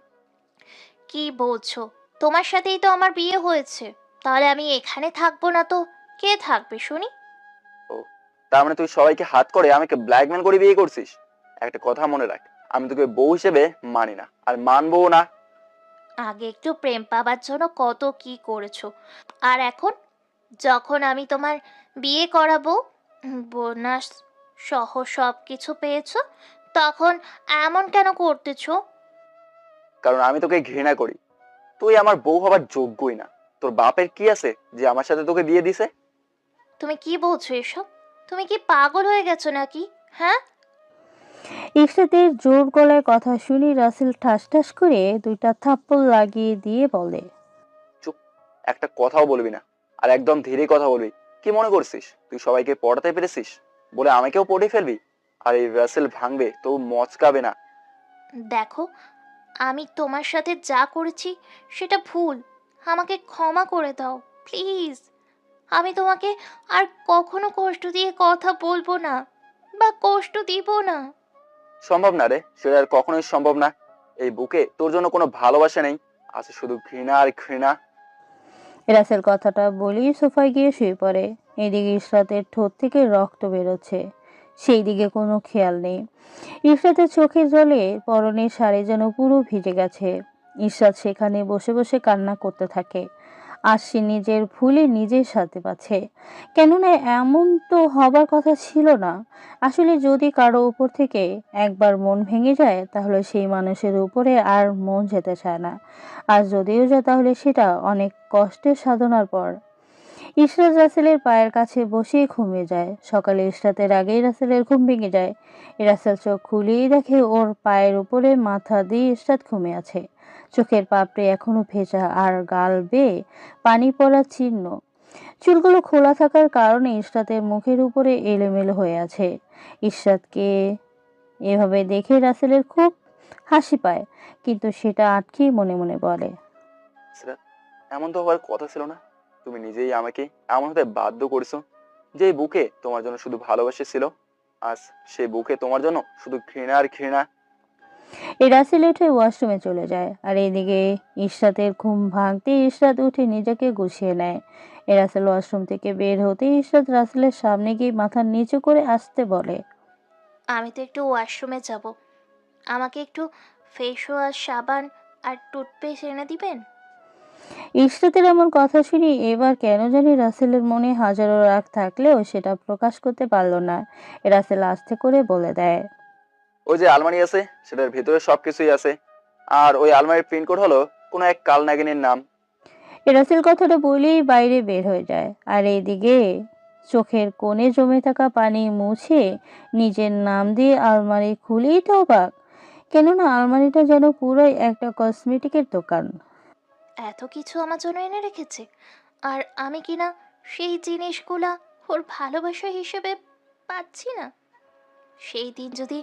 কি বলছো? তোমার সাথেই তো আমার বিয়ে হয়েছে, তাহলে আমি এখানে থাকবো না তো কে থাকবে শুনি? ও, তার মানে তুই সবাইকে হাত করে আমাকে ব্ল্যাকমেল করে বিয়ে করছিস? একটা কথা মনে রাখ, আমি তোকে বউ হিসেবে মানি না, আর মানবো না। আগে একটু প্রেম পাবার জন্য কত কি করেছো, আর এখন যখন আমি তোমার বিয়ে করাবো, বোনাস সহ সব কিছু পেয়েছো, তখন এমন কেন করতেছো? কারণ আমি তোকে ঘৃণা করি। তুই আমার বউ হবার যোগ্যই না। তোর বাপের কি আছে যে আমার সাথে তোকে বিয়ে দিছে? তুমি কি বলছো এসব? তুমি কি পাগল হয়ে গেছো নাকি? হ্যাঁ? ইশরাতের জোর গলায় কথা শুনে রাসেল ঠাস ঠাস করে দুইটা থাপ্পড় লাগিয়ে দিয়ে বলে, চুপ, একটা কথাও বলবি না, আর একদম ধীরে কথা বলবি। কি মনে করছিস তুই সবাইকে পড়াতে পেরেছিস বলে আমাকেও পড়ে ফেলবি? আর এই রাসেল ভাঙবে তো মচকাবে না। দেখো, আমি তোমার সাথে যা করেছি সেটা ভুল, আমাকে ক্ষমা করে দাও প্লিজ। আমি তোমাকে আর কখনো কষ্ট দিয়ে কথা বলবো না, বা কষ্ট দিব না। সম্ভব না রে, সেটা আর কখনোই সম্ভব না। এই বুকে তোর জন্য কোনো ভালোবাসা নেই, আছে শুধু ঘৃণা আর ঘৃণা। রাসেল কথাটা বলেই সোফায় গিয়ে শুয়ে পড়ে। এদিকে ইশরাতের ঠোঁট থেকে রক্ত বেরোচ্ছে, সেই দিকে কোনো খেয়াল নেই। ইশরাতের চোখের জলে পরনের শাড়ি যেন পুরো ভিজে গেছে। ইশরাত সেখানে বসে বসে কান্না করতে থাকে। আর সে নিজের ভুলে নিজের সাথে পাচ্ছে, কেননা এমন তো হবার কথা ছিল না। আসলে যদি কারো উপর থেকে একবার মন ভেঙে যায়, তাহলে সেই মানুষের উপরে আর মন যেতে চায় না। আর যদিও যায়, তাহলে সেটা অনেক কষ্টের সাধনার পর। ইশরাত রাসেলের পায়ের কাছে বসেই ঘুমিয়ে যায়। সকালে ইশরাতের আগেই রাসেলের ঘুম ভেঙে যায়। রাসেল চোখ খুলেই দেখে ওর পায়ের উপরে মাথা দিয়ে ইশরাত ঘুমিয়ে আছে। চোখের পাপড়ি এখনো ভেজা, আর গাল বেয়ে পানি পড়ার চিহ্ন। চুলগুলো খোলা থাকার কারণে ইশরাতের মুখের উপরে এলোমেলো হয়ে আছে। ইশরাতকে এভাবে দেখে রাসেলের খুব হাসি পায়, কিন্তু সেটা আটকেই মনে মনে বলে, সিরাত, এমন তো হওয়ার কথা ছিল না। তুমি নিজেই আমাকে এমন হতে বাধ্য করেছো। যে বুকে তোমার জন্য শুধু ভালোবাসা ছিল, আজ সেই বুকে তোমার জন্য শুধু ঘৃণা আর ঘৃণা। রাসেল উঠে ওয়াশরুমে চলে যায়। আর এদিকে ইশরাতের ঘুম ভাঙতে ইশরাত উঠে নিজেকে গুছিয়ে নেয়। রাসেল ওয়াশরুম থেকে বের হতে ইশরাত রাসেলের সামনে গিয়ে মাথা নিচু করে আসতে বলে, আমি তো একটু ওয়াশরুমে যাব, আমাকে একটু ফেস ওয়াশ, সাবান আর টুথপেস্ট এনে দিবেন? ইশরাতের এমন কথা শুনি এবার কেন জানি রাসেলের মনে হাজারো রাগ থাকলেও সেটা প্রকাশ করতে পারল না। রাসেল আস্তে করে বলে দেয়, ওই যে আলমারি আছে, সেটার ভিতরে সবকিছুই আছে। আর ওই আলমারির পিনকোড হলো কোনো এক কালনাগিনীর নাম। রাসেল কথাটা বলেই বাইরে বের হয়ে যায়। আর এইদিকে চোখের কোণে জমে থাকা পানি মুছে নিজের নাম দিয়ে আলমারি খুলেই তো অবাক, কেননা আলমারিটা যেন পুরোই একটা কসমেটিকের দোকান। এত কিছু আমার জন্য এনে রেখেছে, আর আমি কিনা সেই জিনিসগুলা ওর ভালোবাসা হিসেবে পাচ্ছি না। সেই দিন যদি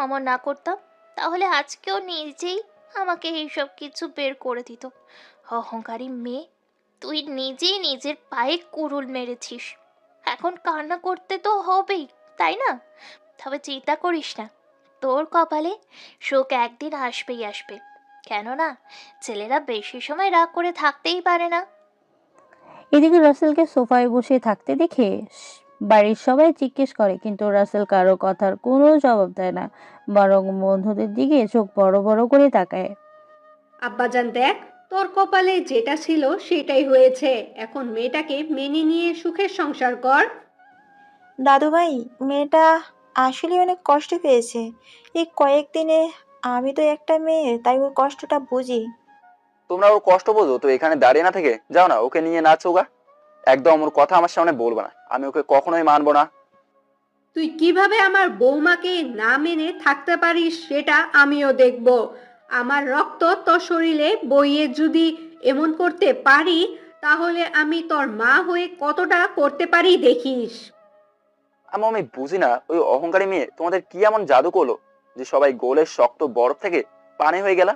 অমর না করতাম, তাহলে আজকেও নিজেই আমাকে এইসব কিছু বের করে দিত। অহংকারী মেয়ে, তুই নিজেই নিজের পায়ে কুড়ুল মেরেছিস। এখন কান্না করতে তো হবেই, তাই না? তবে চিন্তা করিস না, তোর কপালে শোক একদিন আসবেই আসবে। কেননা ছেলেরা বেশি সময় রাগ করে থাকতেই পারে না। এদিকে রাসেলকে সোফায় বসে থাকতে দেখে বাড়ির সবাই জিজ্ঞেস করে, কিন্তু রাসেল কারো কথার কোনো জবাব দেয় না, বরং বন্ধুদের দিকে চোখ বড় বড় করে তাকায়। আব্বাজান দেখ, তোর কপালে যেটা ছিল সেটাই হয়েছে। এখন মেয়েটাকে মেনে নিয়ে সুখের সংসার কর। দাদুভাই, মেয়েটা আসলে অনেক কষ্ট পেয়েছে এই কয়েকদিনে। আমি তো একটা মেয়ে, তাই ওর কষ্টটা বুঝি। তোমরা ওর কষ্ট বোঝো তো এখানে দাঁড়িয়ে না থেকে যাও না ওকে নিয়ে নাচো গা। একদম ওর কথা আমার সামনে বলবো না, আমি ওকে কখনোই মানবো না। তুই কিভাবে আমার বৌমাকে না মেনে থাকতে পারিস সেটা আমিও দেখব। আমার রক্ত তোর শরীরে বইয়ে যদি এমন করতে পারি, তাহলে আমি তোর মা হয়ে কতটা করতে পারি দেখিস। আমি বুঝি না ওই অহংকারী মেয়ে তোমাদের কি এমন জাদু করলো যে সবাই গোলের শক্ত বরফ থেকে পানি হয়ে গেলা।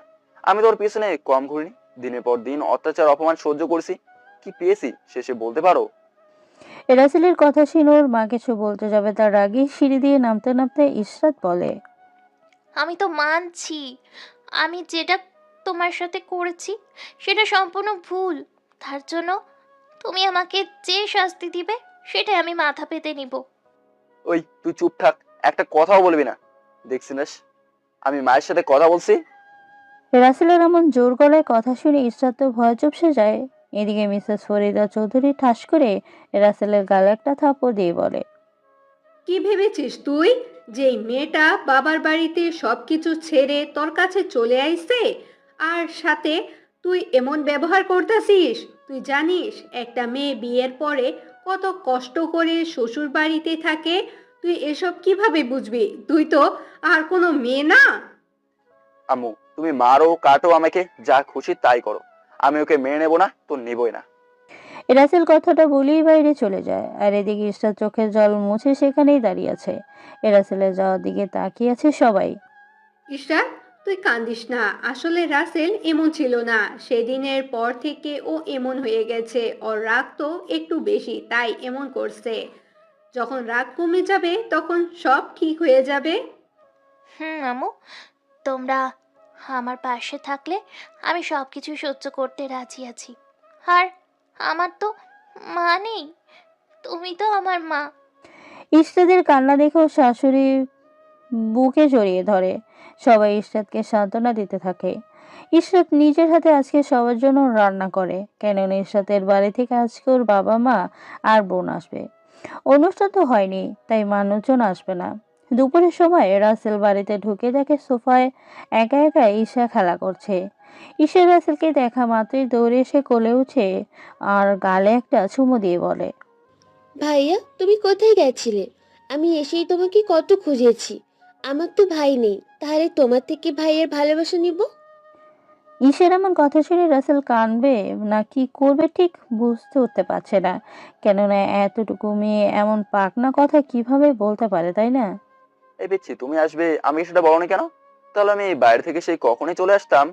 আমি তোর পিছনে কম ঘুরিনি, দিনের পর দিন অত্যাচার অপমান সহ্য করছি, কি পেয়েছি শেষে বলতে পারো? রাসেলের কথা শুনে ওর মা কিছু বলতে যাবে তার আগে সিঁড়ি দিয়ে নামতে নামতে ইশরাত বলে, আমি তো মানছি আমি যেটা তোমার সাথে করেছি সেটা সম্পূর্ণ ভুল। তার জন্য তুমি আমাকে যে শাস্তি দিবে সেটা আমি মাথা পেতে নিব। ওই তুই চুপ থাক, একটা কথাও বলবি না। দেখছিস আমি মায়ের সাথে কথা বলছি। রাসেলের এমন জোর গলায় কথা শুনে ইশরাত তো ভয় চুপসে যায়। এদিকে মিসেস ফরিদা চৌধুরী ঠাস করে রাসেলের গালে একটা থাপ্পড় দিয়ে বলে, কি ভেবেছিস তুই যে এই মেয়েটা বাবার বাড়িতে সবকিছু ছেড়ে তোর কাছে চলে আইছে, আর সাথে তুই এমন ব্যবহার করতেছিস? তুই জানিস একটা মেয়ে বিয়ের পরে কত কষ্ট করে শ্বশুর বাড়িতে থাকে? তুই এসব কিভাবে বুঝবি? তুই তো আর কোনো মেয়ে না। আম্মু তুমি মারো কাটো আমাকে, যা খুশি তাই করো, আমি ওকে মেনে নেবো না তো নেবই না। রাসেল কথাটা বলেই বাইরে চলে যায়। আর এদিকে ইশরাত চোখের জল মুছে সেখানেই দাঁড়িয়ে আছে। রাসেলের যাওয়ার দিকে তাকিয়ে আছে সবাই। ঈশা, তুই কান্দিস না। আসলে রাসেল এমন ছিল না, সেদিনের পর থেকে ও এমন হয়ে গেছে। ওর রাগ তো একটু বেশি, তাই এমন করছে। যখন রাগ কমে যাবে তখন সব ঠিক হয়ে যাবে। আম্মু, তোমরা আমার পাশে থাকলে আমি সব কিছু সহ্য করতে রাজি আছি। আর আমার তো মা নেই, তুমি তো আমার মা। ইশরাতের কান্না দেখেও শাশুড়ি বুকে জড়িয়ে ধরে। সবাই ইশরাতকে সান্ত্বনা দিতে থাকে। ইশরাত নিজের হাতে আজকে সবার জন্য রান্না করে, কেননা ইশরাতের বাড়ি থেকে আজকে ওর বাবা মা আর বোন আসবে। অনুষ্ঠান তো হয়নি, তাই মানুষজন আসবে না। দুপুরের সময় রাসেল বাড়িতে ঢুকে দেখে সোফায় একা একা ঈশা খেলা করছে। ঈশা রাসেলকে দেখা মাত্রই দৌড়ে এসে কোলে উঠে আর গালে একটা চুমু দিয়ে বলে, ভাইয়া তুমি কোথায় গেছিলে? আমি এসেই তোমাকে কত খুঁজেছি। আমার তো ভাই নেই, তাহলে তোমার থেকে ভাইয়ের ভালোবাসা নিব? ঈশার এমন কথা শুনে রাসেল কানবে না কি করবে ঠিক বুঝতে উঠতে পারছে না, কেননা এতটুকু মেয়ে এমন পাকনা কথা কিভাবে বলতে পারে, তাই না? এই পিচ্ছি তুমি আসবে আমি সেটা বলো না কেন? তাহলে আমি বাইরে থেকে সেই কখনই চলে আসতাম।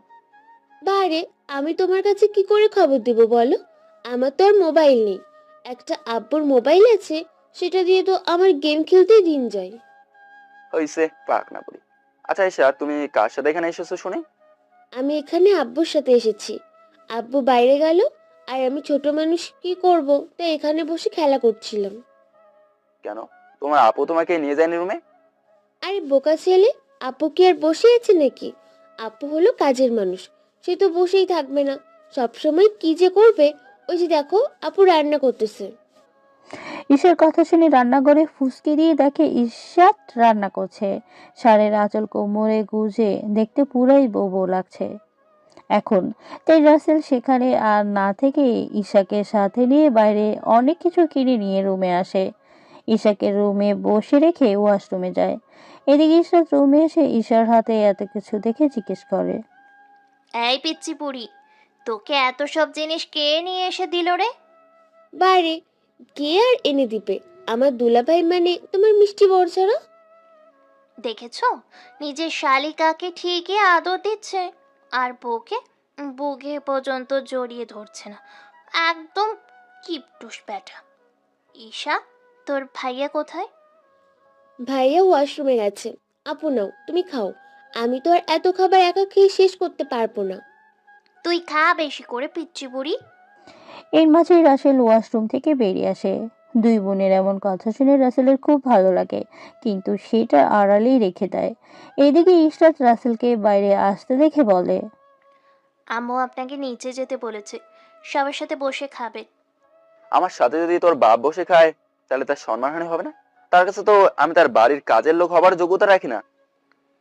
বারে, আমি তোমার কাছে কি করে খবর দিব বলো? আমার তো আর মোবাইল নেই। একটা আব্বুর মোবাইল আছে, সেটা দিয়ে তো আমার গেম খেলতেই দিন যায়। হইছে পাক না করি। আচ্ছা ঈশা, তুমি কার সাথে এখানে এসেছো শুনি? আমি এখানে আব্বুর সাথে এসেছি। আব্বু বাইরে গেল, আর আমি ছোট মানুষ কি করব, তাই এখানে বসে খেলা করছিলাম। কেন তোমার আপু তোমাকে নিয়ে যায়নি রুমে? আরে বোকা ছেলে, আপু কি আর বসে আছে নাকি? আপু হলো কাজের মানুষ, সে তো বসেই থাকবে না, সব সময় কি যে করবে। ওই যে দেখো, আপু রান্না করতেছে। ঈশার কথা শুনে রান্নাঘরে ফুসকি দিয়ে দেখে ঈশাত রান্না করছে। শাড়ির আঁচল কোমরে গুজে দেখতে পুরাই বউ বউ লাগছে এখন। তাই রাসেল সেখানে আর না থেকে ঈশাকে সাথে নিয়ে বাইরে অনেক কিছু কিনে নিয়ে রুমে আসে। ঈশাকে রুমে বসে রেখে ওয়াশরুমে যায়। এদিকে ঈশা রুমে এসে ঈশার হাতে এত কিছু দেখে জিজ্ঞেস করে, এই পিচ্চি পুরি, তোকে এত সব জিনিস কে নিয়ে এসে দিল রে? বারে, কে আর এনে দিবে? আমার দুলাভাই, মানে তোমার মিষ্টি বর ছাড়া। দেখেছো, নিজের শালিকাকে ঠিকই আদর দিচ্ছে, আর বউকে বুকে পর্যন্ত জড়িয়ে ধরছে না। একদম কিপটুস ব্যাটা। ঈশা, তোর ভাইয়া কোথায়? ভাইয়া ওয়াশরুমে গেছে। আপু নাও, তুমি খাও। আমি তো আর এত খাবার একা খেয়ে শেষ করতে পারবো না। তুই খা বেশি করে পিচ্চি বুড়ি। এর মাঝেই রাসেল ওয়াশরুম থেকে বেরিয়ে আসে। দুই বোনের এমন কথা শুনে রাসেলের খুব ভালো লাগে, কিন্তু সেটা আড়ালেই রেখে দেয়। এদিকে ইশরাত রাসেলকে বাইরে আসতে দেখে বলে, আম্মু আপনাকে নিচে যেতে বলেছে, সবার সাথে বসে খাবে। আমার সাথে যদি তোর বাপ বসে খায় তাহলে তার সম্মানহানি হবে না? তার কাছে তো আমি তার বাড়ির কাজের লোক হবার যোগ্যতা রাখি না।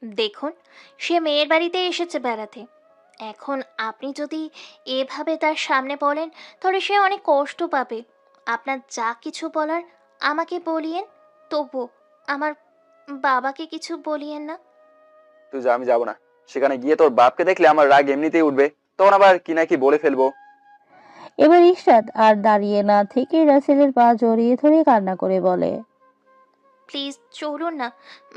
দেখুন, সে মেয়ের বাড়িতে এসেছে বেড়াতে। এখন আপনি যদি এভাবে তার সামনে বলেন তাহলে সে অনেক কষ্ট পাবে। আপনার যা কিছু বলার আমাকে বলিয়েন, তবু আমার বাবাকে কিছু বলিয়েন না। তুই যা, আমি যাবো না। সেখানে গিয়ে তোর বাপকে দেখলে আমার রাগ এমনিতেই উঠবে, তখন আবার কি না কি বলে ফেলবো। এবার ইশরাত আর দাঁড়িয়ে না থেকে রাসেলের পা জড়িয়ে ধরে কান্না করে বলে, প্লিজ চলুন না,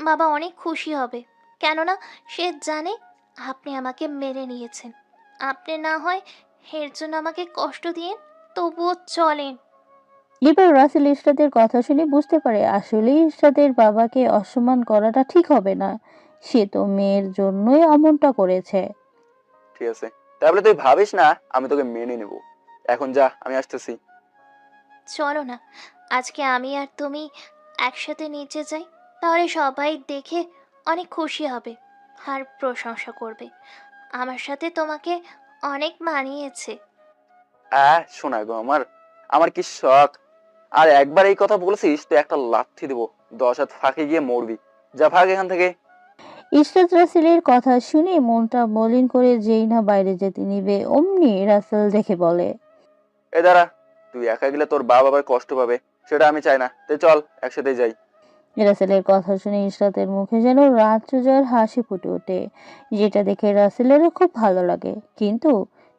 বাবা অনেক খুশি হবে। কেননা সে জানে আপনি আমাকে মেনে নিয়েছেন। আপনি না হয় এর জন্য আমাকে কষ্ট দিয়েন, তবুও চলেন। এবার রাসেল ইশরাতের কথা শুনে বুঝতে পারে আসলে ইশরাতের বাবাকে অসম্মান করাটা ঠিক হবে না। সে তো মেয়ের জন্যই এমনটা করেছে। ঠিক আছে, তাহলে তুই ভাবিস না আমি তোকে মেনে নেব। এখন যা, আমি আসতেছি। চলো না, আজকে আমি আর তুমি একসাথে নিচে যাই, তাহলে সবাই দেখে অনেক খুশি হবে আর প্রশংসা করবে। আমার সাথে তোমাকে অনেক মানিয়েছে। শোনা গো, আমার আমার কি শখ। আর একবার এই কথা বলেছিস তো একটা লাথি দেবো, 10 হাত ফাঁকে গিয়ে মরবি। যা, ভাগ এখান থেকে। ইশরাত রাসেলের কথা শুনে মনটা মলিন করে যেই না বাইরে যেতে নিবে অমনি রাসেল দেখে বলে, এ দাঁড়া, তুই একা গেলে তোর বাবা আবার কষ্ট পাবে, সেটা আমি চাই না। তে চল একসাথে যাই। রাসেলের কথা শুনে ইশরাতের মুখে যেন রাজ্যজয়ের হাসি ফুটে ওঠে, যেটা দেখে রাসেলেরও খুব ভালো লাগে, কিন্তু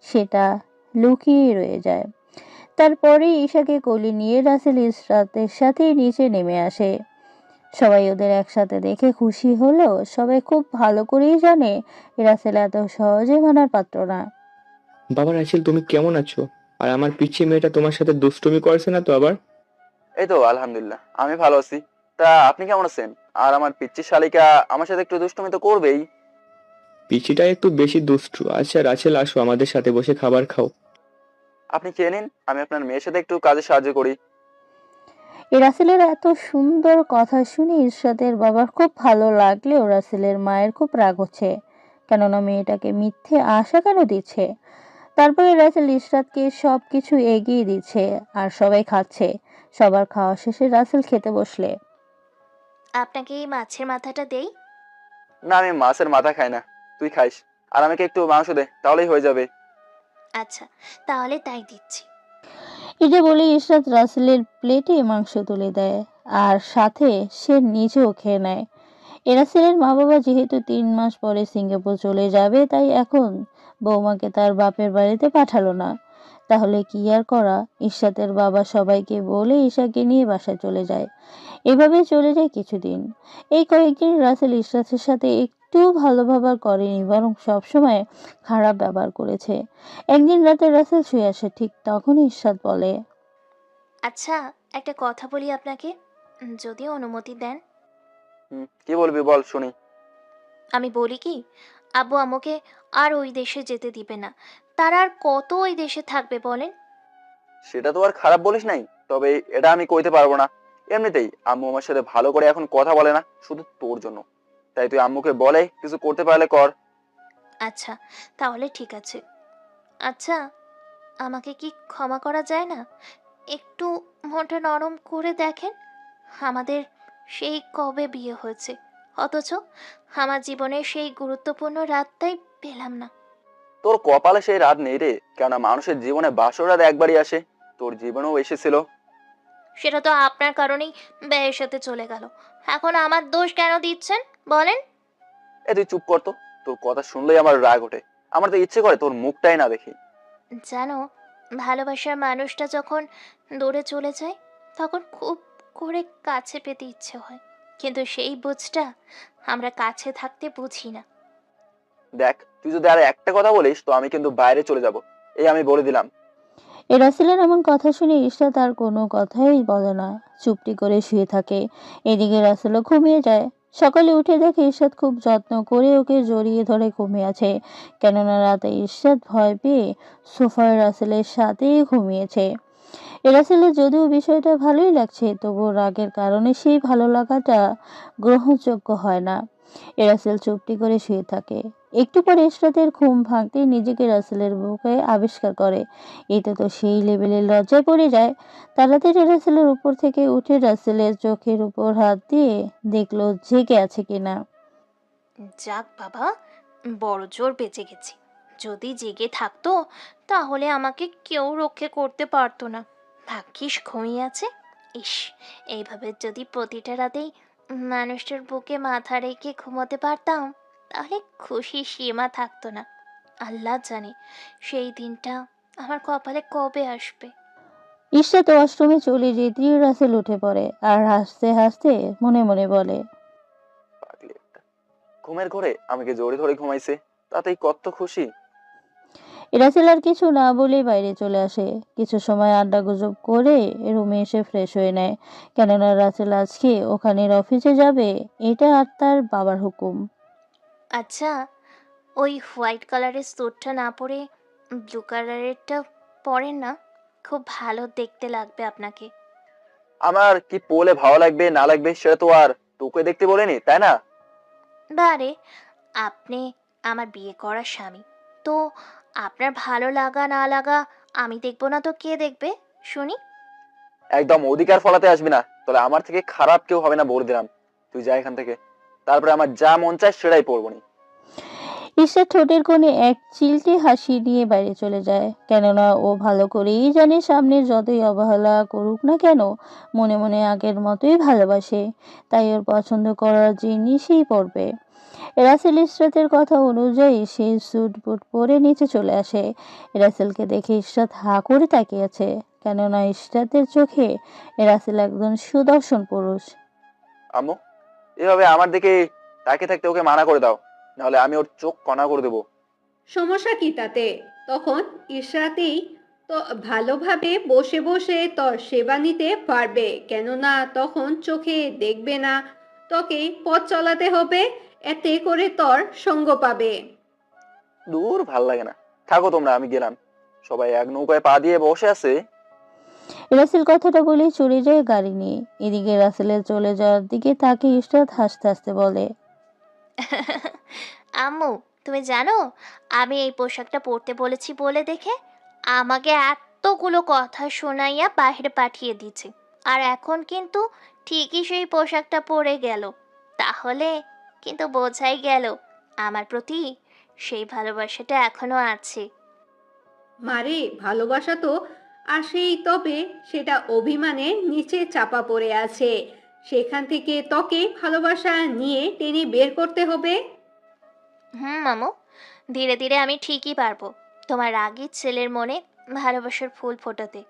সেটা লুকিয়ে রয়ে যায়। তারপরে ঈশাকে কোলে নিয়ে রাসেল ইশরাতের সাথে নিচে নেমে আসে। সবাই ওদের একসাথে দেখে খুশি হলেও সবাই খুব ভালো করেই জানে রাসেল এত সহজে মানার পাত্র না। বাবা রাসেল, তুমি কেমন আছো? আর আমার পিচ্ছি মেয়েটা তোমার সাথে দুষ্টুমি করেছে না তো আবার? এই তো আলহামদুলিল্লাহ, আমি ভালো আছি। তা আপনি কেমন আছেন? আর আমার পিচ্চি শালিকা আমার সাথে একটু দুষ্টুমি তো করবেই। পিচ্ছিটা একটু বেশি দুষ্টু। আচ্ছা রাসেল, আসো আমাদের সাথে বসে খাবার খাও। আপনি খেয়ে নিন, আমি আপনার মেয়ের সাথে একটু কাজে সাহায্য করি। রাসেলের এত সুন্দর কথা শুনে ইশরাতের বাবার খুব ভালো লাগলেও রাসেলের মায়ের খুব রাগ হচ্ছে, কেননা মেয়েটাকে মিথ্যে আশা কেন দিচ্ছে। তারপরে রাসেল ইশরাতকে সবকিছু এগিয়ে দিচ্ছে আর সবাই খাচ্ছে। সবার খাওয়া শেষে রাসেল খেতে বসলে, আপনাকে এই মাছের মাথাটা দেই? না, আমি মাছের মাথা খাই না, তুই খাইস। আর আমাকে একটু মাংস দে, তাহলেই হয়ে যাবে। আচ্ছা, তাহলে তাই দিচ্ছি। এটা বলে ইশরাত রাসেলের প্লেটে মাংস তুলে দেয় আর সাথে সে নিজেও খেয়ে নেয়। রাসেলের মা বাবা যেহেতু 3 মাস পরে সিঙ্গাপুর চলে যাবে, তাই এখন বৌমাকে তার বাপের বাড়িতে পাঠালো না। তাহলে কি আর করা, ইশরাতের বাবা সবাইকে বলে ঈশাকে নিয়ে বাসায় চলে যায়। এভাবে চলে যায় কিছুদিন। এই কয়েকদিন রাসেল ইশরাতের সাথে একটু ভালো ব্যবহার করেনি, বরং সবসময় খারাপ ব্যবহার করেছে। একদিন রাতে রাসেল শুয়ে আসে, ঠিক তখনই ইশরাত বলে, আচ্ছা, একটা কথা বলি আপনাকে, যদি অনুমতি দেন। কি বলবি বল, শুনি। আমি বলি কি, আব্বু আম্মুকে আর ওই দেশে যেতে দিবে না। তারা আর কত ওই দেশে থাকবে বলেন? সেটা তো আর খারাপ বলিস নাই, তবে এটা আমি কইতে পারবো না। এমনিতেই আম্মু আমার সাথে ভালো করে এখন কথা বলে না, শুধু তোর জন্য। তাই তুই আম্মুকে বলে কিছু করতে পারলে কর। আচ্ছা, তাহলে ঠিক আছে। আচ্ছা, আমাকে কি ক্ষমা করা যায় না? একটু মনটা নরম করে দেখেন। আমাদের সেই কবে বিয়ে হয়েছে, অথচ আমার জীবনের সেই গুরুত্বপূর্ণ রাতটাই পেলাম না। তোর কপালে সেই রাত নেই রে, কেননা মানুষের জীবনে বাসর রাত একবারই আসে। তোর জীবনেও এসেছিল। সেটা তো আপনার কারণেই ব্যয়ের সাথে চলে গেল। এখন আমার দোষ কেন দিচ্ছেন বলেন? তুই চুপ কর তো, তোর কথা শুনলেই আমার রাগ ওঠে। আমার তো ইচ্ছে করে তোর মুখটাই না দেখি। জানো, ভালোবাসার মানুষটা যখন দূরে চলে যায়, তখন খুব করে কাছে পেতে ইচ্ছে হয়, কিন্তু সেই বুঝটা আমরা কাছে থাকতে বুঝি না। দেখ, তুই যদি আর একটা কথা বলিস তো আমি কিন্তু বাইরে চলে যাব, এই আমি বলে দিলাম। রাসেলের এমন কথা শুনে ইশরাত আর কোনো কথাই বলে না, চুপটি করে শুয়ে থাকে। এদিকে রাসেলও ঘুমিয়ে যায়। সকালে উঠে দেখে ইশরাত খুব যত্ন করে ওকে জড়িয়ে ধরে ঘুমিয়ে আছে, কেননা রাতে ইশরাত ভয় পেয়ে সোফায় রাসেলের সাথেই ঘুমিয়েছে। রাসেলের যদিও বিষয়টা ভালোই লাগছে, তবুও রাগের কারণে সেই ভালো লাগাটা গ্রহণযোগ্য হয় না। রাসেল চুপটি করে শুয়ে থাকে। একটু পরে ইশরাতের ঘুম ভাঙতেই নিজেকে রাসেলের বুকে আবিষ্কার করে। এতে তো সেই লেভেলের লজ্জায় পড়ে যায়। তাড়াতাড়ি রাসেলের উপর থেকে উঠে রাসেলের চোখের উপর হাত দিয়ে দেখলো জেগে আছে কিনা। যাক বাবা, বড় জোর বেঁচে গেছি। যদি জেগে থাকতো তাহলে আমাকে কেউ রক্ষে করতে পারতো না। ভাগ্যিস ঘুমিয়ে আছে। ইস, এইভাবে যদি প্রতিটা রাতেই মানুষটার বুকে মাথা রেখে ঘুমোতে পারতাম, তাহলে খুশি সীমা থাকতো না। আল্লাহ জানে সেই দিনটা আমার কপালে কবে আসবে। ইশরাত ওয়াশরুমে চলে যেতেই রাসেল উঠে পড়ে আর হাসতে হাসতে মনে মনে বলে, পাগলি একটা। ঘুমের ঘরে আমাকে জড়ি ধরে ঘুমাইছে, তাতেই কত খুশি। রাসেল আর কিছু না বলে বাইরে চলে আসে। কিছু সময় আড্ডা গুজব করে রুমে এসে ফ্রেশ হয়ে নেয়, কেননা রাসেল আজকে ওখানের অফিসে যাবে, এটা আর তার বাবার হুকুম। আচ্ছা, ওই হোয়াইট কালারের স্যুটটা না পরে ব্লু কালারেরটা পরেন না, খুব ভালো দেখতে লাগবে আপনাকে। আমার কি পরলে ভালো লাগবে না লাগবে সেটা তো আর তোকে দেখতে বলিনি, তাই না? বারে, আপনি আমার বিয়ে করা স্বামী, তো আপনার ভালো লাগা না লাগা আমি দেখব না তো কে দেখবে শুনি? একদম অধিকার ফলাতে আসবি না, তাহলে আমার থেকে খারাপ কেউ হবে না বলে দিলাম। তুই যা এখান থেকে, তারপরে আমার যা মন চায় সেটাই পরবো নি। ঈশা ঠোঁটের কোণে এক চিলটে হাসি নিয়ে বাইরে চলে যায়, কেননা ও ভালো করেই জানে সামনে যতই অবহেলা করুক না কেন মনে মনে আগের মতোই ভালোবাসে, তাই ওর পছন্দ করার জিনিসই পরবে। রাসেল ইশরাতের কথা অনুযায়ী সে স্যুট বুট পরে নিচে চলে আসে। রাসেলকে দেখে ইশরাত হা করে তাকিয়েছে, কেননা ইশরাতের চোখে রাসেল একজন সুদর্শন পুরুষ। আম্মু, এভাবে আমার দিকে তাকিয়ে থাকতে ওকে মানা করে দাও, নাহলে আমি ওর চোখ কণা করে দেবো। সমস্যা কি তাতে? তখন ইশরাতেই তো ভালোভাবে বসে বসে তোর সেবা নিতে পারবে, কেননা তখন চোখে দেখবে না, তোকে পথ চলাতে হবে, এতে করে তোর সঙ্গ পাবে। দূর ভাল লাগে না, থাকো তোমরা, আমি গেলাম। সবাই এক নৌকায় পা দিয়ে বসে আছে। রাসেল কথাটা বলে চলে যায় গাড়ি নিয়ে। এদিকে রাসেলের চলে যাওয়ার দিকে তাকে ইশরাত হাসতে হাসতে বলে, আম্মু, তুমি জানো আমি এই পোশাকটা পরতে বলেছি বলে দেখে আমাকে এতগুলো কথা শোনাইয়া বাইরে পাঠিয়ে দিচ্ছে, আর এখন কিন্তু ঠিকই সেই পোশাকটা পরে গেল। তাহলে কিন্তু বোঝাই গেল আমার প্রতি সেই ভালোবাসাটা এখনো আছে। মারে, ভালোবাসা তো আসেই, তবে সেটা অভিমানের নিচে চাপা পড়ে আছে, সেখান থেকে তোকে ভালোবাসা নিয়ে টেনে বের করতে হবে। মামু, ধীরে ধীরে আমি ঠিকই পারবো তোমার রাগী ছেলের মনে ভালোবাসার ফুল ফোটাতে।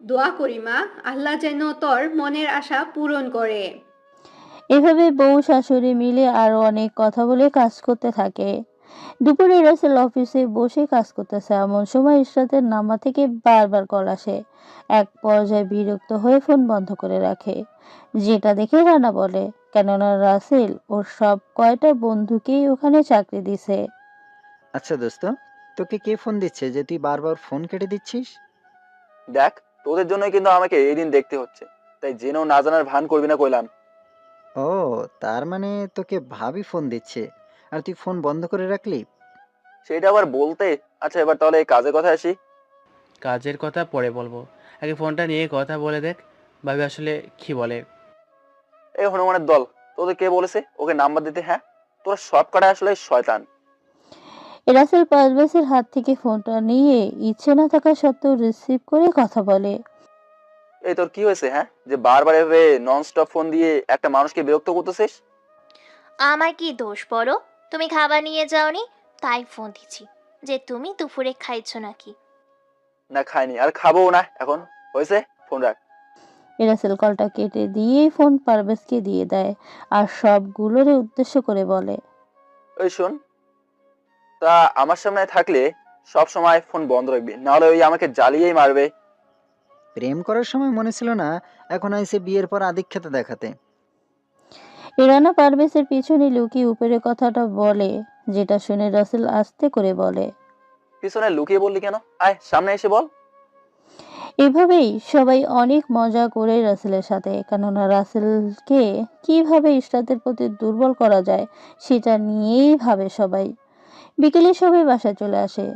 দোয়া করি মা, আল্লাহ যেন তোর মনের আশা পূরণ করে। এভাবে বউ শাশুড়ি মিলে আরো অনেক কথা বলে কাজ করতে থাকে। দুপুরে রাসেল অফিসে বসে কাজ করতেছে, এমন সময় ইশরাতের নাম্বার থেকে বারবার কল আসে। এক পর্যায়ে বিরক্ত হয়ে ফোন বন্ধ করে রাখে, যেটা দেখে রানা বলে, কেননা রাসেল ওর সব কয়টা বন্ধুকেই ওখানে চাকরি দিছে। আচ্ছা দোস্ত, তোকে কে ফোন দিচ্ছে যে তুই বারবার ফোন কেটে দিচ্ছিস? দেখ, তোদের জন্যই কিন্তু আমাকে এই দিন দেখতে হচ্ছে, তাই জেনেও না জানার ভান করবি না কইলাম। ও, তার মানে তোকে ভাবি ফোন দিচ্ছে আর তুই ফোন বন্ধ করে রাখলি? সেটা আবার বলতে। আচ্ছা, এবার তাহলে এই কাজের কথা আসি। কাজের কথা পরে বলবো, আগে ফোনটা নিয়ে কথা বলে দেখ ভাবি আসলে কি বলে। এই হনুমানের দল, তোদের কে বলেছে ওকে নাম্বার দিতে? হ্যাঁ, তোরা সব কটা আসলে শয়তান। রাসেল পারভেজের হাত থেকে ফোনটা নিয়ে ইচ্ছে না থাকা সত্ত্বেও রিসিভ করে কথা বলে। এই তোর কি হয়েছে হ্যাঁ, যে বারবার এভাবে নন স্টপ ফোন দিয়ে একটা মানুষকে বিরক্ত করতেছিস? আমার কি দোষ বলো? তুমি খাবার নিয়ে যাওনি, তাই ফোন দিচ্ছি যে তুমি দুপুরে খাইছো নাকি। না, খাইনি আর খাবোও না এখন। হয়েছে, ফোন রাখ। রাসেল কলটা কেটে দিয়ে ফোন পারভেজকে দিয়ে দেয় আর সবগুলোরে উদ্দেশ্য করে বলে, ওই শোন, তা আমার সামনে থাকলে সব সময় ফোন বন্ধ রাখবি, নাহলে ওই আমাকে জ্বালিয়েই মারবে। প্রেম করার সময় মনে ছিল না, এখন আইসে বিয়ের পর আধিক্যতা দেখাতে। রানা পারভেজের পিছনে লুকিয়ে উপরে কথাটা বলে, যেটা শুনে রাসেল আস্তে করে বলে, পিছনে লুকিয়ে বললি কেন? আয় সামনে এসে বল। এভাবেই সবাই অনেক মজা করে রাসেলের সাথে, কেননা রাসেলকে কিভাবে ইশরাতের প্রতি দুর্বল করা যায় সেটা নিয়েই ভাবে সবাই। বিকেলে সবাই বাসায় চলে আসে।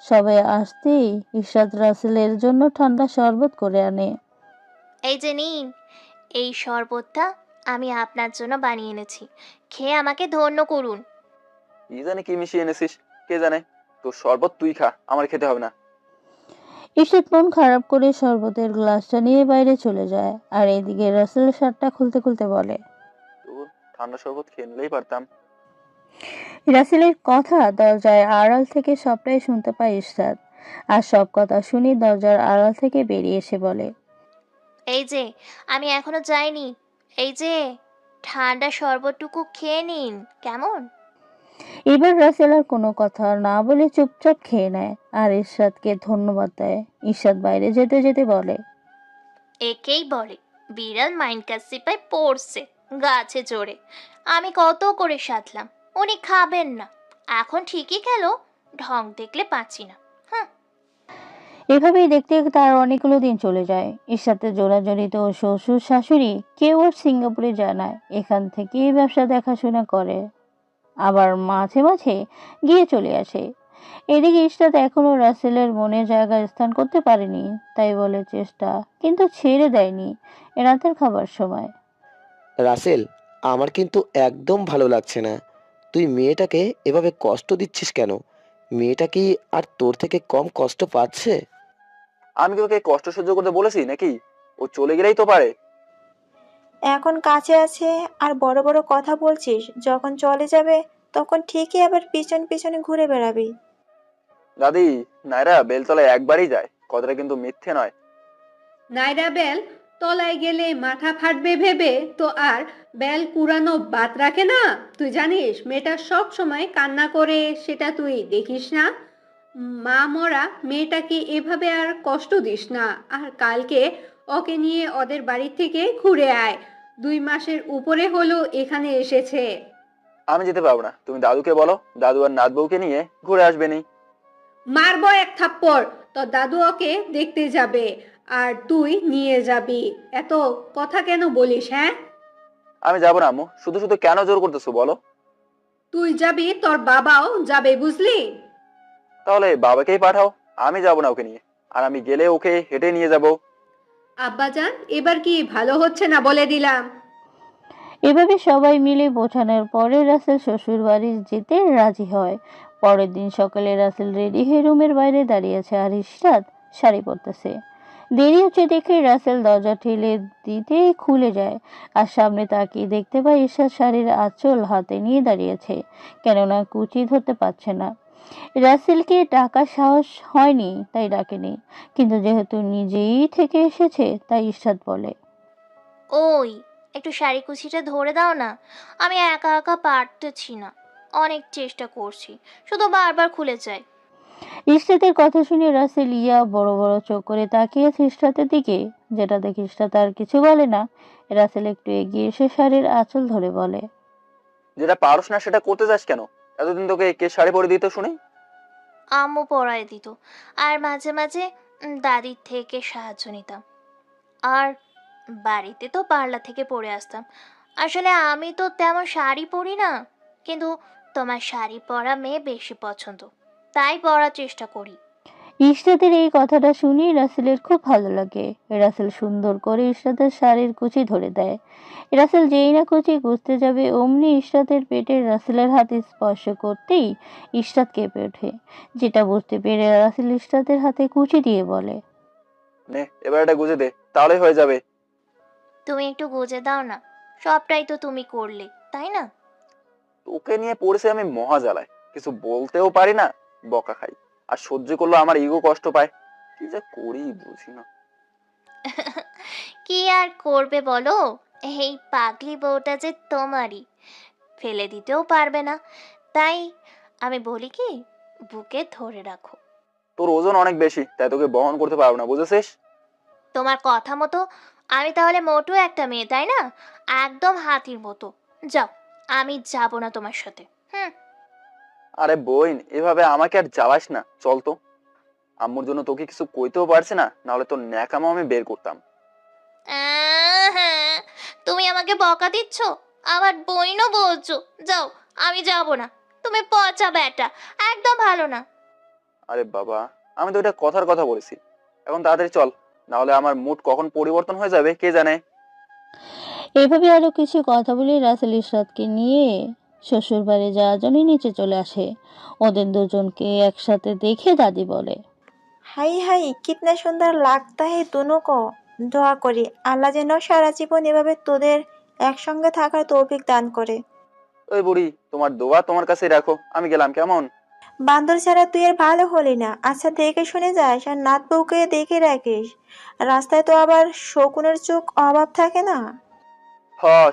সবাই আসতেই ইশরাত রাসেলের জন্য ঠান্ডা শরবত করে আনে। এই যে নিন, এই শরবতটা আমি আপনার জন্য বানিয়ে এনেছি, খেয়ে আমাকে ধন্য করুন। কি জানি কি মিশিয়ে এনেছিস, কে জানে। তোর শরবত তুই খা, আমার খেতে হবে না। ইশরাত মন খারাপ করে শরবতের গ্লাসটা নিয়ে বাইরে চলে যায়, আর এদিকে রাসেল শার্টটা খুলতে খুলতে বলে, ঠান্ডা শরবত খেয়ে নিলেই পারতাম। রাসেলের কথা দরজায় আড়াল থেকে সবটাই শুনতে পায় ইশরাত। আর সব কথা শুনে দরজার আড়াল থেকে বেরিয়ে এসে বলে, এই যে, আমি এখনো যাইনি। এই যে, ঠান্ডা শরবতটুকু খেয়ে নিন, কেমন? এবার রাসেল আর কোনো কথা না বলে চুপচাপ খেয়ে নেয় আর ইশরাতকে ধন্যবাদ দেয়। ইশরাত বাইরে যেতে যেতে বলে, একেই বলে বিড়াল মাইনকার সিপাই পড়ছে গাছে চড়ে। আমি কত করে সাধলাম, উনি খাবেন না, এখন ঠিকই গেল। ঢং দেখলে পাচ্ছি না। এভাবেই দেখতে তার অনেকগুলো দিন চলে যায়। ইশরাতের জোড়াজড়িত শ্বশুর শাশুড়ি কেউ আর সিঙ্গাপুরে যায় না, এখান থেকেই ব্যবসা দেখাশোনা করে, আবার মাঝে মাঝে গিয়ে চলে আসে। এদিকে ইশরাত এখনো রাসেলের মনে জায়গা স্থান করতে পারেনি, তাই বলে চেষ্টা, কিন্তু ছেড়ে দেয়নি রাতের খাবার সময়। রাসেল, আমার কিন্তু একদম ভালো লাগছে না। তুই মেয়েটাকে এভাবে কষ্ট দিচ্ছিস কেন? মেয়েটা কি আর তোর থেকে কম কষ্ট পাচ্ছে? আমি কি ওকে কষ্ট সহ্য করতে বলেছি নাকি? ও চলে গেলেই তো পারে। এখন কাছে আছে আর বড় বড় কথা বলছিস, যখন চলে যাবে তখন ঠিকই আবার পিছন পিছনে ঘুরে বেড়াবি। দাদি, নাইরা বেলতলায় একবারই যায়, কথাটা কিন্তু মিথ্যে নয়। নাইরা বেল তলায় গেলে মাথা ফাটবে ভেবে তো আর বেল কুড়ানো বাদ রাখে না। তুই জানিস মেয়েটা সব সময় কান্না করে, সেটা তুই দেখিস না? মা মরা মেয়েটাকে এভাবে আর কষ্ট দিস না। আর কালকে ওকে নিয়ে ওদের বাড়ি থেকে ঘুরে আয়। 2 মাসের উপরে হলো এখানে এসেছে। আমি যেতে পারবো না, তুমি দাদুকে বলো, দাদু আর নাত বউকে নিয়ে ঘুরে আসবে নি। মারবো এক থাপ্পড়। তোর দাদু ওকে দেখতে যাবে আর তুই নিয়ে যাবি। এত কথা কেন বলিস? হ্যাঁ, আমি যাবো না আম্মু, শুধু শুধু কেন জোর করতেছো বলো? তুই যাবি, তোর বাবাও যাবে, বুঝলি? তাহলে বাবাকেই পাঠাও, আমি যাবো না ওকে নিয়ে। আর আমি গেলে ওকে হেঁটে নিয়ে যাব। আব্বাজান, এবার কি ভালো হচ্ছে না বলে দিলাম। এভাবে সবাই মিলে বোঝানোর পরে রাসেল শ্বশুর বাড়ি যেতে রাজি হয়। পরের দিন সকালে রাসেল রেডি হয়ে রুমের বাইরে দাঁড়িয়েছে আর ইশরাত শাড়ি পরতেছে। দেরি হচ্ছে দেখে রাসেল দরজা ঠেলে দিতে খুলে যায় আর সামনে তাকিয়ে দেখতে পায় ইশরাত শাড়ির আঁচল হাতে নিয়ে দাঁড়িয়েছে, কেননা কুচি ধরতে পারছে না। রাসেলকে ডাকার সাহস হয়নি তাই ডাকেনি, কিন্তু যেহেতু নিজেই থেকে এসেছে তাই ইশরাত বলে, ওই, একটু শাড়ি কুচিটা ধরে দাও না, আমি একা একা পারতেছি না। অনেক চেষ্টা করছি, শুধু বারবার খুলে যায়। ইশরাতের কথা শুনে রাসেল বড় বড় চোখ করে তাকিয়েছে ইশরাতের দিকে, যেটা দেখে ইশরাত আর কিছু বলে না। রাসেল একটু এগিয়ে এসে শাড়ির আঁচল ধরে বলে, যেটা পারস না সেটা করতে যাস কেন? এতদিন তোকে কে শাড়ি পরে দিত শুনি? আম্মু পরায় দিত, আর মাঝে মাঝে দাদির থেকে সাহায্য নিতাম। আর বাড়িতে তো পার্লার থেকে পরে আসতাম। আসলে আমি তো তেমন শাড়ি পরি না, কিন্তু তোমার শাড়ি পরা মেয়ে বেশি পছন্দ, তাই পরার চেষ্টা করি। ইশরাতের এই কথাটা শুনে রাসেলের খুব ভালো লাগে। রাসেল সুন্দর করে ইশরাতের শাড়ির কুচি ধরে দেয়। রাসেল যেই না কুচি গুছতে যাবে অমনি ইশরাতের পেটে রাসেলের হাতে স্পর্শ করতেই ইশরাত কেঁপে ওঠে, যেটা বুঝতে পেরে রাসেল ইশরাতের হাতে কুচি দিয়ে বলে, নে এবার এটা গুজে দে, তাহলেই হয়ে যাবে। তুমি একটু গুজে দাও না, সবটাই তো তুমি করলে, তাই না? তোকে নিয়ে পড়েছে আমি মহা জ্বালায়, কিছু বলতেও পারি না, বকা খাই। আর সহ্য করলো আমার ইগো কষ্ট পায়। কি যে করি বুঝি না। কি আর করবে বলো, এই পাগলি বউটা যে তোমারই, ফেলে দিতেও পারবে না। তাই আমি বলি কি, বুকে ধরে রাখো। তোর ওজন অনেক বেশি, তাই তোকে বহন করতে পারবো না, বুঝেছিস? তোমার কথা মতো আমি তাহলে মোটু একটা মেয়ে, তাই না? একদম হাতির মতো। যাও, আমি যাব না তোমার সাথে। আরে বোন, এভাবে আমাকে আর জ্বালাস না, চল তো। আম্মুর জন্য তোকে কিছু কইতেও পারছি না, নাহলে তোর ন্যাকামো আমি বের করতাম। হ্যাঁ, তুমি আমাকে বকা দিচ্ছ, আবার বইনও বলছো। যাও, আমি যাব না। তুমি পচা বেটা, একদম ভালো না। আরে বাবা, আমি তো এটা কথার কথা বলেছি। এখন তাড়াতাড়ি চল, নাহলে আমার মুড কখন পরিবর্তন হয়ে যাবে কে জানে। এভাবে আরো কিছু কথা বলে রাসেল ইশরাতকে নিয়ে শ্বশুর বাড়ি যাওয়ার জন্য নিচে চলে আসে। ওদের দুজনকে একসাথে দেখে দাদি বলে, হাই হাই, কিতনা সুন্দর লাগতা হে दोनों को। দোয়া করি আল্লাহ যেন সারা জীবন এভাবে তোদের একসঙ্গে থাকার তৌফিক দান করে। ওই বুড়ি, তোমার দোয়া তোমার কাছেই রাখো, আমি গেলাম কেমন? বান্দর ছাড়া তুই আর ভালো হলি না। আচ্ছা দেখে শুনে যাস আর নাত বউকে দেখে রাখিস। রাস্তায় তো আবার শকুনের চোখ অভাব থাকে না।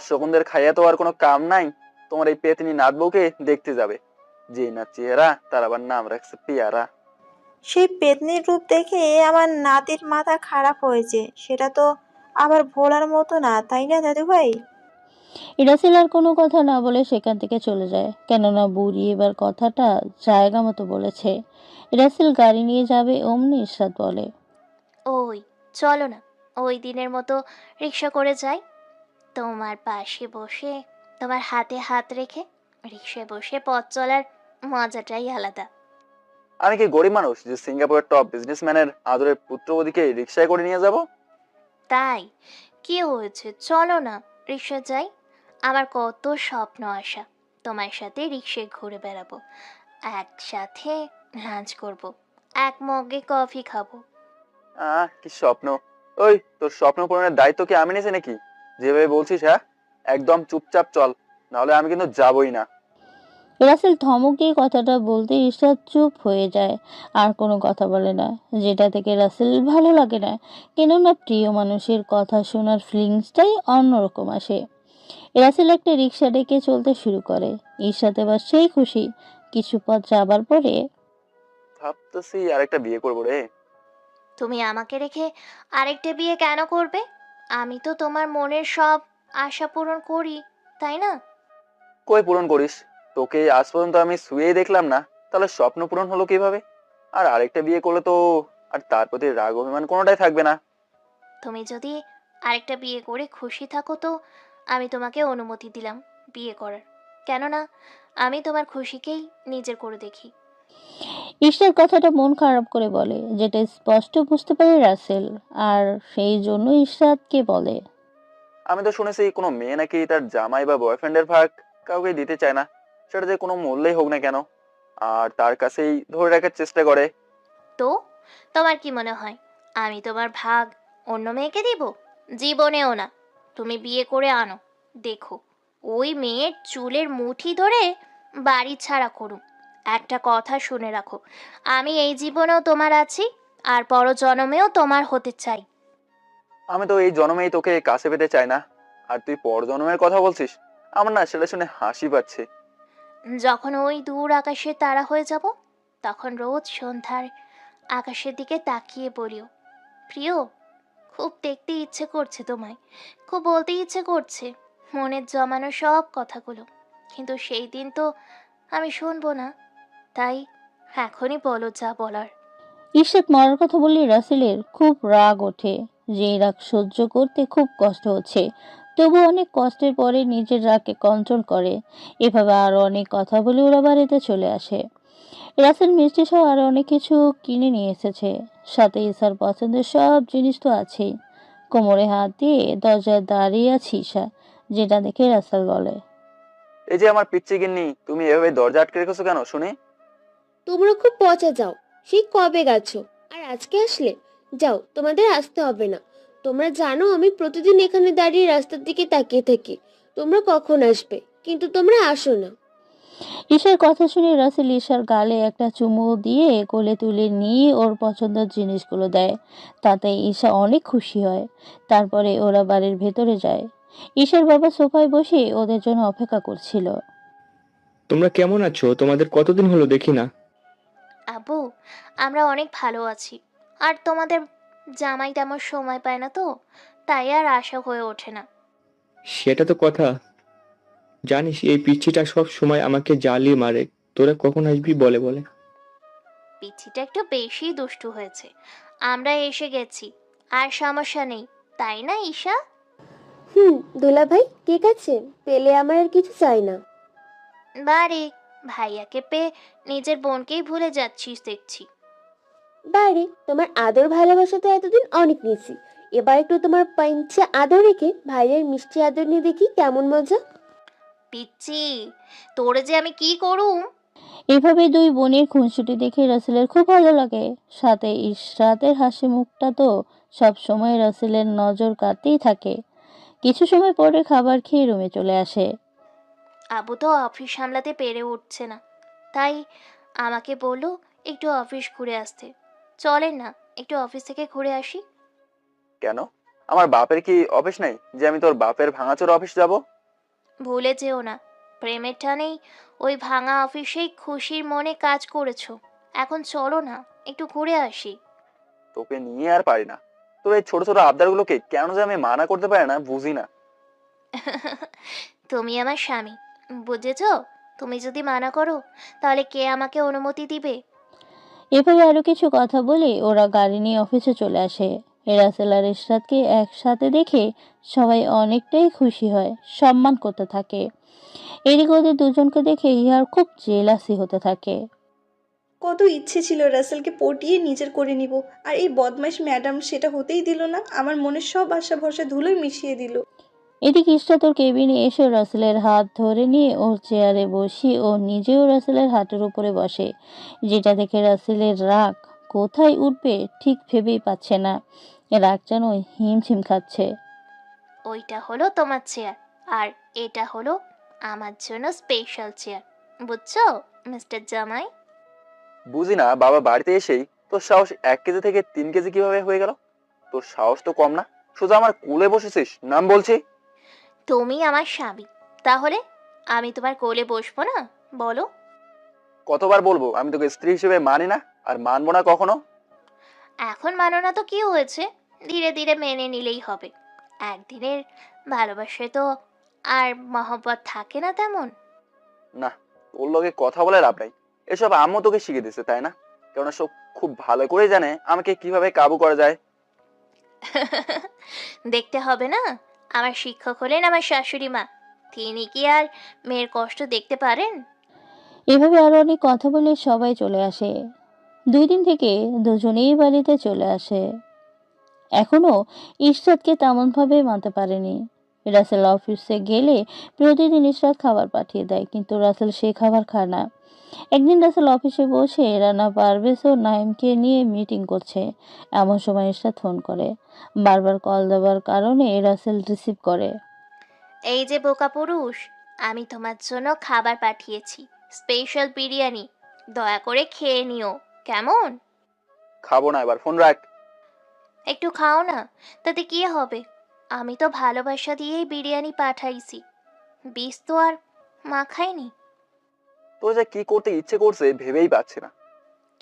শকুনদের খাইয়া তো আর কোনো কাম নাই। তোমার এই পেতনি নাত বউকে দেখতে যাবে। যেই না চেহারা, তার আবার নাম রাখছে পেয়ারা। সেই পেতনির রূপ দেখে আমার নাতির মাথা খারাপ হয়েছে। সেটা তো আবার ভোলার মতো না, তাই না দাদু ভাই? রাসেল আর কোনো কথা না বলে সেখান থেকে চলে যায়, কেননা বুড়ি এবার কথাটা জায়গা মতো বলেছে। রাসেল গাড়ি নিয়ে যাবে অমনি ইশরাত বলে, ওই চলো না, ওই দিনের মতো রিক্সা করে যাই। তোমার পাশে বসে, তোমার হাতে হাত রেখে রিক্সায় বসে পথ চলার মজাটাই আলাদা। আমি কি গরিব মানুষ যে সিঙ্গাপুরের টপ বিজনেসম্যানের আদরের পুত্রবধূকে রিক্সায় করে নিয়ে যাব? তাই কি হয়েছে, চলো না রিক্সা যাই। আমার কত স্বপ্ন আসা, তোমার সাথে রিক্সায় ঘুরে বেড়াবো, একসাথে লাঞ্চ করব, এক মগে কফি খাবো। কি স্বপ্ন! ওই, তোর স্বপ্ন পূরণের দায়িত্ব কি আমি নিয়েছি নাকি? যেভাবে বলছিস, একদম চুপচাপ চল, নাহলে আমি কিন্তু যাবই না। রাসেল ধমক দিয়ে কথাটা বলতে ইশরাত চুপ হয়ে যায়, আর কোনো কথা বলে না, যেটা থেকে রাসেল ভালো লাগে না। কেননা প্রিয় মানুষের কথা শোনার ফিলিংসটাই অন্যরকম আসে। রাসেল একটা রিক্সা ডেকে চলতে শুরু করে। ইশরাত এবার সেই খুশি। কিছু পথ যাবার পরে ভাবতেছি আরেকটা বিয়ে করবো রে। তুমি আমাকে রেখে আরেকটা বিয়ে কেন করবে? আমি তো তোমার মনের সব আশা পূরণ করি, তাই না? কই পূরণ করিস? তোকে আজ পর্যন্ত আমি শুয়েই দেখলাম না, তাহলে স্বপ্ন পূরণ হলো কিভাবে? আর আরেকটা বিয়ে করলে তো আর তার প্রতি রাগ অভিমান কোনোটাই থাকবে না। তুমি যদি আরেকটা বিয়ে করে খুশি থাকো তো আমি তোমাকে অনুমতি দিলাম বিয়ে করার। কেননা আমি তোমার খুশিকেই নিজের করে দেখি। ইশরাত কথাটা মন খারাপ করে বলে, যেটা স্পষ্ট বুঝতে পারে রাসেল, আর সেই জন্য ইশরাতকে বলে, আমি তো শুনেছি কোনো মেয়ে নাকি তার জামাই বা বয়ফ্রেন্ডের ভাগ কাউকে দিতে চায় না, সেটা যে কোনো মূল্যেই হোক না কেন, আর তার কাছেই ধরে রাখার চেষ্টা করে। তো তোমার কি মনে হয় আমি তোমার ভাগ অন্য মেয়েকে দিব? জীবনেও না। তুমি বিয়ে করে আনো, দেখো ওই মেয়ের চুলের মুঠি ধরে বাড়ি ছাড়া করুম। একটা কথা শুনে রাখো, আমি এই জীবনেও তোমার আছি, আর পরজন্মেও তোমার হতে চাই। আমি তো এই জন্মেই তোকে কাছে পেতে চাই না, আর তুই পর জন্মের কথা বলছিস। আমার না সেটা শুনে হাসি পাচ্ছে। যখন ওই দূর আকাশে তারা হয়ে যাব, তখন রোজ সন্ধ্যার আকাশের দিকে তাকিয়ে বলিও, প্রিয়, খুব দেখতে ইচ্ছে করছে তোমায়, খুব বলতে ইচ্ছে করছে মনের জমানো সব কথাগুলো, কিন্তু সেই দিন তো আমি শুনবো না। তাই এখনই বলো যা বলার। ইশরাত মরার কথা বললে রাসেলের খুব রাগ ওঠে, যে রাগ সহ্য করতে খুব কষ্ট হচ্ছে। তবু অনেক কষ্টের পরে নিজের রাগকে কন্ট্রোল করে। এভাবে আরো অনেক কথা বলে ওরা বাড়িতে চলে আসে। রাসেল মিষ্টি সহ আরো অনেক কিছু কিনে নিয়ে এসেছে, সাথে ইসার পছন্দের সব জিনিস তো আছেই। কোমরে হাত দিয়ে দরজায় দাঁড়িয়ে আছে ঈশা, যেটা দেখে রাসেল বলে, এই যে আমার পিচ্চি গিন্নি, তুমি এভাবে দরজা আটকে রেখেছো কেন শুনি? তোমরা খুব পচা যাও, সেই কবে গেছো আর আজকে আসলে? যাও, তোমাদের আসতে হবে না। তোমরা জানো আমি প্রতিদিন এখানে দাঁড়িয়ে রাস্তার দিকে তাকিয়ে থাকি তোমরা কখন আসবে, কিন্তু তোমরা আসো না। ঈশার কথা শুনে রাসেল ঈশার গালে একটা চুমু দিয়ে কোলে তুলে নিয়ে ওর পছন্দের জিনিসগুলো দেয়। তাতে ঈশা অনেক খুশি হয়। তারপরে ওরা বাড়ির ভেতরে যায়। ঈশার বাবা সোফায় বসে ওদের জন্য অপেক্ষা করছিল। তোমরা কেমন আছো? তোমাদের কতদিন হলো দেখি না। আব্বু, আমরা অনেক ভালো আছি। আর তোমাদের জামাই তেমন সময় পায় না তো, তাই আর আশা হয়ে ওঠে না। সেটা তো কথা। জানিস এই পিচ্চিটা সব সময় আমাকে জ্বালিয়ে মারে। তোরা কখন আসবি বলে বলে। পিচ্ছিটা একটু বেশি দুষ্টু হয়েছে। আমরা এসে গেছি, আর সমস্যা নেই, তাই না ঈশা? দুলা ভাই ঠিক আছে, পেলে আমার আর কিছু চাই না। বারে, ভাইয়াকে পেয়ে নিজের বোনকেই ভুলে যাচ্ছিস দেখছি। বাড়ি তোমার আদর ভালোবাসা তো এতদিন অনেক নিয়েছি, এবার একটু তোমার পাঞ্চে আদর রেখে ভাইয়ের মিষ্টি আদর নিয়ে দেখি কেমন মজা। পিচ্ছি, তোরে যে আমি কি করুম। এভাবে দুই বোনের খুনসুটি দেখে রাসেলের খুব ভালো লাগে। সাথে ইশরাতের হাসি মুখটা তো সব সময় রাসেলের নজর কাটতেই থাকে। কিছু সময় পরে খাবার খেয়ে রুমে চলে আসে। আবু তো অফিস সামলাতে পেরে উঠছে না, তাই আমাকে বললো একটু অফিস ঘুরে আসতে। চলেন না, একটু অফিস থেকে ঘুরে আসি। কেন? আমার বাপের কি অফিস নাই যে আমি তোর বাপের ভাঙাচোরা অফিস যাব? ভুলে যেও না, প্রেমের টানেই ওই ভাঙা অফিসেই খুশির মনে কাজ করেছো। এখন চলো না, একটু ঘুরে আসি। তোকে নিয়ে আর পারি না। তোর এই ছোট ছোট আবদারগুলোকে কেন যে আমি মানা করতে পারি না বুঝি না। তুমি আমার স্বামী, বুঝেছো? তুমি যদি মানা করো তাহলে কে আমাকে অনুমতি দিবে? এভাবে আরো কিছু কথা বলে ওরা গাড়ি নিয়ে অফিসে চলে আসে। রাসেল আর ইশরাতকে একসাথে দেখে সবাই অনেকটাই খুশি হয়, সম্মান করতে থাকে। এদিকে ওদের দুজনকে দেখে ইহার খুব জেলাসি হতে থাকে। কত ইচ্ছে ছিল রাসেলকে পটিয়ে নিজের করে নিব, আর এই বদমাইশ ম্যাডাম সেটা হতেই দিল না। আমার মনের সব আশা ভরসা ধুলোয় মিশিয়ে দিল। এদিকে ইশরাত ওর কেবিনে এসে রাসেলের হাত ধরে নিয়ে ওর চেয়ারে বসিয়ে ও নিজেও রাসেলের হাতের উপরে বসে, যেটা দেখে রাসেলের রাগ কোথায় উঠবে ঠিক ভেবেই পাচ্ছে না। রাগ যেন হিমশিম খাচ্ছে। ওইটা হলো তোমার চেয়ার, আর এটা হলো আমার জন্য স্পেশাল চেয়ার, বুঝছো মিস্টার জামাই? বুঝি না বাবা বাড়িতে এসেই তোর সাহস 1 কেজি থেকে 3 কেজি কিভাবে হয়ে গেল? তোর সাহস তো কম না, শুধু আমার কোলে বসেছিস, নাম বলছি। তুমি আমার স্বামী, তাহলে আমি তোমার কোলে বসবো না? বলো। কতবার বলবো আমি তোকে স্ত্রী হিসেবে মানি না, আর মানবো না কখনো। এখন মানো না তো কি হয়েছে, ধীরে ধীরে মেনে নিলেই হবে। একদিনের ভালোবাসায় তো আর মহব্বত থাকে না তেমন। না, তোর লগে কথা বলে লাভ নাই। এসব আম্মু তোকে শিখে দিছে তাই না? কেননা সব খুব ভালো করে জানে আমাকে কিভাবে কাবু করা যায়। দেখতে হবে না, আমার শিক্ষক হলেন আমার শাশুড়ি মা, তিনি কি আর মেয়ের কষ্ট দেখতে পারেন? এভাবে আরো অনেক কথা বলে সবাই চলে আসে। 2 দিন থেকে দুজনেই বাড়িতে চলে আসে। এখনো ইশরাতকে তেমন ভাবে মানতে পারেনি। রাসেল অফিসে গেলে প্রতিদিন ইশরাত খাবার পাঠিয়ে দেয়, কিন্তু রাসেল সেই খাবার খায় না। একদিন রাসেল অফিসে বসে রানা পারভেজ ও নাইমকে নিয়ে মিটিং করছে। এমন সময় ইশরাত ফোন করে। বারবার কল দেওয়ার কারণে রাসেল রিসিভ করে। এই যে বোকা পুরুষ, আমি তোমার জন্য খাবার পাঠিয়েছি, স্পেশাল বিরিয়ানি, দয়া করে খেয়ে নিও, কেমন? খাবো না, এবার ফোন রাখ। একটু খাও না, তাতে কি হবে? আমি তো ভালোবাসা দিয়েই বিরিয়ানি পাঠাইছি, বিষ তো আর মাখাইনি। তোর যে কি করতে ইচ্ছে করছে ভেবেই পাচ্ছি না।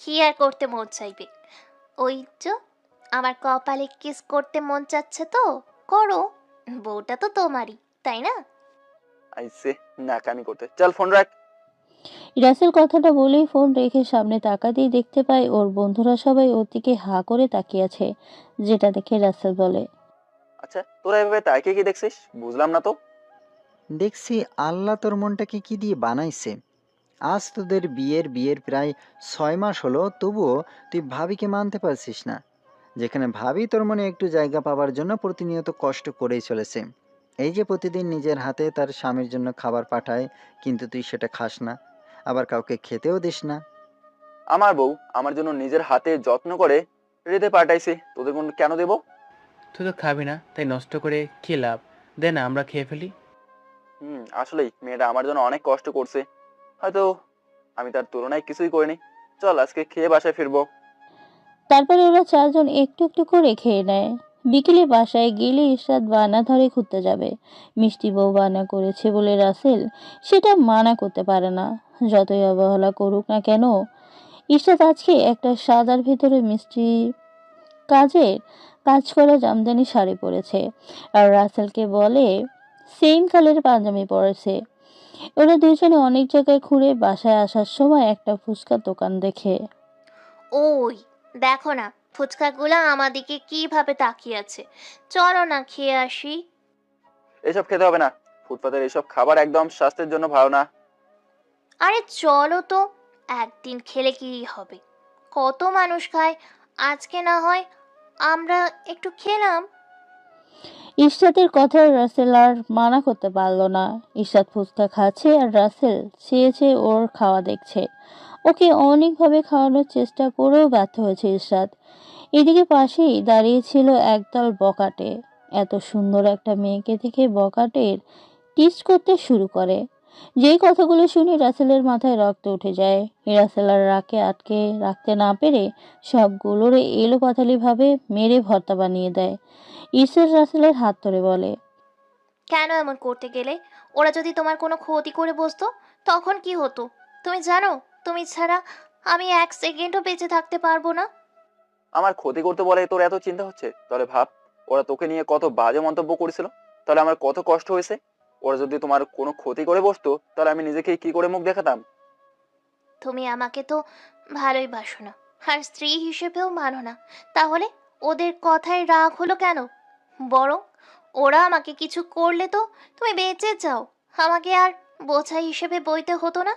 কি আর করতে মন চাইবে? ওই যে আমার কপালে কিস করতে মন চাচ্ছে তো করো, বউটা তো তোমারই, তাই না? আইসে নাকামি করতে, চল ফোন রাখ। রাসেল কথাটা বলেই ফোন রেখে সামনে তাকাতেই দেখতে পায় ওর বন্ধুরা সবাই ওর দিকে হা করে তাকিয়ে আছে, যেটা দেখে রাসেল বলে, আচ্ছা তোরা এভাবে তাকিয়ে কি দেখছিস বুঝলাম না তো। দেখছি আল্লাহ তোর মনটাকে কি দিয়ে বানাইছে। আজ তোদের বিয়ের প্রায় 6 মাস হলো, তবুও তুই ভাবিকে মানতে পারছিস না। যেখানে ভাবি তোর মনে একটু জায়গা পাওয়ার জন্য প্রতিনিয়ত কষ্ট করেই চলেছে। এই যে প্রতিদিন নিজের হাতে তার স্বামীর জন্য খাবার পাঠায়, কিন্তু তুই সেটা খাস না, আবার কাউকে খেতেও দিস না। আমার বউ আমার জন্য নিজের হাতে যত্ন করে রেঁধে পাঠাইছে, তোদের কোন কেন দেব? তুই তো খাবি না, তাই নষ্ট করে কি লাভ? দে না, আমরা খেয়ে ফেলি। আসলেই মেয়েটা আমার জন্য অনেক কষ্ট করছে, হয়তো আমি তার তুলনায় কিছুই করিনি। চল আজকে খেয়ে বাসায় ফিরবো। তারপরে ওরা চারজন একটু একটু করে খেয়ে নেয়। বিকেলে বাসায় গেলে ইশরাত বায়না ধরে ঘুরতে যাবে। মিষ্টি বউ বায়না করেছে বলে রাসেল সেটা মানা করতে পারে না। যতই অবহেলা করুক না কেন, ইশরাত আজকে একটা সাদার ভিতরে মিষ্টি কাজ করা জামদানি শাড়ি পরেছে, আর রাসেলকে বলে সেম কালারের পাঞ্জাবি পরেছে। ওরা দুজনে অনেক জায়গায় ঘুরে বাসায় আসার সময় একটা ফুচকার দোকান দেখে। ওই দেখো না, ফুচকাগুলো আমাদিকে কিভাবে তাকিয়ে আছে, চলো না খেয়ে আসি। এসব খেতে হবে না, ফুটপাতের এসব খাবার একদম স্বাস্থ্যের জন্য ভালো না। আরে চলো তো, একদিন খেলে কি হবে, কত মানুষ খায়, আজকে না হয় আমরা একটু খেলাম। ইশরাতের কথা রাসেল আর মানা করতে পারলো না। ইশরাত ফুচকা খাচ্ছে আর রাসেল চেয়ে চেয়ে ওর খাওয়া দেখছে। ওকে অনেকভাবে খাওয়ানোর চেষ্টা করেও ব্যর্থ হয়েছে ইশরাত। এদিকে পাশেই দাঁড়িয়ে ছিল একদল বকাটে। এত সুন্দর একটা মেয়েকে দেখে বকাটের টিচ করতে শুরু করে। যেই কথাগুলো শুনে রাসেলের মাথায় রক্ত উঠে যায়। রাসেল আর রাগকে আটকে রাখতে না পেরে সবগুলোরে এলোপাথালি ভাবে মেরে ভর্তা বানিয়ে দেয়। ঈশ্বর রাসেলের হাত ধরে বলে, কেন এমন করতে গেলে? ওরা যদি তোমার কোনো ক্ষতি করে বসতো তখন কি হতো? তুমি জানো তুমি ছাড়া আমি এক সেকেন্ডও বেঁচে থাকতে পারবো না। আমার ক্ষতি করতে বলে তোর এত চিন্তা হচ্ছে? তাহলে ভাব, ওরা তোকে নিয়ে কত বাজে মন্তব্য করেছিল, তাহলে আমার কত কষ্ট হয়েছে। ওরা যদি তোমার কোনো ক্ষতি করে বসতো তাহলে আমি নিজেকে কি করে মুখ দেখাতাম? তুমি আমাকে তো ভালোই বাসো না, আর স্ত্রী হিসেবেও মানো না, তাহলে ওদের কথায় রাগ হলো কেন? বরং ওরা আমাকে কিছু করলে তো তুমি বেঁচে যাও, আমাকে আর বোঝা হিসেবে বইতে হতো না।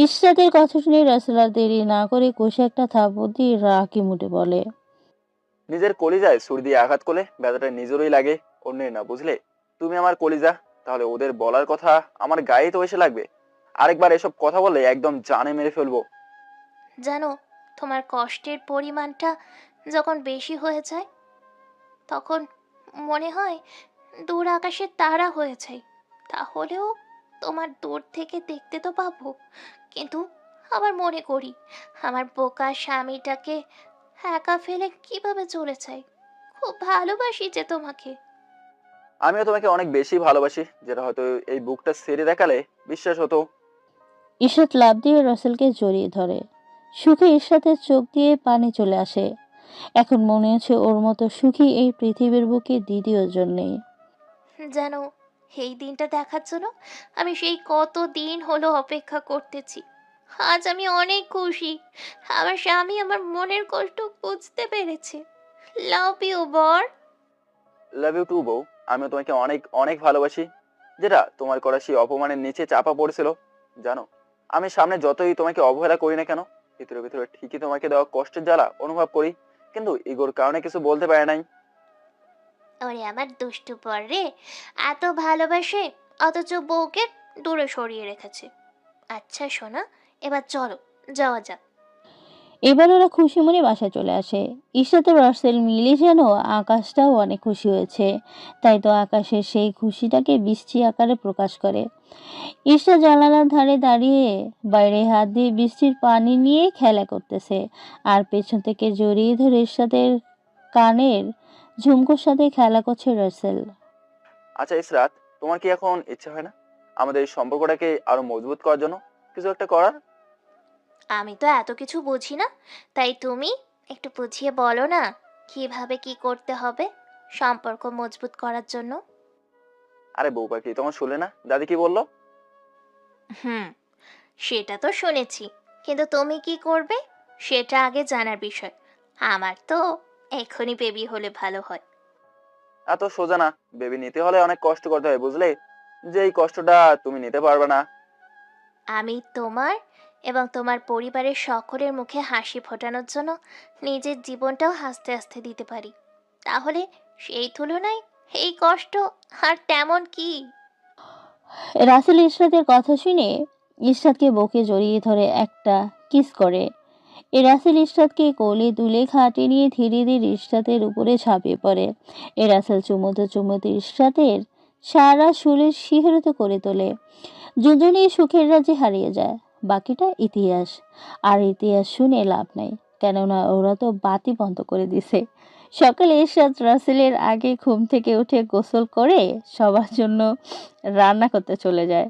ইশরাতের কথা শুনে রাসেল আর দেরি না করে কষে একটা থাপ্পড় দিয়ে রাগি মুটে বলে, নিজের কলিজায় ছুরি দিয়ে আঘাত করলে ব্যথাটা নিজেরই লাগে, অন্যের না, বুঝলে? তুমি আমার কলিজা, তাহলে ওদের বলার কথা আমার গায়ে তো এসে লাগবে। আরেকবার এসব কথা বললে একদম জানে মেরে ফেলবো। জানো, তোমার কষ্টের পরিমাণটা যখন বেশি হয়ে যায় তখন মনে হয় দূর আকাশের তারা হয়ে যায়। তাহলেও তোমার দূর থেকে দেখতে তো পাবো, কিন্তু আবার মনে করি আমার বোকা স্বামীটাকে একা ফেলে কিভাবে চলে যাই। খুব ভালোবাসি যে তোমাকে। আমিও তোমাকে অনেক বেশি ভালোবাসি, যেটা হয়তো এই বুকটা ছেড়ে দেখালে বিশ্বাস হতো। ঈশাত লাফ দিয়ে রাসেলকে জড়িয়ে ধরে। সুখে ঈশাতের চোখ দিয়ে পানি চলে আসে। এখন মনে হচ্ছে ওর মতো সুখী এই পৃথিবীর বুকে দ্বিতীয় জন নেই। জানো, এই দিনটা দেখার জন্য আমি সেই কত দিন হলো অপেক্ষা করতেছি। আজ আমি অনেক খুশি, আমার স্বামী আমার মনের কষ্ট বুঝতে পেরেছে। লাভ ইউ বর। লাভ ইউ টু বউ। আমিও তোমাকে অনেক অনেক ভালোবাসি, যেটা তোমার করা সেই অপমানের নিচে চাপা পড়েছিল। জানো, আমি সামনে যতই তোমাকে অবহেলা করি না কেন, ভিতরে ভিতরে ঠিকই তোমাকে দেওয়া কষ্টের জ্বালা অনুভব করি, কিন্তু ইগোর কারণে কিছু বলতে পারে নাই। ওরে আমার দুষ্টু বর রে, এত ভালোবাসে অথচ বউকে দূরে সরিয়ে রেখেছে। আচ্ছা শোনা, এবার চলো যাওয়া যাক। এবার ওরা খুশি মনে বাসায় চলে আসে। ঈশাত ও রাসেল মিলে যেন আকাশটাও অনেক খুশি হয়েছে। তাই তো আকাশের সেই খুশিটাকে বৃষ্টি আকারে প্রকাশ করে। ঈশা জানালার ধারে দাঁড়িয়ে বাইরে হাত দিয়ে বৃষ্টির পানি নিয়ে খেলা করতেছে, আর পেছন থেকে জড়িয়ে ধরে ঈশাতের কানের ঝুমকোর সাথে খেলা করছে রাসেল। আচ্ছা ইসরাত, তোমার কি এখন ইচ্ছা হয় না আমাদের এই সম্পর্কটাকে আরো মজবুত করার জন্য কিছু একটা করার? আমি তো এত কিছু বুঝি না, তাই তুমি একটু বুঝিয়ে বলো না কিভাবে কি করতে হবে সম্পর্ক মজবুত করার জন্য। আরে বউ পাখি, তোমার শুনলে না দাদি কি বললো? হুম, সেটা তো শুনেছি, কিন্তু তুমি কি করবে সেটা আগে জানার বিষয়। আমার তো এখনই বেবি হলে ভালো হয়। এত সোজা না, বেবি নিতে হলে অনেক কষ্ট করতে হয়, বুঝলে? যে এই কষ্টটা তুমি নিতে পারবে না। আমি তোমার এবং তোমার পরিবারের সকলের মুখে হাসি ফোটানোর জন্য নিজের জীবনটাও হাসতে হাসতে দিতে পারি, তাহলে সেই তুলনায় এই কষ্ট আর তেমন কি। রাসেল ইশরাতের কথা শুনে ইশরাতকে বুকে জড়িয়ে ধরে একটা কিস করে। রাসেল ইশরাতকে কোলে তুলে খাটে নিয়ে ধীরে ধীরে ইশরাতের উপরে ঝাঁপিয়ে পড়ে। রাসেল চুমোতে চুমোতে ইশরাতের সারা শরীর শিহরিত করে তোলে। দুজনেই সুখের রাজ্যে হারিয়ে যায়। বাকিটা ইতিহাস। আর ইতিহাস শুনে লাভ নাই, কেননা ওরা তো বাতি বন্ধ করে দিছে। সকালে ইশরাত রাসেলের আগে ঘুম থেকে উঠে গোসল করে সবার জন্য রান্না করতে চলে যায়।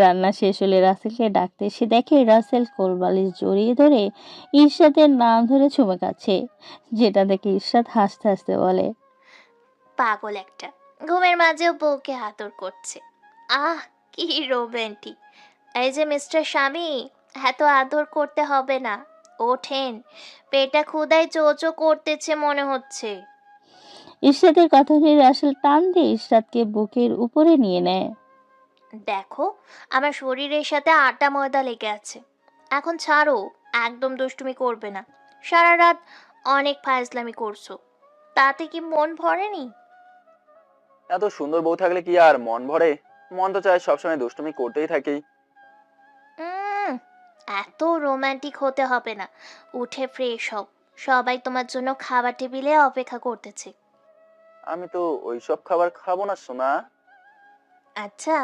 রান্না শেষ হলে রাসেলকে ডাকতে এসে দেখে রাসেল কোলবালিশ জড়িয়ে ধরে ইশরাতের নাম ধরে চুমে খাচ্ছে, যেটা দেখে ইশরাত হাসতে হাসতে বলে, পাগল একটা, ঘুমের মাঝেও বউকে আদর করছে। আহ, কি রোমান্টিক। এই যে মিস্টার স্বামী, এত আদর করতে হবে না, ওঠেন, পেটটা ক্ষুধায় চোচো করতেছে মনে হচ্ছে। ইশরাতের কথা শুনে রাসেল টান দিয়ে ইশরাতকে বুকের উপরে নিয়ে নেয়। দেখো, আমার শরীরের সাথে আটা ময়দা লেগে আছে, এখন ছাড়ো, একদম দুষ্টুমি করবে না। সারা রাত অনেক ফাজলামি করছো, তাতে কি মন ভরেনি? এত সুন্দর বউ থাকলে কি আর মন ভরে? মন তো চায় সবসময় দুষ্টুমি করতেই থাকি। উম, এত রোমান্টিক হতে হবে না, উঠে ফ্রেশ হও, সবাই তোমার জন্য খাবার টেবিলে অপেক্ষা করতেছে। আমি তো ওইসব খাবার খাবো না সোনা। আচ্ছা,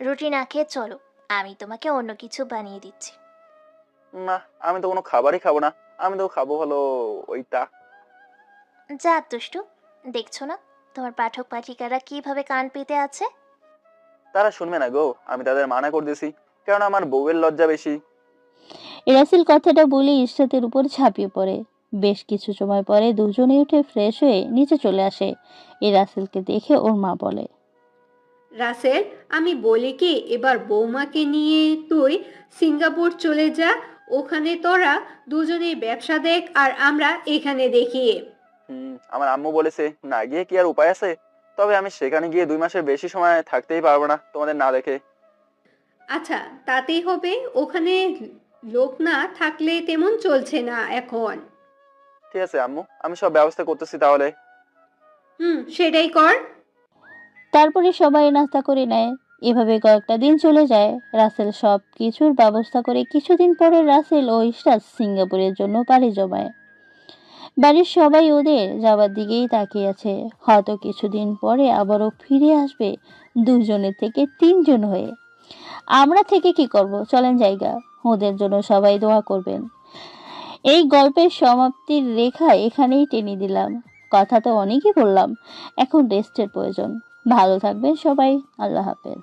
রুটি না খেয়ে চলো, আমি তোমাকে অন্য কিছু বানিয়ে দিচ্ছি। না, আমি তো কোনো খাবারই খাবো না। আমি তো খাবো হলো ওইটা। যা দুষ্টু, দেখছো না তোমার পাঠক পাঠিকারা কিভাবে কান পেতে আছে? তারা শুনবে না গো, আমি তাদের মানা করতেছি, কারণ আমার বউয়ের লজ্জা বেশি। রাসেল কথাটা বলে ইশরাতের উপর ঝাঁপিয়ে পড়ে। বেশ কিছু সময় পরে দুজনে উঠে ফ্রেশ হয়ে নিচে চলে আসে। এই রাসেলকে দেখে ওর মা বলে, রাসেল, আমি বলি কি, এবার বৌমাকে নিয়ে তুই সিঙ্গাপুর চলে যা। ওখানে তোরা দুজনেই ব্যবসা দেখ আর আমরা এখানে দেখি। আমার আম্মু বলেছে না গিয়ে কি আর উপায় আছে। তবে আমি সেখানে গিয়ে 2 মাসের বেশি সময় থাকতেই পারবো না তোমাদের না দেখে। আচ্ছা, তাতেই হবে। ওখানে লোক না থাকলে তেমন চলছে না এখন। ঠিক আছে আম্মু, আমি সব ব্যবস্থা করতেছি তাহলে। সেটাই কর। তারপরে সবাই নাস্তা করে নেয়। এভাবে কয়েকটা দিন চলে যায়। রাসেল সব কিছুর ব্যবস্থা করে। কিছুদিন পরে রাসেল ও ইশরাত সিঙ্গাপুরের জন্য পাড়ি জমায়। বাড়ির সবাই ওদের যাওয়ার দিকেই তাকিয়ে আছে। হয়তো কিছুদিন পরে আবারও ফিরে আসবে 2 জনের থেকে 3 জন হয়ে। আমরা থেকে কি করব, চলেন জায়গা। ওদের জন্য সবাই দোয়া করবেন। এই গল্পের সমাপ্তির রেখা এখানেই টেনে দিলাম। কথা তো অনেকই বললাম, এখন রেস্টের প্রয়োজন। ভালো থাকবেন সবাই, আল্লাহ হাফেজ।